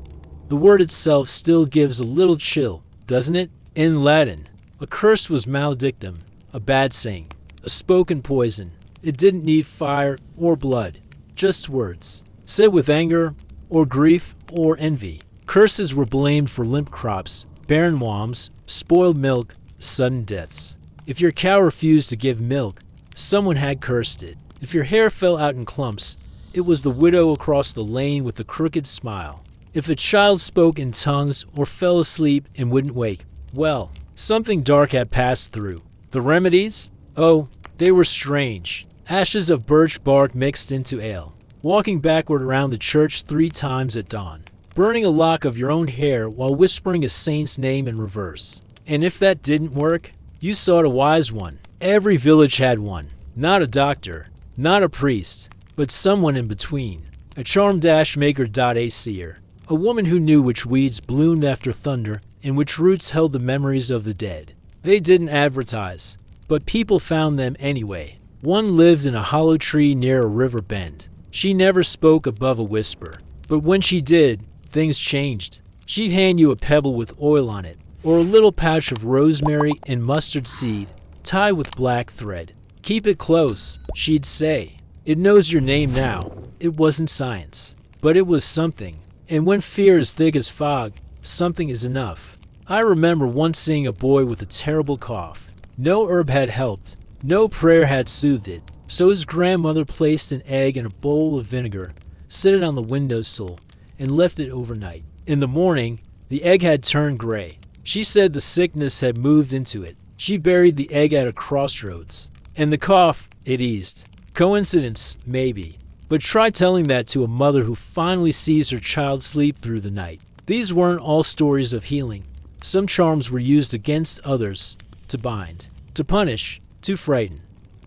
The word itself still gives a little chill, doesn't it? In Latin, a curse was maledictum, a bad saying, a spoken poison. It didn't need fire or blood, just words, said with anger or grief or envy. Curses were blamed for limp crops, barren wombs, spoiled milk, sudden deaths. If your cow refused to give milk, someone had cursed it. If your hair fell out in clumps, it was the widow across the lane with the crooked smile. If a child spoke in tongues or fell asleep and wouldn't wake, well, something dark had passed through. The remedies? Oh, they were strange. Ashes of birch bark mixed into ale. Walking backward around the church 3 times at dawn. Burning a lock of your own hair while whispering a saint's name in reverse. And if that didn't work, you sought a wise one. Every village had one. Not a doctor, not a priest, but someone in between. a charm-maker.acer, a woman who knew which weeds bloomed after thunder and which roots held the memories of the dead. They didn't advertise, but people found them anyway. One lived in a hollow tree near a river bend. She never spoke above a whisper, but when she did, things changed. She'd hand you a pebble with oil on it, or a little pouch of rosemary and mustard seed tied with black thread. "Keep it close," she'd say. "It knows your name now." It wasn't science, but it was something. And when fear is thick as fog, something is enough. I remember once seeing a boy with a terrible cough. No herb had helped. No prayer had soothed it. So his grandmother placed an egg in a bowl of vinegar, set it on the windowsill, and left it overnight. In the morning, the egg had turned gray. She said the sickness had moved into it. She buried the egg at a crossroads, and the cough, it eased. Coincidence, maybe. But try telling that to a mother who finally sees her child sleep through the night. These weren't all stories of healing. Some charms were used against others, to bind, to punish, to frighten.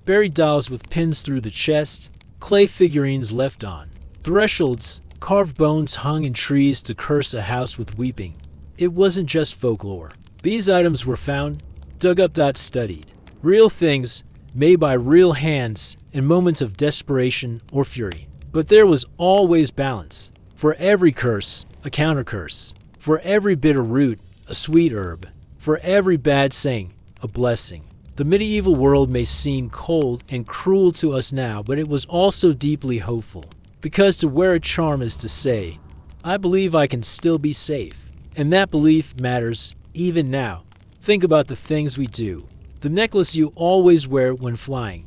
Buried dolls with pins through the chest, clay figurines left on thresholds, carved bones hung in trees to curse a house with weeping. It wasn't just folklore. These items were found, dug up, studied. Real things, made by real hands in moments of desperation or fury. But there was always balance. For every curse, a counter-curse. For every bitter root, a sweet herb. For every bad saying, a blessing. The medieval world may seem cold and cruel to us now, but it was also deeply hopeful. Because to wear a charm is to say, I believe I can still be safe. And that belief matters, even now. Think about the things we do. The necklace you always wear when flying.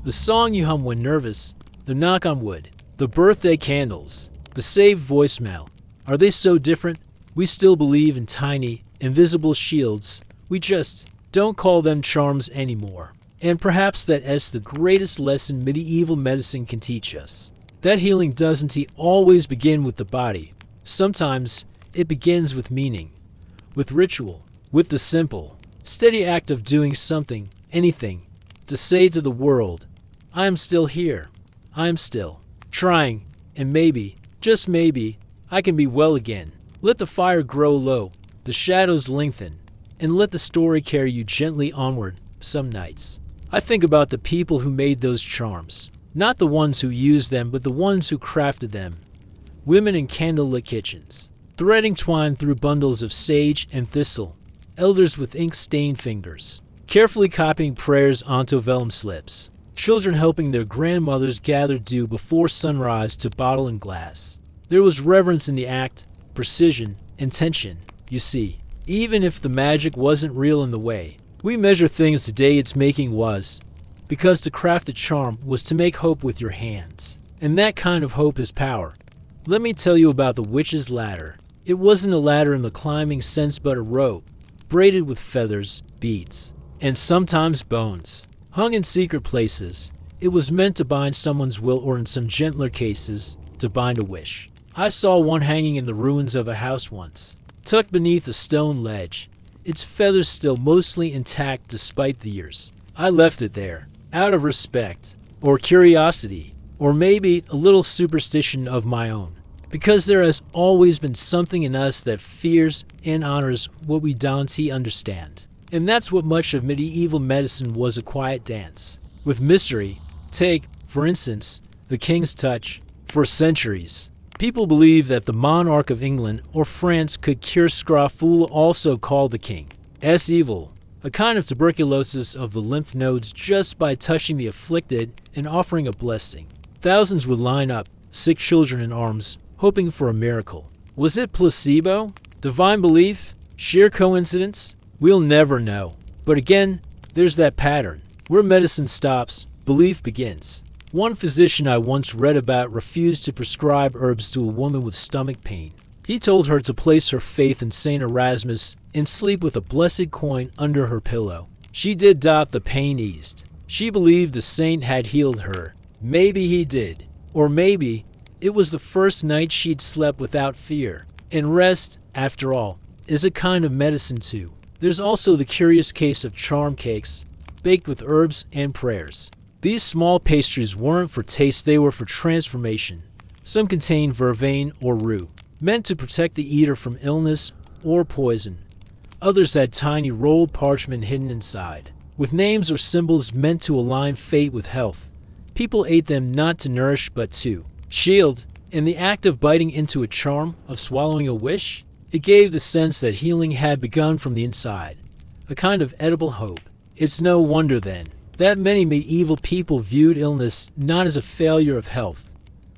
The song you hum when nervous. The knock on wood. The birthday candles. The saved voicemail. Are they so different? We still believe in tiny, invisible shields. We just don't call them charms anymore. And perhaps that is the greatest lesson medieval medicine can teach us. That healing doesn't always begin with the body. Sometimes it begins with meaning, with ritual, with the simple, steady act of doing something, anything, to say to the world, I am still here. I am still trying, and maybe, just maybe, I can be well again. Let the fire grow low, the shadows lengthen, and let the story carry you gently onward some nights. I think about the people who made those charms, not the ones who used them, but the ones who crafted them. Women in candlelit kitchens, threading twine through bundles of sage and thistle, elders with ink-stained fingers, carefully copying prayers onto vellum slips, children helping their grandmothers gather dew before sunrise to bottle and glass. There was reverence in the act, precision, intention. You see, even if the magic wasn't real in the way we measure things today, its making was, because to craft a charm was to make hope with your hands. And that kind of hope is power. Let me tell you about the witch's ladder. It wasn't a ladder in the climbing sense, but a rope, braided with feathers, beads, and sometimes bones, hung in secret places. It was meant to bind someone's will, or in some gentler cases, to bind a wish. I saw one hanging in the ruins of a house once, tucked beneath a stone ledge, its feathers still mostly intact despite the years. I left it there, out of respect, or curiosity, or maybe a little superstition of my own, because there has always been something in us that fears and honors what we don't understand. And that's what much of medieval medicine was, a quiet dance with mystery. Take, for instance, the king's touch. For centuries, people believed that the monarch of England or France could cure scrofula, also called the king's evil, a kind of tuberculosis of the lymph nodes, just by touching the afflicted and offering a blessing. Thousands would line up, sick children in arms, hoping for a miracle. Was it placebo? Divine belief? Sheer coincidence? We'll never know. But again, there's that pattern. Where medicine stops, belief begins. One physician I once read about refused to prescribe herbs to a woman with stomach pain. He told her to place her faith in St. Erasmus and sleep with a blessed coin under her pillow. She did. The pain eased. She believed the saint had healed her. Maybe he did. Or maybe it was the first night she'd slept without fear. And rest, after all, is a kind of medicine too. There's also the curious case of charm cakes, baked with herbs and prayers. These small pastries weren't for taste, they were for transformation. Some contain vervain or rue, meant to protect the eater from illness or poison. Others had tiny rolled parchment hidden inside, with names or symbols meant to align fate with health. People ate them not to nourish but to shield. In the act of biting into a charm, of swallowing a wish, it gave the sense that healing had begun from the inside, a kind of edible hope. It's no wonder, then, that many medieval people viewed illness not as a failure of health,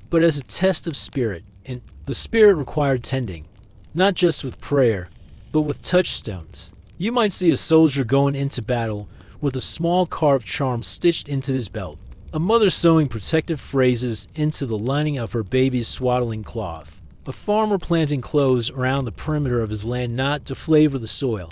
but as a test of spirit, and the spirit required tending, not just with prayer, but with touchstones. You might see a soldier going into battle with a small carved charm stitched into his belt, a mother sewing protective phrases into the lining of her baby's swaddling cloth, a farmer planting clothes around the perimeter of his land not to flavor the soil,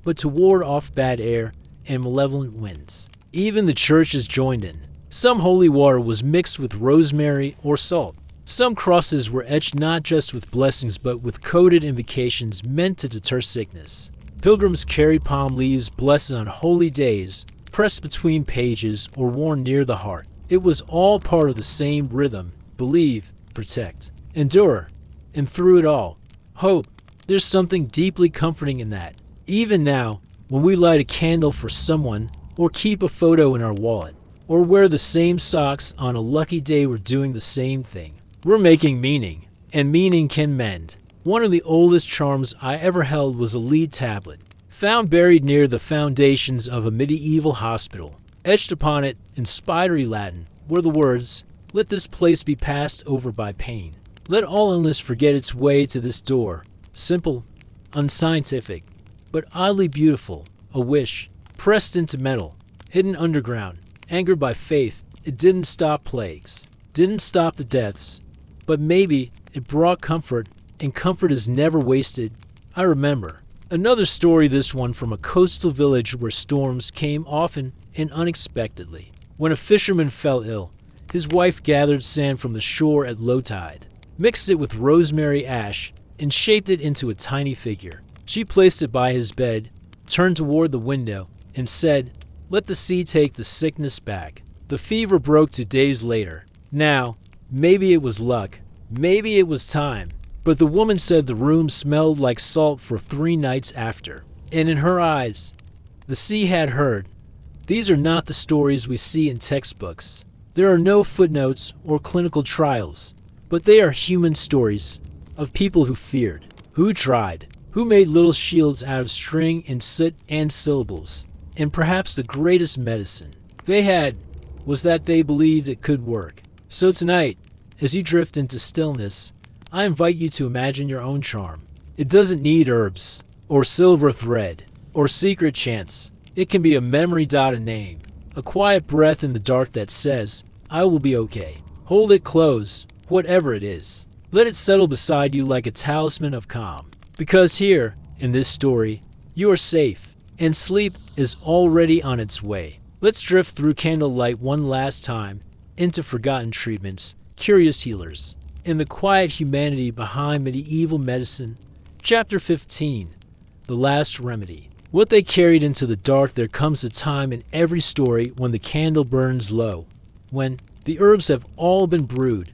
but to ward off bad air and malevolent winds. Even the churches joined in. Some holy water was mixed with rosemary or salt. Some crosses were etched not just with blessings but with coded invocations meant to deter sickness. Pilgrims carried palm leaves blessed on holy days, pressed between pages or worn near the heart. It was all part of the same rhythm: believe, protect, endure, and through it all, hope. There's something deeply comforting in that. Even now, when we light a candle for someone, or keep a photo in our wallet, or wear the same socks on a lucky day, we're doing the same thing. We're making meaning, and meaning can mend. One of the oldest charms I ever held was a lead tablet, found buried near the foundations of a medieval hospital. Etched upon it, in spidery Latin, were the words, "Let this place be passed over by pain. Let all illness forget its way to this door." Simple, unscientific, but oddly beautiful. A wish, pressed into metal, hidden underground. Angered by faith, it didn't stop plagues, didn't stop the deaths, but maybe it brought comfort, and comfort is never wasted. I remember another story, this one from a coastal village where storms came often and unexpectedly. When a fisherman fell ill, his wife gathered sand from the shore at low tide, mixed it with rosemary ash, and shaped it into a tiny figure. She placed it by his bed, turned toward the window, and said, "Let the sea take the sickness back." The fever broke 2 days later. Now, maybe it was luck, maybe it was time, but the woman said the room smelled like salt for 3 nights after. And in her eyes, the sea had heard. These are not the stories we see in textbooks. There are no footnotes or clinical trials, but they are human stories of people who feared, who tried, who made little shields out of string and soot and syllables. And perhaps the greatest medicine they had was that they believed it could work. So tonight, as you drift into stillness, I invite you to imagine your own charm. It doesn't need herbs, or silver thread, or secret chants. It can be a memory, a name, a quiet breath in the dark that says, "I will be okay." Hold it close, whatever it is. Let it settle beside you like a talisman of calm. Because here, in this story, you are safe, and sleep is already on its way. Let's drift through candlelight one last time into forgotten treatments, curious healers, and the quiet humanity behind medieval medicine. Chapter 15, The Last Remedy. What they carried into the dark. There comes a time in every story when the candle burns low, when the herbs have all been brewed,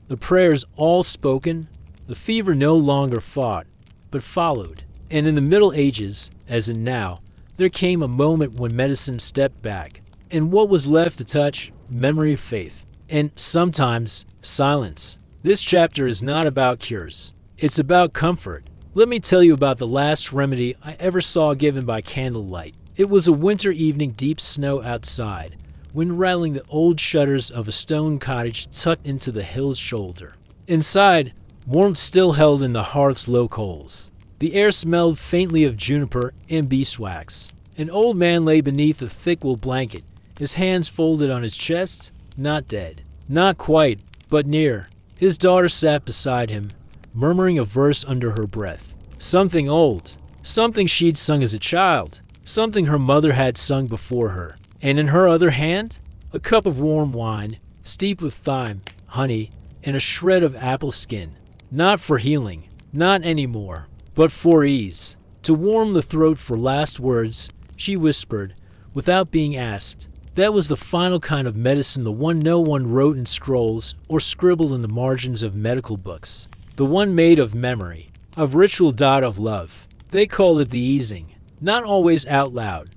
the prayers all spoken, the fever no longer fought, but followed. And in the Middle Ages, as in now, there came a moment when medicine stepped back, and what was left to touch? Memory, faith, and sometimes silence. This chapter is not about cures. It's about comfort. Let me tell you about the last remedy I ever saw given by candlelight. It was a winter evening, deep snow outside, wind rattling the old shutters of a stone cottage tucked into the hill's shoulder. Inside, warmth still held in the hearth's low coals. The air smelled faintly of juniper and beeswax. An old man lay beneath a thick wool blanket, his hands folded on his chest, not dead. Not quite, but near. His daughter sat beside him, murmuring a verse under her breath. Something old, something she'd sung as a child, something her mother had sung before her. And in her other hand, a cup of warm wine, steeped with thyme, honey, and a shred of apple skin. Not for healing, not anymore, but for ease. To warm the throat for last words, she whispered, without being asked, That was the final kind of medicine, the one no one wrote in scrolls or scribbled in the margins of medical books. The one made of memory, of ritual, of love. They called it the easing, not always out loud,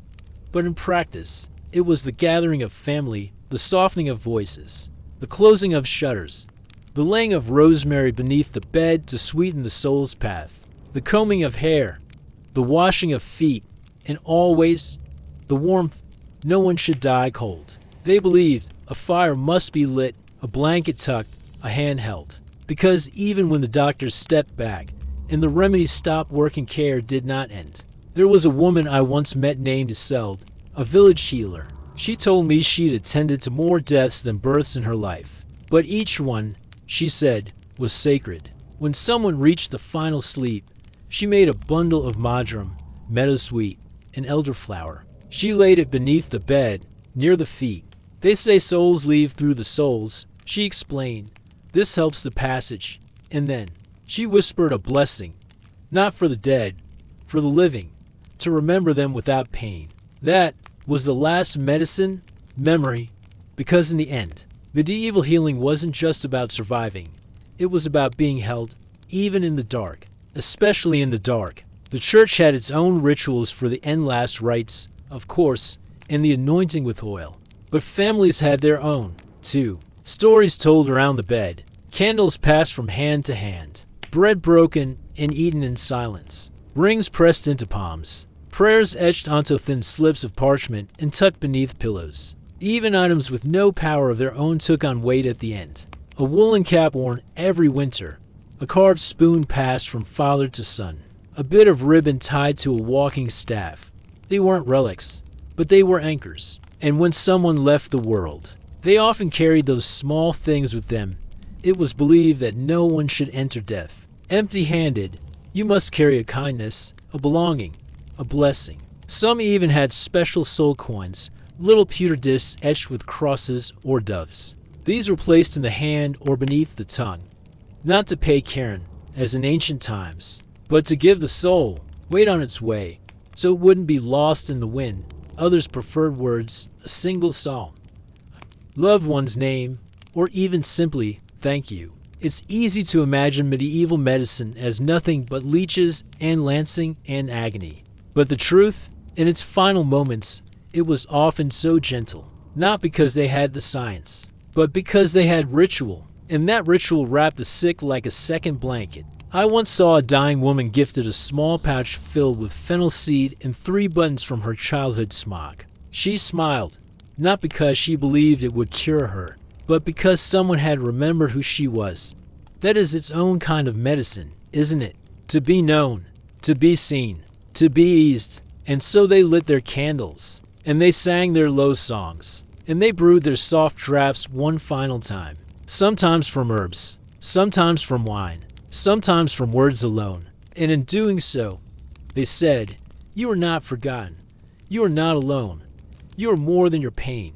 but in practice. It was the gathering of family, the softening of voices, the closing of shutters, the laying of rosemary beneath the bed to sweeten the soul's path, the combing of hair, the washing of feet, and always the warmth. No one should die cold. They believed a fire must be lit, a blanket tucked, a hand held. Because even when the doctors stepped back and the remedies stopped working, care did not end. There was a woman I once met named Isolde, a village healer. She told me she'd attended to more deaths than births in her life. But each one, she said, was sacred. When someone reached the final sleep, she made a bundle of marjoram, meadowsweet, and elderflower. She laid it beneath the bed, near the feet. They say souls leave through the souls, she explained. This helps the passage. And then she whispered a blessing, not for the dead, for the living, to remember them without pain. That was the last medicine, memory, because in the end, medieval healing wasn't just about surviving. It was about being held, even in the dark, especially in the dark. The church had its own rituals for the end last rites, of course, and the anointing with oil. But families had their own, too. Stories told around the bed, candles passed from hand to hand, bread broken and eaten in silence, rings pressed into palms, prayers etched onto thin slips of parchment and tucked beneath pillows. Even items with no power of their own took on weight at the end. A woolen cap worn every winter, a carved spoon passed from father to son, a bit of ribbon tied to a walking staff. They weren't relics, but they were anchors. And when someone left the world, they often carried those small things with them. It was believed that no one should enter death empty-handed. You must carry a kindness, a belonging, a blessing. Some even had special soul coins, little pewter discs etched with crosses or doves. These were placed in the hand or beneath the tongue, not to pay Karen, as in ancient times, but to give the soul weight on its way, so it wouldn't be lost in the wind. Others preferred words, a single psalm, loved one's name, or even simply, thank you. It's easy to imagine medieval medicine as nothing but leeches and lancing and agony. But the truth, in its final moments, it was often so gentle, not because they had the science, but because they had ritual, and that ritual wrapped the sick like a second blanket. I once saw a dying woman gifted a small pouch filled with fennel seed and 3 buttons from her childhood smock. She smiled, not because she believed it would cure her, but because someone had remembered who she was. That is its own kind of medicine, isn't it? To be known, to be seen, to be eased. And so they lit their candles, and they sang their low songs, and they brewed their soft draughts one final time. Sometimes from herbs, sometimes from wine, sometimes from words alone. And in doing so, they said, you are not forgotten. You are not alone. You are more than your pain.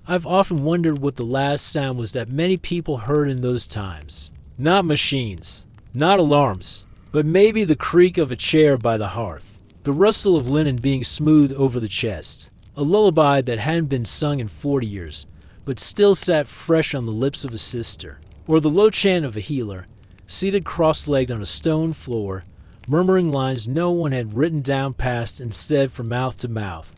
I've often wondered what the last sound was that many people heard in those times. Not machines, not alarms, but maybe the creak of a chair by the hearth, the rustle of linen being smoothed over the chest, a lullaby that hadn't been sung in 40 years, but still sat fresh on the lips of a sister, or the low chant of a healer, seated cross-legged on a stone floor, murmuring lines no one had written down passed instead from mouth to mouth,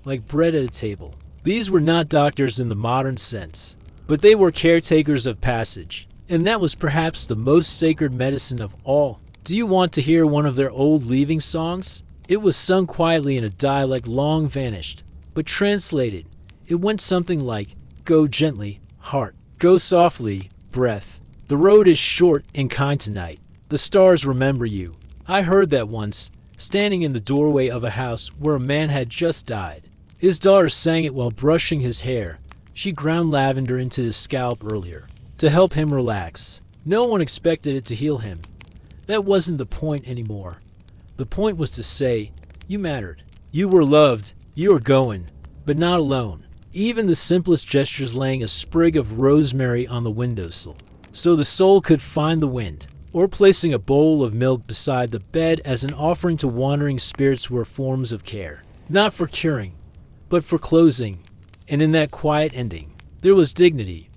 like bread at a table. These were not doctors in the modern sense, but they were caretakers of passage, and that was perhaps the most sacred medicine of all. Do you want to hear one of their old leaving songs? It was sung quietly in a dialect long vanished, but translated, it went something like, go gently, heart, go softly, breath. The road is short and kind tonight. The stars remember you. I heard that once, standing in the doorway of a house where a man had just died. His daughter sang it while brushing his hair. She ground lavender into his scalp earlier, to help him relax. No one expected it to heal him. That wasn't the point anymore. The point was to say, you mattered. You were loved. You were going, but not alone. Even the simplest gestures, laying a sprig of rosemary on the windowsill, so the soul could find the wind, or placing a bowl of milk beside the bed as an offering to wandering spirits, were forms of care, not for curing, but for closing. and in that quiet ending, there was dignity.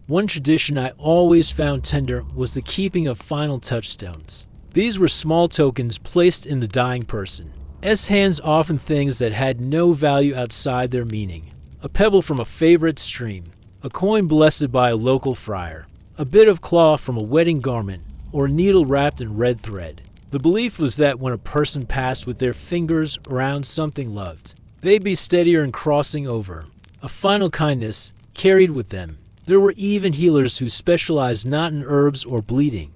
One tradition I always found tender was the keeping of final touchstones. These were small tokens placed in the dying person's hands, often things that had no value outside their meaning. A pebble from a favorite stream, a coin blessed by a local friar, a bit of cloth from a wedding garment, or a needle wrapped in red thread. The belief was that when a person passed with their fingers around something loved, they'd be steadier in crossing over. A final kindness carried with them. There were even healers who specialized not in herbs or bleeding,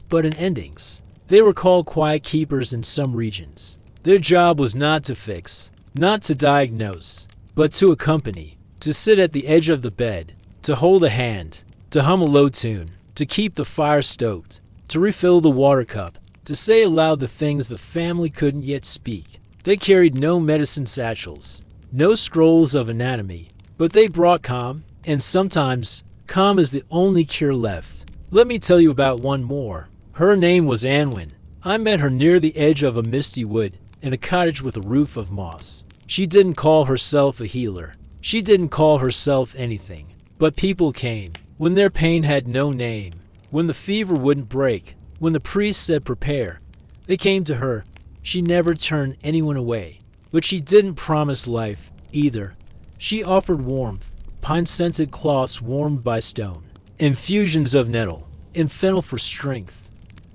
but in endings. They were called quiet keepers in some regions. Their job was not to fix, not to diagnose, but to accompany, to sit at the edge of the bed, to hold a hand, to hum a low tune, to keep the fire stoked, to refill the water cup, to say aloud the things the family couldn't yet speak. They carried no medicine satchels, no scrolls of anatomy, but they brought calm, and sometimes calm is the only cure left. Let me tell you about one more. Her name was Anwin. I met her near the edge of a misty wood, in a cottage with a roof of moss. She didn't call herself a healer. She didn't call herself anything. But people came, when their pain had no name, when the fever wouldn't break, when the priest said prepare. They came to her. She never turned anyone away. But she didn't promise life, either. She offered warmth, pine-scented cloths warmed by stone, infusions of nettle, and fennel for strength,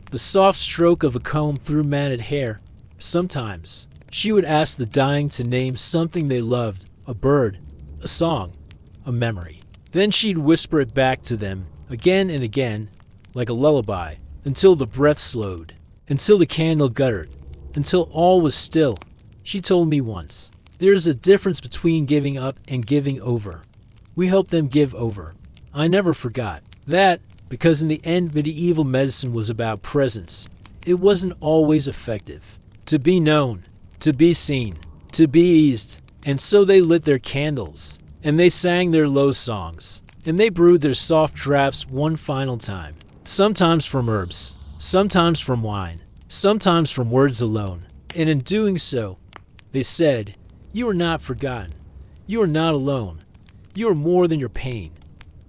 the soft stroke of a comb through matted hair. Sometimes she would ask the dying to name something they loved, a bird, a song, a memory. Then she'd whisper it back to them, again and again, like a lullaby, until the breath slowed, until the candle guttered, until all was still. She told me once, "There's a difference between giving up and giving over." We helped them give over. I never forgot that, because in the end medieval medicine was about presence. It wasn't always effective. To be known, to be seen, to be eased. And so they lit their candles, and they sang their low songs, and they brewed their soft draughts one final time. Sometimes from herbs, sometimes from wine, sometimes from words alone. And in doing so, they said, "You are not forgotten. You are not alone. You are more than your pain."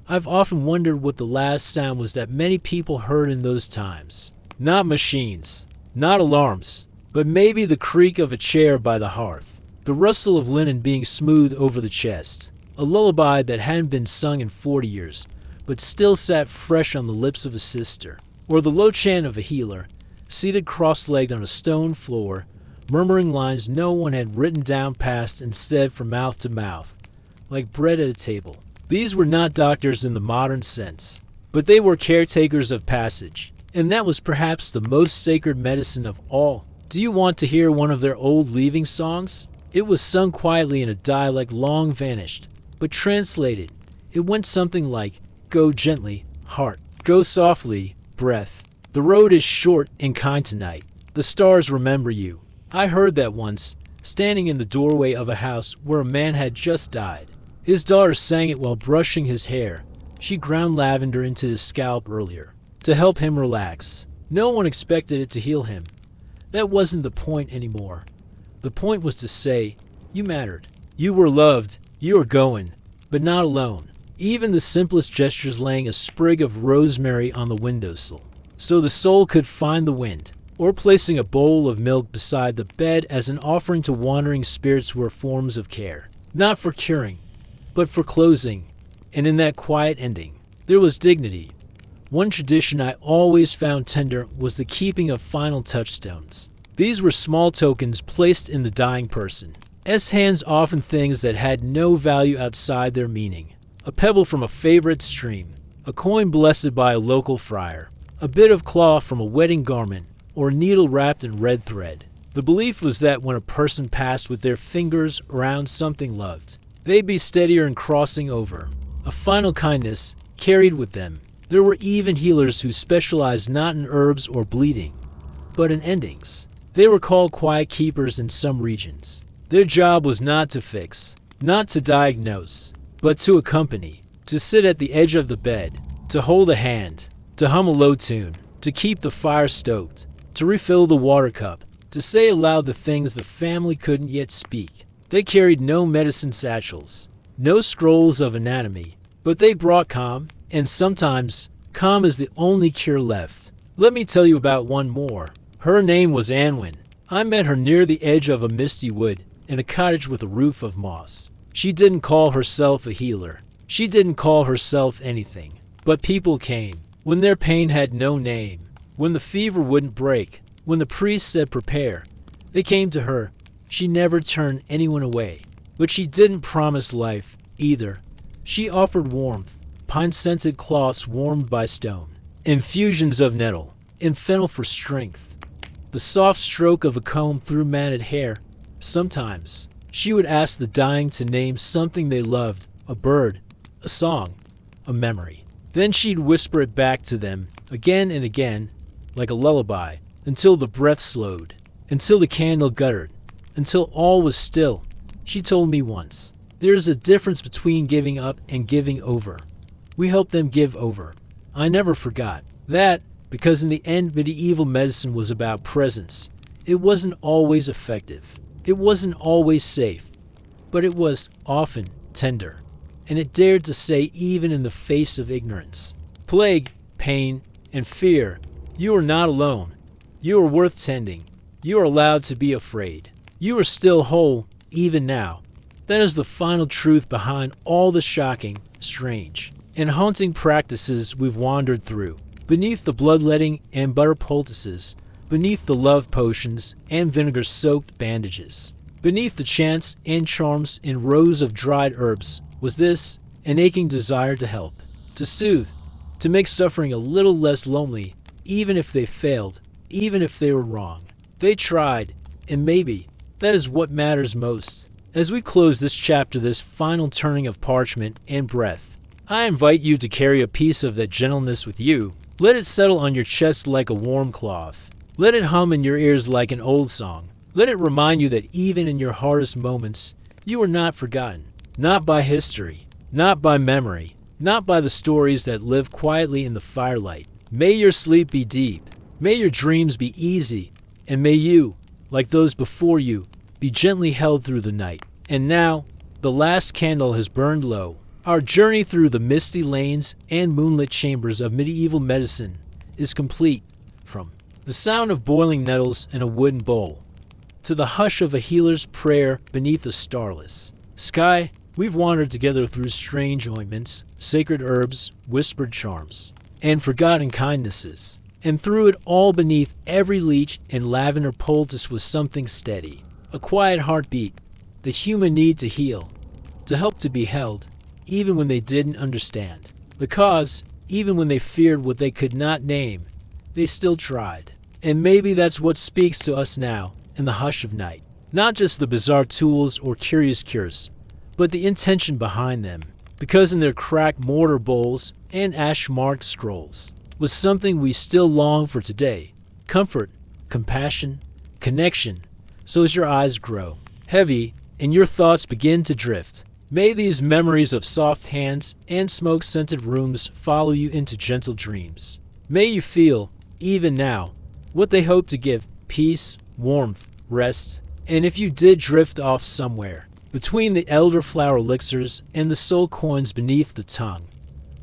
I've often wondered what the last sound was that many people heard in those times. Not machines, not alarms, but maybe the creak of a chair by the hearth, the rustle of linen being smoothed over the chest, a lullaby that hadn't been sung in 40 years, but still sat fresh on the lips of a sister, or the low chant of a healer, seated cross-legged on a stone floor, murmuring lines no one had written down passed instead from mouth to mouth, like bread at a table. These were not doctors in the modern sense, but they were caretakers of passage, and that was perhaps the most sacred medicine of all. Do you want to hear one of their old leaving songs? It was sung quietly in a dialect long vanished, but translated, it went something like, "Go gently, heart. Go softly, breath. The road is short and kind tonight. The stars remember you." I heard that once, standing in the doorway of a house where a man had just died. His daughter sang it while brushing his hair. She ground lavender into his scalp earlier, to help him relax. No one expected it to heal him. That wasn't the point anymore. The point was to say, you mattered. You were loved. You were going, but not alone. Even the simplest gestures, laying a sprig of rosemary on the windowsill, so the soul could find the wind, or placing a bowl of milk beside the bed as an offering to wandering spirits, were forms of care. Not for curing, but for closing, and in that quiet ending, there was dignity. One tradition I always found tender was the keeping of final touchstones. These were small tokens placed in the dying person's hands, often things that had no value outside their meaning. A pebble from a favorite stream, a coin blessed by a local friar, a bit of cloth from a wedding garment, or a needle wrapped in red thread. The belief was that when a person passed with their fingers around something loved, they'd be steadier in crossing over. A final kindness carried with them. There were even healers who specialized not in herbs or bleeding, but in endings. They were called quiet keepers in some regions. Their job was not to fix, not to diagnose, but to accompany, to sit at the edge of the bed, to hold a hand, to hum a low tune, to keep the fire stoked, to refill the water cup, to say aloud the things the family couldn't yet speak. They carried no medicine satchels, no scrolls of anatomy, but they brought calm, and sometimes calm is the only cure left. Let me tell you about one more. Her name was Anwen. I met her near the edge of a misty wood in a cottage with a roof of moss. She didn't call herself a healer. She didn't call herself anything. But people came when their pain had no name, when the fever wouldn't break, when the priest said prepare. They came to her. She never turned anyone away. But she didn't promise life either. She offered warmth, pine-scented cloths warmed by stone, infusions of nettle, and fennel for strength, the soft stroke of a comb through matted hair. Sometimes she would ask the dying to name something they loved, a bird, a song, a memory. Then she'd whisper it back to them again and again, like a lullaby, until the breath slowed, until the candle guttered, until all was still. She told me once, there's a difference between giving up and giving over. We helped them give over. I never forgot that, because in the end, medieval medicine was about presence. It wasn't always effective. It wasn't always safe. But it was often tender. And it dared to say, even in the face of ignorance, plague, pain, and fear, you are not alone. You are worth tending. You are allowed to be afraid. You are still whole, even now. That is the final truth behind all the shocking, strange, and haunting practices we've wandered through. Beneath the bloodletting and butter poultices, beneath the love potions and vinegar-soaked bandages, beneath the chants and charms in rows of dried herbs, was this, an aching desire to help, to soothe, to make suffering a little less lonely, even if they failed, even if they were wrong. They tried, and maybe that is what matters most. As we close this chapter, this final turning of parchment and breath, I invite you to carry a piece of that gentleness with you. Let it settle on your chest like a warm cloth. Let it hum in your ears like an old song. Let it remind you that even in your hardest moments, you are not forgotten. Not by history, not by memory, not by the stories that live quietly in the firelight. May your sleep be deep. May your dreams be easy. And may you, like those before you, be gently held through the night. And now, the last candle has burned low. Our journey through the misty lanes and moonlit chambers of medieval medicine is complete. From the sound of boiling nettles in a wooden bowl to the hush of a healer's prayer beneath a starless sky, we've wandered together through strange ointments, sacred herbs, whispered charms, and forgotten kindnesses. And through it all, beneath every leech and lavender poultice, was something steady, a quiet heartbeat, the human need to heal, to help, to be held, even when they didn't understand. The cause, even when they feared what they could not name, they still tried. And maybe that's what speaks to us now in the hush of night. Not just the bizarre tools or curious cures, but the intention behind them. Because in their cracked mortar bowls and ash-marked scrolls was something we still long for today. Comfort, compassion, connection. So as your eyes grow heavy and your thoughts begin to drift, may these memories of soft hands and smoke-scented rooms follow you into gentle dreams. May you feel, even now, what they hope to give: peace, warmth, rest. And if you did drift off somewhere, between the elderflower elixirs and the soul coins beneath the tongue,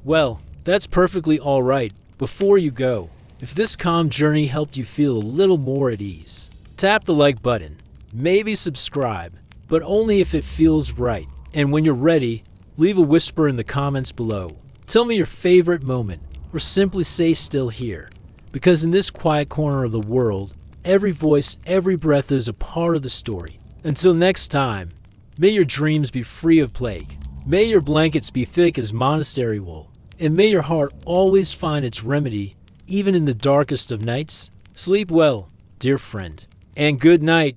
well, that's perfectly all right. Before you go, if this calm journey helped you feel a little more at ease, tap the like button, maybe subscribe, but only if it feels right. And when you're ready, leave a whisper in the comments below. Tell me your favorite moment, or simply say still here. Because in this quiet corner of the world, every voice, every breath is a part of the story. Until next time, may your dreams be free of plague. May your blankets be thick as monastery wool. And may your heart always find its remedy, even in the darkest of nights. Sleep well, dear friend. And good night.